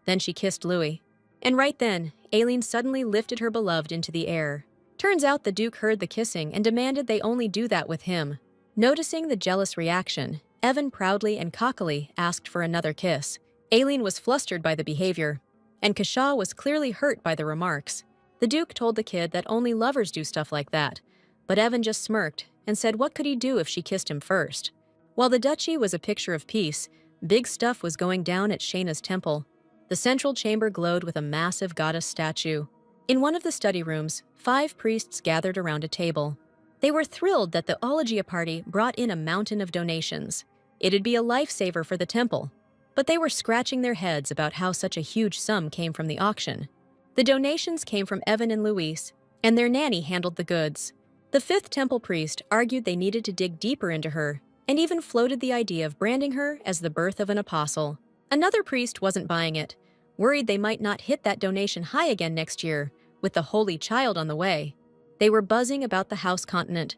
Then she kissed Louis. And right then, Aileen suddenly lifted her beloved into the air. Turns out the Duke heard the kissing and demanded they only do that with him. Noticing the jealous reaction, Evan proudly and cockily asked for another kiss. Aileen was flustered by the behavior, and Kashaw was clearly hurt by the remarks. The Duke told the kid that only lovers do stuff like that, but Evan just smirked and said what could he do if she kissed him first. While the duchy was a picture of peace, big stuff was going down at Shayna's temple. The central chamber glowed with a massive goddess statue. In one of the study rooms, 5 priests gathered around a table. They were thrilled that the Ologia party brought in a mountain of donations. It'd be a lifesaver for the temple. But they were scratching their heads about how such a huge sum came from the auction. The donations came from Evan and Louise, and their nanny handled the goods. The 5th temple priest argued they needed to dig deeper into her, and even floated the idea of branding her as the birth of an apostle. Another priest wasn't buying it, worried they might not hit that donation high again next year, with the Holy Child on the way. They were buzzing about the house continent,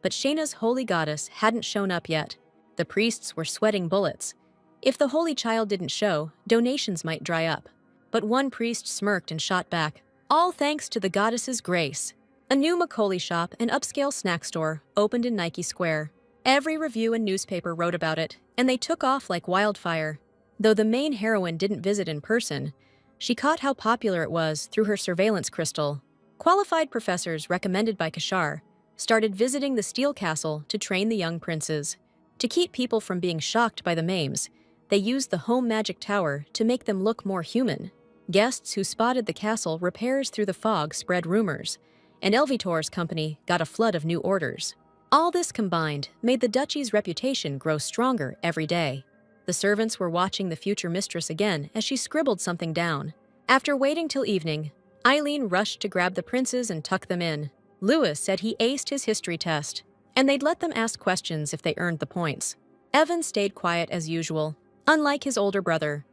but Shayna's holy goddess hadn't shown up yet. The priests were sweating bullets. If the Holy Child didn't show, donations might dry up. But one priest smirked and shot back, "All thanks to the goddess's grace." A new Macaulay shop, an upscale snack store, opened in Nike Square. Every review and newspaper wrote about it, and they took off like wildfire. Though the main heroine didn't visit in person, she caught how popular it was through her surveillance crystal. Qualified professors recommended by Kashar started visiting the Steel Castle to train the young princes. To keep people from being shocked by the memes, they used the home magic tower to make them look more human. Guests who spotted the castle repairs through the fog spread rumors, and Elvitor's company got a flood of new orders. All this combined made the duchy's reputation grow stronger every day. The servants were watching the future mistress again as she scribbled something down. After waiting till evening, Aileen rushed to grab the princes and tuck them in. Louis said he aced his history test, and they'd let them ask questions if they earned the points. Evan stayed quiet as usual, unlike his older brother.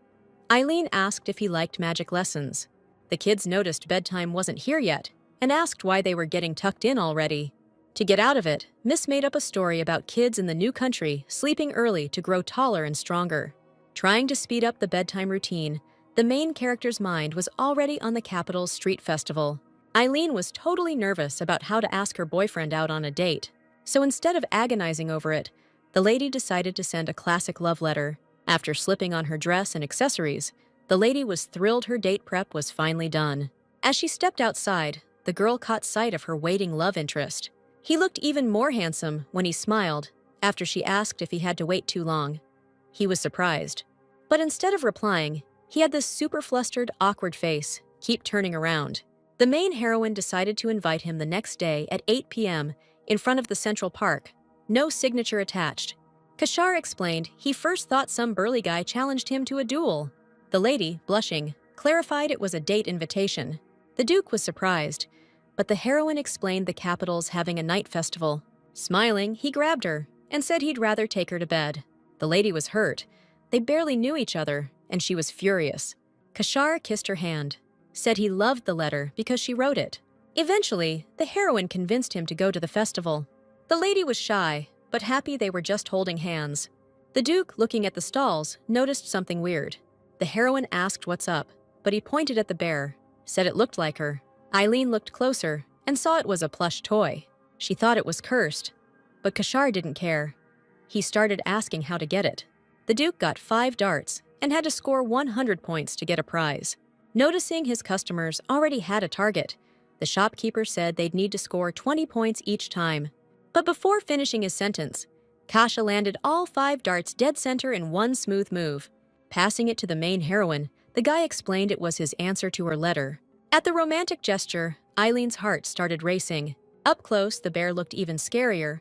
Aileen asked if he liked magic lessons. The kids noticed bedtime wasn't here yet and asked why they were getting tucked in already. To get out of it, Miss made up a story about kids in the new country sleeping early to grow taller and stronger. Trying to speed up the bedtime routine, the main character's mind was already on the capital's street festival. Aileen was totally nervous about how to ask her boyfriend out on a date, so instead of agonizing over it, the lady decided to send a classic love letter. After slipping on her dress and accessories, the lady was thrilled her date prep was finally done. As she stepped outside, the girl caught sight of her waiting love interest. He looked even more handsome when he smiled after she asked if he had to wait too long. He was surprised. But instead of replying, he had this super flustered, awkward face, keep turning around. The main heroine decided to invite him the next day at 8 p.m. in front of the Central Park. No signature attached. Kashar explained he first thought some burly guy challenged him to a duel. The lady, blushing, clarified it was a date invitation. The Duke was surprised, but the heroine explained the capital's having a night festival. Smiling, he grabbed her and said he'd rather take her to bed. The lady was hurt. They barely knew each other, and she was furious. Kashar kissed her hand, said he loved the letter because she wrote it. Eventually, the heroine convinced him to go to the festival. The lady was shy, but happy they were just holding hands. The Duke, looking at the stalls, noticed something weird. The heroine asked what's up, but he pointed at the bear, said it looked like her. Aileen looked closer and saw it was a plush toy. She thought it was cursed, but Kashar didn't care. He started asking how to get it. The Duke got 5 darts and had to score 100 points to get a prize. Noticing his customers already had a target, the shopkeeper said they'd need to score 20 points each time. But before finishing his sentence, Kasha landed all 5 darts dead center in one smooth move. Passing it to the main heroine, the guy explained it was his answer to her letter. At the romantic gesture, Eileen's heart started racing. Up close, the bear looked even scarier.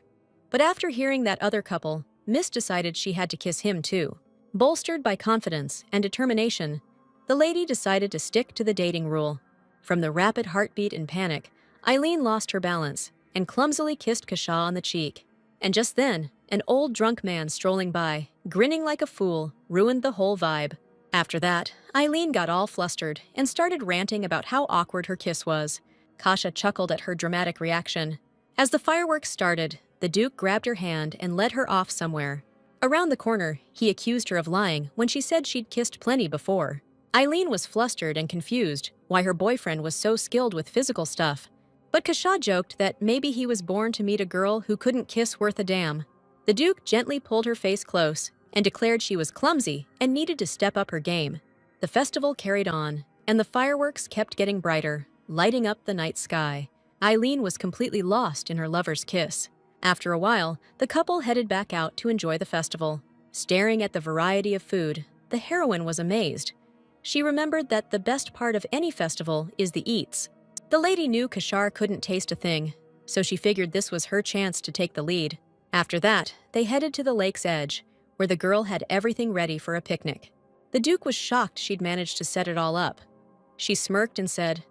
But after hearing that other couple, Miss decided she had to kiss him too. Bolstered by confidence and determination, the lady decided to stick to the dating rule. From the rapid heartbeat and panic, Eileen lost her balance and clumsily kissed Kasha on the cheek. And just then, an old drunk man strolling by, grinning like a fool, ruined the whole vibe. After that, Eileen got all flustered and started ranting about how awkward her kiss was. Kasha chuckled at her dramatic reaction. As the fireworks started, the Duke grabbed her hand and led her off somewhere. Around the corner, he accused her of lying when she said she'd kissed plenty before. Eileen was flustered and confused why her boyfriend was so skilled with physical stuff. But Kasha joked that maybe he was born to meet a girl who couldn't kiss worth a damn. The Duke gently pulled her face close and declared she was clumsy and needed to step up her game. The festival carried on, and the fireworks kept getting brighter, lighting up the night sky. Eileen was completely lost in her lover's kiss. After a while, the couple headed back out to enjoy the festival. Staring at the variety of food, the heroine was amazed. She remembered that the best part of any festival is the eats. The lady knew Kashar couldn't taste a thing, so she figured this was her chance to take the lead. After that, they headed to the lake's edge, where the girl had everything ready for a picnic. The Duke was shocked she'd managed to set it all up. She smirked and said,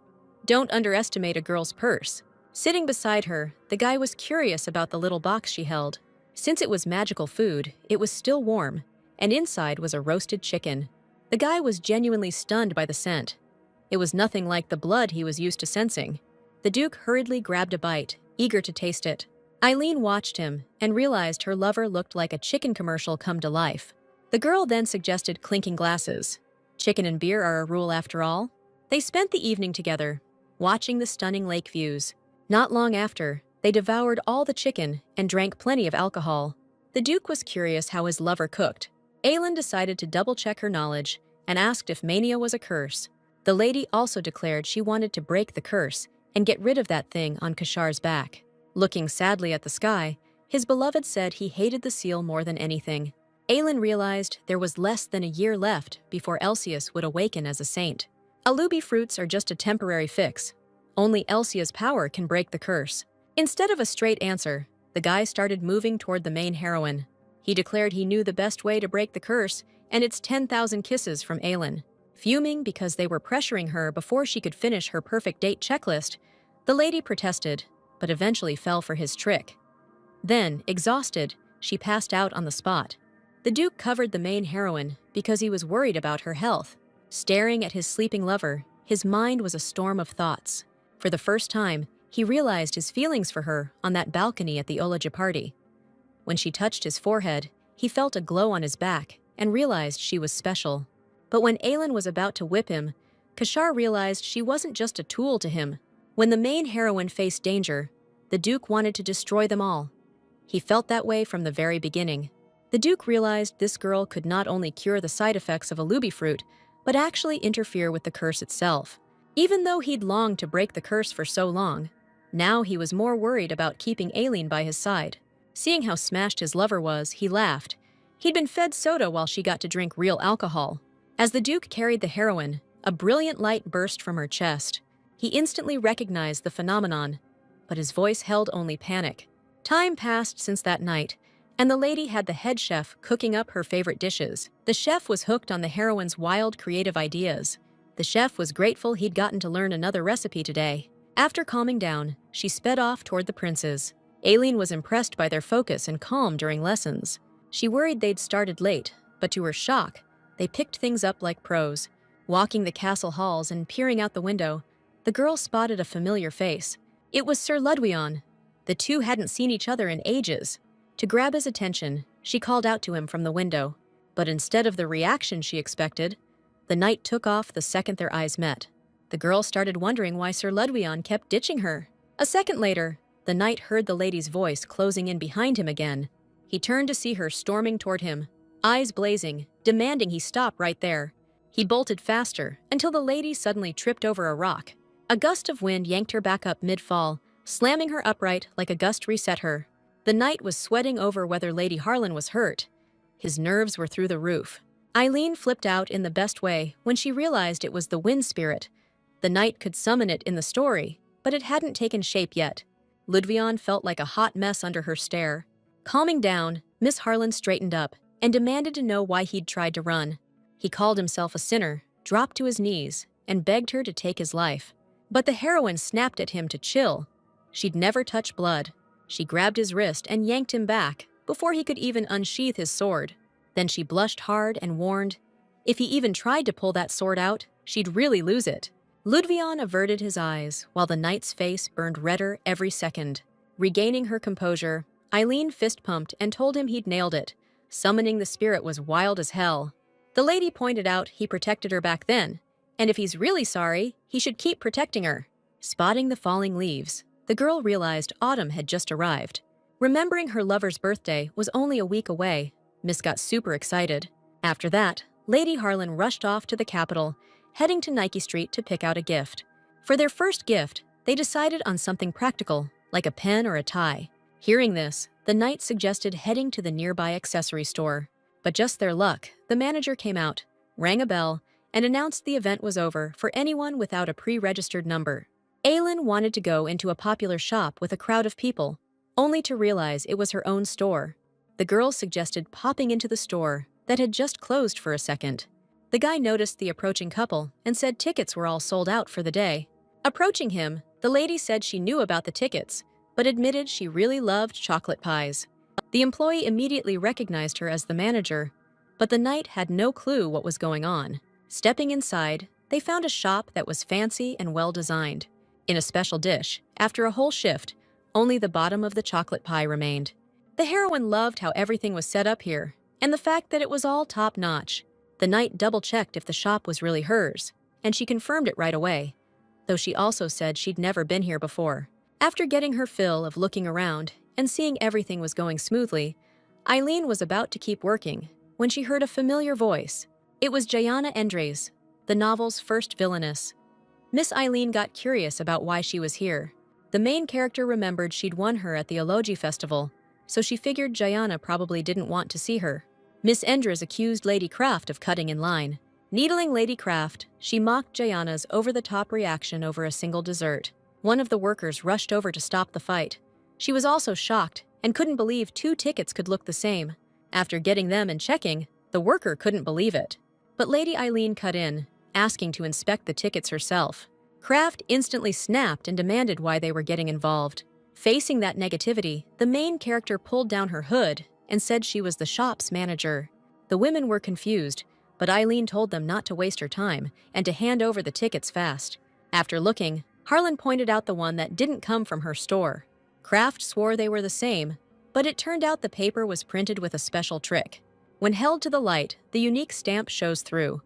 "Don't underestimate a girl's purse." Sitting beside her, the guy was curious about the little box she held. Since it was magical food, it was still warm, and inside was a roasted chicken. The guy was genuinely stunned by the scent. It was nothing like the blood he was used to sensing. The Duke hurriedly grabbed a bite, eager to taste it. Eileen watched him and realized her lover looked like a chicken commercial come to life. The girl then suggested clinking glasses. Chicken and beer are a rule after all. They spent the evening together, watching the stunning lake views. Not long after, they devoured all the chicken and drank plenty of alcohol. The Duke was curious how his lover cooked. Aelin decided to double-check her knowledge and asked if mania was a curse. The lady also declared she wanted to break the curse and get rid of that thing on Kashar's back. Looking sadly at the sky, his beloved said he hated the seal more than anything. Aelin realized there was less than a year left before Elsius would awaken as a saint. Alubi fruits are just a temporary fix. Only Elsia's power can break the curse. Instead of a straight answer, the guy started moving toward the main heroine. He declared he knew the best way to break the curse, and it's 10,000 kisses from Aelin. Fuming because they were pressuring her before she could finish her perfect date checklist, the lady protested, but eventually fell for his trick. Then, exhausted, she passed out on the spot. The Duke covered the main heroine because he was worried about her health. Staring at his sleeping lover, his mind was a storm of thoughts. For the first time, he realized his feelings for her on that balcony at the Olaja party. When she touched his forehead, he felt a glow on his back and realized she was special. But when Aelin was about to whip him, Kashar realized she wasn't just a tool to him. When the main heroine faced danger, the Duke wanted to destroy them all. He felt that way from the very beginning. The Duke realized this girl could not only cure the side effects of Alubi fruit, but actually interfere with the curse itself. Even though he'd longed to break the curse for so long, now he was more worried about keeping Aelin by his side. Seeing how smashed his lover was, he laughed. He'd been fed soda while she got to drink real alcohol. As the Duke carried the heroine, a brilliant light burst from her chest. He instantly recognized the phenomenon, but his voice held only panic. Time passed since that night, and the lady had the head chef cooking up her favorite dishes. The chef was hooked on the heroine's wild, creative ideas. The chef was grateful he'd gotten to learn another recipe today. After calming down, she sped off toward the princes. Aelin was impressed by their focus and calm during lessons. She worried they'd started late, but to her shock, they picked things up like pros. Walking the castle halls and peering out the window, the girl spotted a familiar face. It was Sir Ludwion. The two hadn't seen each other in ages. To grab his attention, she called out to him from the window. But instead of the reaction she expected, the knight took off the second their eyes met. The girl started wondering why Sir Ludwion kept ditching her. A second later, the knight heard the lady's voice closing in behind him again. He turned to see her storming toward him, eyes blazing, demanding he stop right there. He bolted faster until the lady suddenly tripped over a rock. A gust of wind yanked her back up mid-fall, slamming her upright like a gust reset her. The knight was sweating over whether Lady Harlan was hurt. His nerves were through the roof. Eileen flipped out in the best way when she realized it was the wind spirit. The knight could summon it in the story, but it hadn't taken shape yet. Ludvion felt like a hot mess under her stare. Calming down, Miss Harlan straightened up and demanded to know why he'd tried to run. He called himself a sinner, dropped to his knees, and begged her to take his life. But the heroine snapped at him to chill. She'd never touch blood. She grabbed his wrist and yanked him back before he could even unsheath his sword. Then she blushed hard and warned, if he even tried to pull that sword out, she'd really lose it. Ludvion averted his eyes while the knight's face burned redder every second. Regaining her composure, Eileen fist-pumped and told him he'd nailed it. Summoning the spirit was wild as hell. The lady pointed out he protected her back then, and if he's really sorry, he should keep protecting her. Spotting the falling leaves, the girl realized autumn had just arrived. Remembering her lover's birthday was only a week away, Miss got super excited. After that, Lady Harlan rushed off to the capital, heading to Nike Street to pick out a gift. For their first gift, they decided on something practical, like a pen or a tie. Hearing this, the knight suggested heading to the nearby accessory store. But just their luck, the manager came out, rang a bell, and announced the event was over for anyone without a pre-registered number. Aylin wanted to go into a popular shop with a crowd of people, only to realize it was her own store. The girl suggested popping into the store that had just closed for a second. The guy noticed the approaching couple and said tickets were all sold out for the day. Approaching him, the lady said she knew about the tickets, but admitted she really loved chocolate pies. The employee immediately recognized her as the manager, but the knight had no clue what was going on. Stepping inside, they found a shop that was fancy and well-designed. In a special dish, after a whole shift, only the bottom of the chocolate pie remained. The heroine loved how everything was set up here, and the fact that it was all top-notch. The knight double-checked if the shop was really hers, and she confirmed it right away, though she also said she'd never been here before. After getting her fill of looking around and seeing everything was going smoothly, Eileen was about to keep working when she heard a familiar voice. It was Jayana Endres, the novel's first villainess. Miss Eileen got curious about why she was here. The main character remembered she'd won her at the Elogi Festival, so she figured Jayana probably didn't want to see her. Miss Endres accused Lady Craft of cutting in line. Needling Lady Craft, she mocked Jayana's over-the-top reaction over a single dessert. One of the workers rushed over to stop the fight. She was also shocked and couldn't believe 2 tickets could look the same. After getting them and checking, the worker couldn't believe it. But Lady Eileen cut in, asking to inspect the tickets herself. Craft instantly snapped and demanded why they were getting involved. Facing that negativity, the main character pulled down her hood and said she was the shop's manager. The women were confused, but Eileen told them not to waste her time and to hand over the tickets fast. After looking, Harlan pointed out the one that didn't come from her store. Craft swore they were the same, but it turned out the paper was printed with a special trick. When held to the light, the unique stamp shows through.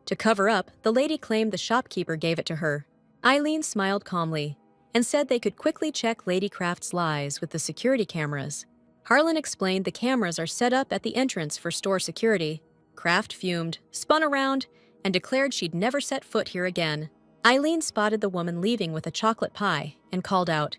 To cover up, the lady claimed the shopkeeper gave it to her. Eileen smiled calmly and said they could quickly check Lady Craft's lies with the security cameras. Harlan explained the cameras are set up at the entrance for store security. Craft fumed, spun around, and declared she'd never set foot here again. Eileen spotted the woman leaving with a chocolate pie and called out,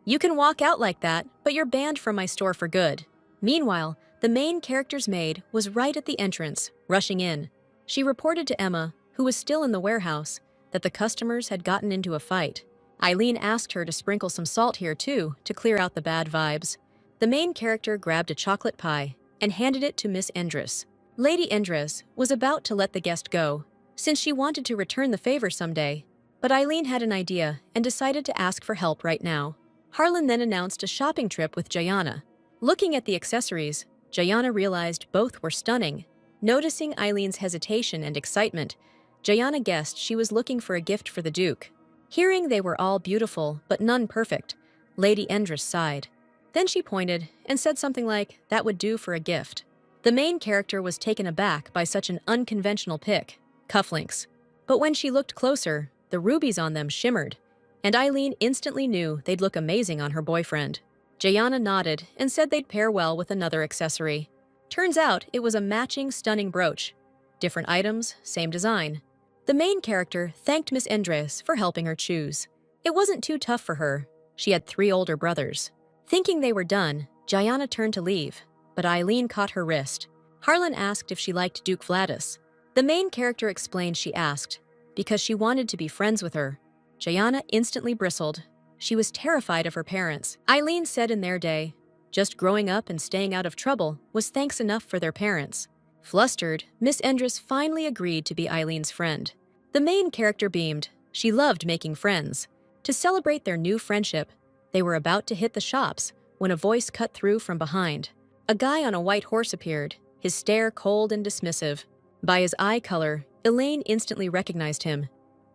"You can walk out like that, but you're banned from my store for good." Meanwhile, the main character's maid was right at the entrance, rushing in. She reported to Emma, who was still in the warehouse, that the customers had gotten into a fight. Eileen asked her to sprinkle some salt here too to clear out the bad vibes. The main character grabbed a chocolate pie and handed it to Miss Endres. Lady Endres was about to let the guest go, since she wanted to return the favor someday, but Eileen had an idea and decided to ask for help right now. Harlan then announced a shopping trip with Jayana. Looking at the accessories, Jayana realized both were stunning. Noticing Eileen's hesitation and excitement, Jayana guessed she was looking for a gift for the Duke. Hearing they were all beautiful, but none perfect, Lady Endres sighed. Then she pointed and said something like, "That would do for a gift." The main character was taken aback by such an unconventional pick, cufflinks. But when she looked closer, the rubies on them shimmered, and Eileen instantly knew they'd look amazing on her boyfriend. Jayana nodded and said they'd pair well with another accessory. Turns out it was a matching stunning brooch. Different items, same design. The main character thanked Miss Endres for helping her choose. It wasn't too tough for her. She had 3 older brothers. Thinking they were done, Jayana turned to leave, but Eileen caught her wrist. Harlan asked if she liked Duke Vladis. The main character explained she asked, because she wanted to be friends with her. Jayana instantly bristled. She was terrified of her parents. Eileen said in their day, just growing up and staying out of trouble was thanks enough for their parents. Flustered, Miss Endress finally agreed to be Eileen's friend. The main character beamed. She loved making friends. To celebrate their new friendship, they were about to hit the shops when a voice cut through from behind. A guy on a white horse appeared, his stare cold and dismissive. By his eye color, Elaine instantly recognized him.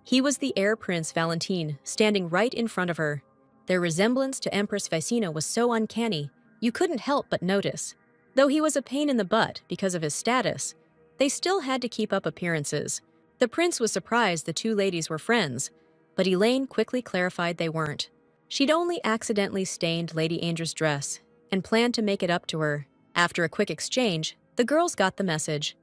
He was the heir prince Valentine, standing right in front of her. Their resemblance to Empress Vicina was so uncanny, you couldn't help but notice. Though he was a pain in the butt because of his status, they still had to keep up appearances. The prince was surprised the two ladies were friends, but Elaine quickly clarified they weren't. She'd only accidentally stained Lady Ainger's dress and planned to make it up to her. After a quick exchange, the girls got the message.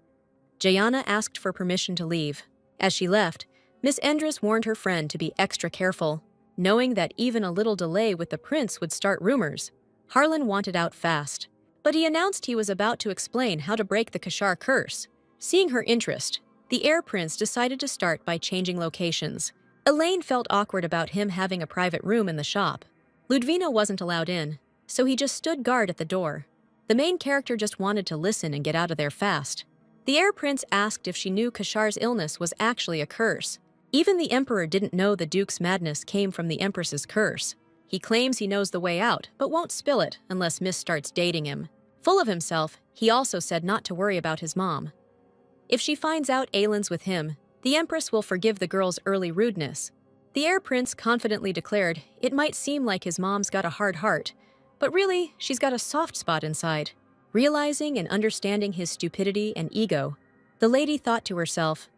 Jayana asked for permission to leave. As she left, Miss Endress warned her friend to be extra careful, knowing that even a little delay with the prince would start rumors. Harlan wanted out fast, but he announced he was about to explain how to break the Kashar curse. Seeing her interest, the heir prince decided to start by changing locations. Elaine felt awkward about him having a private room in the shop. Ludvina wasn't allowed in, so he just stood guard at the door. The main character just wanted to listen and get out of there fast. The heir prince asked if she knew Kashar's illness was actually a curse. Even the emperor didn't know the duke's madness came from the empress's curse. He claims he knows the way out, but won't spill it unless Miss starts dating him. Full of himself, he also said not to worry about his mom. If she finds out Aylin's with him, the empress will forgive the girl's early rudeness. The heir prince confidently declared it might seem like his mom's got a hard heart, but really, she's got a soft spot inside. Realizing and understanding his stupidity and ego, the lady thought to herself,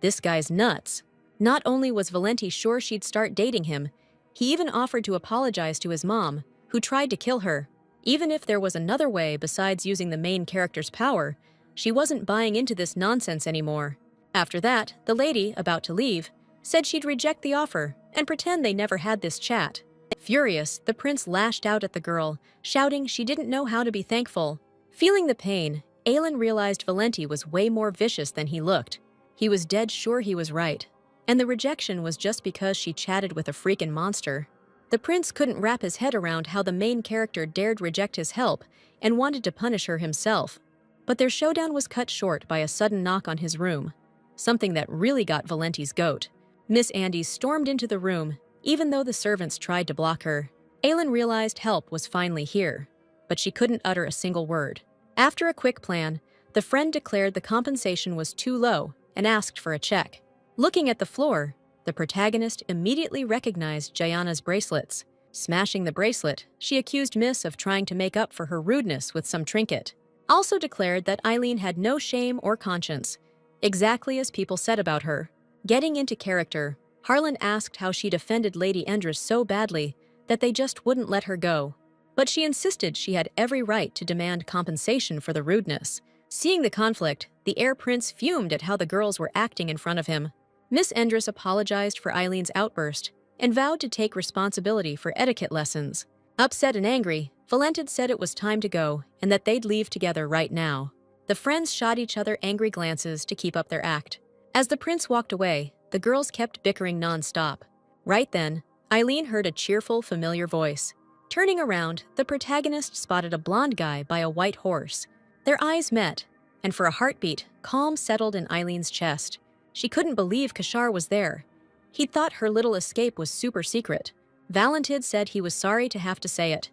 this guy's nuts. Not only was Valenti sure she'd start dating him, he even offered to apologize to his mom, who tried to kill her. Even if there was another way besides using the main character's power, she wasn't buying into this nonsense anymore. After that, the lady, about to leave, said she'd reject the offer and pretend they never had this chat. Furious, the prince lashed out at the girl, shouting she didn't know how to be thankful. Feeling the pain, Aylin realized Valenti was way more vicious than he looked. He was dead sure he was right, and the rejection was just because she chatted with a freaking monster. The prince couldn't wrap his head around how the main character dared reject his help and wanted to punish her himself. But their showdown was cut short by a sudden knock on his room, something that really got Valenti's goat. Miss Andes stormed into the room, even though the servants tried to block her. Aylin realized help was finally here, but she couldn't utter a single word. After a quick plan, the friend declared the compensation was too low and asked for a check. Looking at the floor, the protagonist immediately recognized Jayana's bracelets. Smashing the bracelet, she accused Miss of trying to make up for her rudeness with some trinket. Also declared that Eileen had no shame or conscience, exactly as people said about her. Getting into character, Harlan asked how she'd offended Lady Endress so badly that they just wouldn't let her go. But she insisted she had every right to demand compensation for the rudeness. Seeing the conflict, the heir prince fumed at how the girls were acting in front of him. Miss Endress apologized for Eileen's outburst and vowed to take responsibility for etiquette lessons. Upset and angry, Valentin said it was time to go and that they'd leave together right now. The friends shot each other angry glances to keep up their act. As the prince walked away, the girls kept bickering non-stop. Right then, Eileen heard a cheerful, familiar voice. Turning around, the protagonist spotted a blonde guy by a white horse. Their eyes met, and for a heartbeat, calm settled in Eileen's chest. She couldn't believe Kashar was there. He'd thought her little escape was super secret. Valentin said he was sorry to have to say it.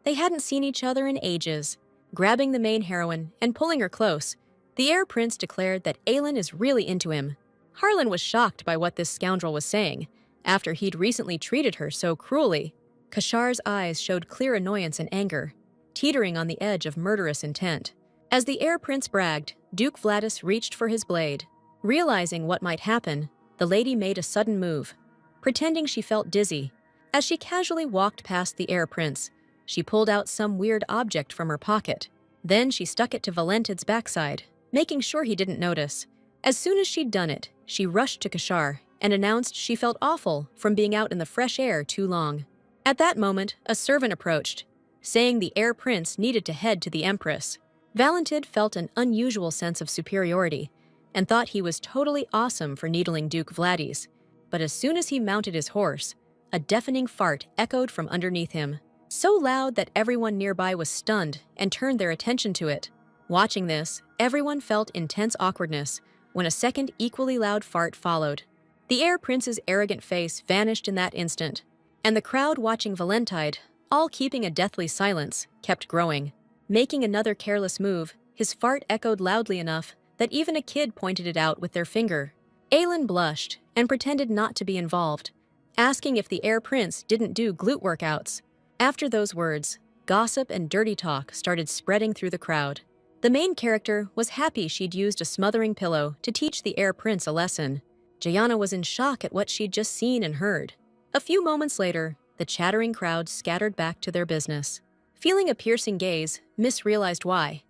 They hadn't seen each other in ages. Grabbing the main heroine and pulling her close, the heir prince declared that Aylin is really into him. Harlan was shocked by what this scoundrel was saying, after he'd recently treated her so cruelly. Kashar's eyes showed clear annoyance and anger, teetering on the edge of murderous intent. As the heir prince bragged, Duke Vladis reached for his blade. Realizing what might happen, the lady made a sudden move, pretending she felt dizzy. As she casually walked past the heir prince, she pulled out some weird object from her pocket. Then she stuck it to Valentin's backside, making sure he didn't notice. As soon as she'd done it, she rushed to Kashar and announced she felt awful from being out in the fresh air too long. At that moment, a servant approached, saying the heir prince needed to head to the empress. Valentin felt an unusual sense of superiority, and thought he was totally awesome for needling Duke Vladis. But as soon as he mounted his horse, a deafening fart echoed from underneath him, so loud that everyone nearby was stunned and turned their attention to it. Watching this, everyone felt intense awkwardness when a second equally loud fart followed. The heir prince's arrogant face vanished in that instant, and the crowd watching Valentine, all keeping a deathly silence, kept growing. Making another careless move, his fart echoed loudly enough that even a kid pointed it out with their finger. Aelin blushed and pretended not to be involved, asking if the heir prince didn't do glute workouts. After those words, gossip and dirty talk started spreading through the crowd. The main character was happy she'd used a smothering pillow to teach the heir prince a lesson. Jayana was in shock at what she'd just seen and heard. A few moments later, the chattering crowd scattered back to their business. Feeling a piercing gaze, Miss realized why.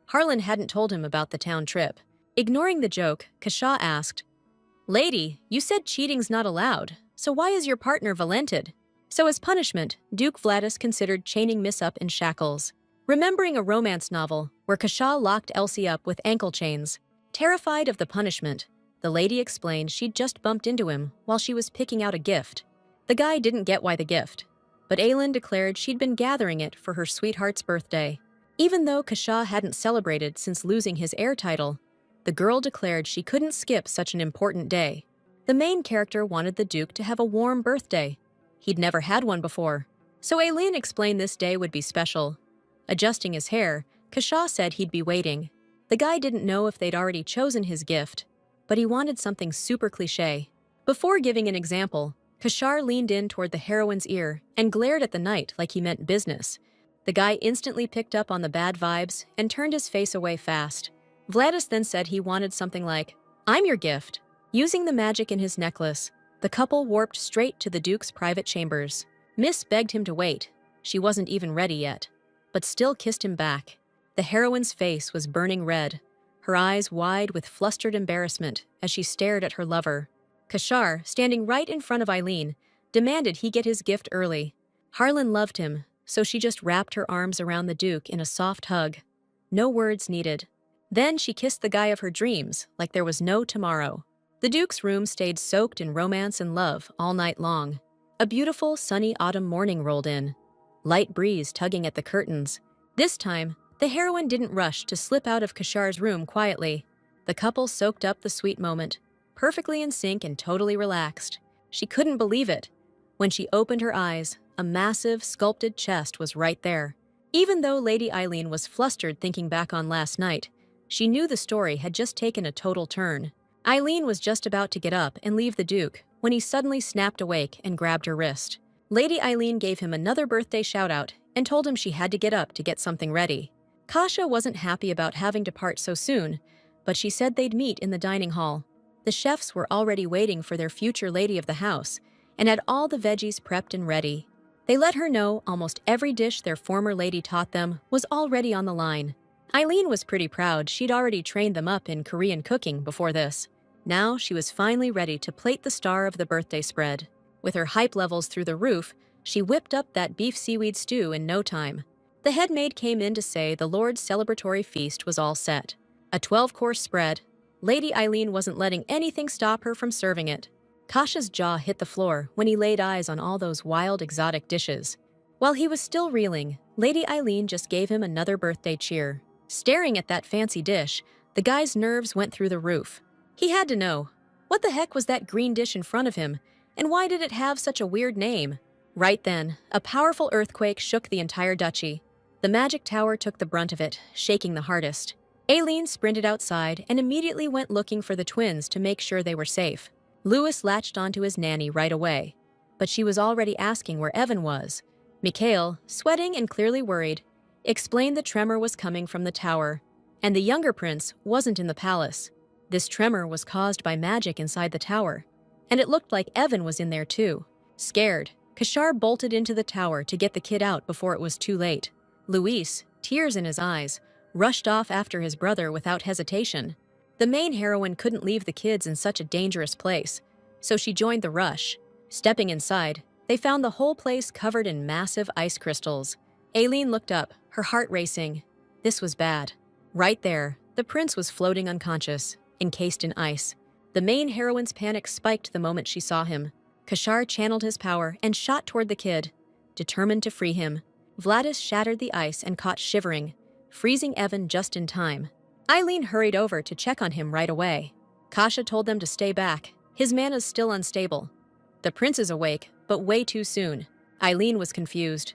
Harlan hadn't told him about the town trip. Ignoring the joke, Kashaw asked, "Lady, you said cheating's not allowed, so why is your partner valented?" So as punishment, Duke Vladis considered chaining Miss up in shackles. Remembering a romance novel where Kashaw locked Elsie up with ankle chains. Terrified of the punishment, the lady explained she'd just bumped into him while she was picking out a gift. The guy didn't get why the gift, but Aelin declared she'd been gathering it for her sweetheart's birthday. Even though Kashaw hadn't celebrated since losing his heir title, the girl declared she couldn't skip such an important day. The main character wanted the Duke to have a warm birthday. He'd never had one before, so Aelin explained this day would be special. Adjusting his hair, Kashaw said he'd be waiting. The guy didn't know if they'd already chosen his gift, but he wanted something super cliché. Before giving an example, Kashar leaned in toward the heroine's ear and glared at the knight like he meant business. The guy instantly picked up on the bad vibes and turned his face away fast. Vladis then said he wanted something like, "I'm your gift." Using the magic in his necklace, the couple warped straight to the Duke's private chambers. Miss begged him to wait. She wasn't even ready yet, but still kissed him back. The heroine's face was burning red, her eyes wide with flustered embarrassment as she stared at her lover. Kashar, standing right in front of Eileen, demanded he get his gift early. Harlan loved him, so she just wrapped her arms around the Duke in a soft hug. No words needed. Then she kissed the guy of her dreams like there was no tomorrow. The Duke's room stayed soaked in romance and love all night long. A beautiful, sunny autumn morning rolled in, light breeze tugging at the curtains. This time, the heroine didn't rush to slip out of Kashar's room quietly. The couple soaked up the sweet moment, perfectly in sync and totally relaxed. She couldn't believe it. When she opened her eyes, a massive, sculpted chest was right there. Even though Lady Eileen was flustered thinking back on last night, she knew the story had just taken a total turn. Eileen was just about to get up and leave the Duke when he suddenly snapped awake and grabbed her wrist. Lady Eileen gave him another birthday shout-out and told him she had to get up to get something ready. Kasha wasn't happy about having to part so soon, but she said they'd meet in the dining hall. The chefs were already waiting for their future lady of the house and had all the veggies prepped and ready. They let her know almost every dish their former lady taught them was already on the line. Eileen was pretty proud she'd already trained them up in Korean cooking before this. Now she was finally ready to plate the star of the birthday spread. With her hype levels through the roof, she whipped up that beef seaweed stew in no time. The head maid came in to say the Lord's celebratory feast was all set. A 12-course spread. Lady Eileen wasn't letting anything stop her from serving it. Kasha's jaw hit the floor when he laid eyes on all those wild, exotic dishes. While he was still reeling, Lady Eileen just gave him another birthday cheer. Staring at that fancy dish, the guy's nerves went through the roof. He had to know, what the heck was that green dish in front of him, and why did it have such a weird name? Right then, a powerful earthquake shook the entire duchy. The magic tower took the brunt of it, shaking the hardest. Aileen sprinted outside and immediately went looking for the twins to make sure they were safe. Louis latched onto his nanny right away, but she was already asking where Evan was. Mikhail, sweating and clearly worried, explained the tremor was coming from the tower, and the younger prince wasn't in the palace. This tremor was caused by magic inside the tower, and it looked like Evan was in there too. Scared, Kashar bolted into the tower to get the kid out before it was too late. Luis, tears in his eyes, rushed off after his brother without hesitation. The main heroine couldn't leave the kids in such a dangerous place, so she joined the rush. Stepping inside, they found the whole place covered in massive ice crystals. Aileen looked up, her heart racing. This was bad. Right there, the prince was floating unconscious, encased in ice. The main heroine's panic spiked the moment she saw him. Kashar channeled his power and shot toward the kid, determined to free him. Vladis shattered the ice and caught shivering, freezing Evan just in time. Eileen hurried over to check on him right away. Kasha told them to stay back. His mana's still unstable. The prince is awake, but way too soon. Eileen was confused.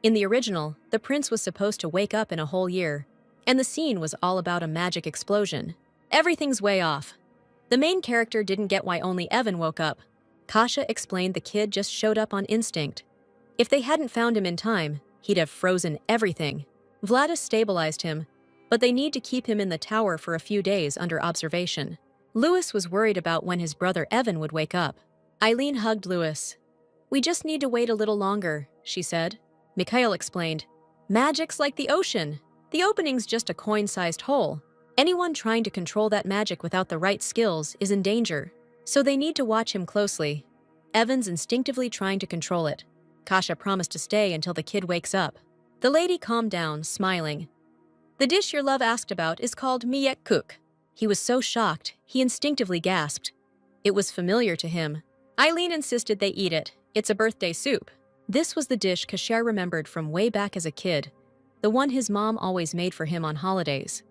In the original, the prince was supposed to wake up in a whole year, and the scene was all about a magic explosion. Everything's way off. The main character didn't get why only Evan woke up. Kasha explained the kid just showed up on instinct. If they hadn't found him in time, he'd have frozen everything. Vladis stabilized him, but they need to keep him in the tower for a few days under observation. Louis was worried about when his brother Evan would wake up. Eileen hugged Louis. "We just need to wait a little longer," she said. Mikhail explained, "Magic's like the ocean. The opening's just a coin-sized hole. Anyone trying to control that magic without the right skills is in danger, so they need to watch him closely." Evan's instinctively trying to control it. Kasha promised to stay until the kid wakes up. The lady calmed down, smiling. "The dish your love asked about is called miyek kuk." He was so shocked, he instinctively gasped. It was familiar to him. Eileen insisted they eat it. It's a birthday soup. This was the dish Kasher remembered from way back as a kid, the one his mom always made for him on holidays.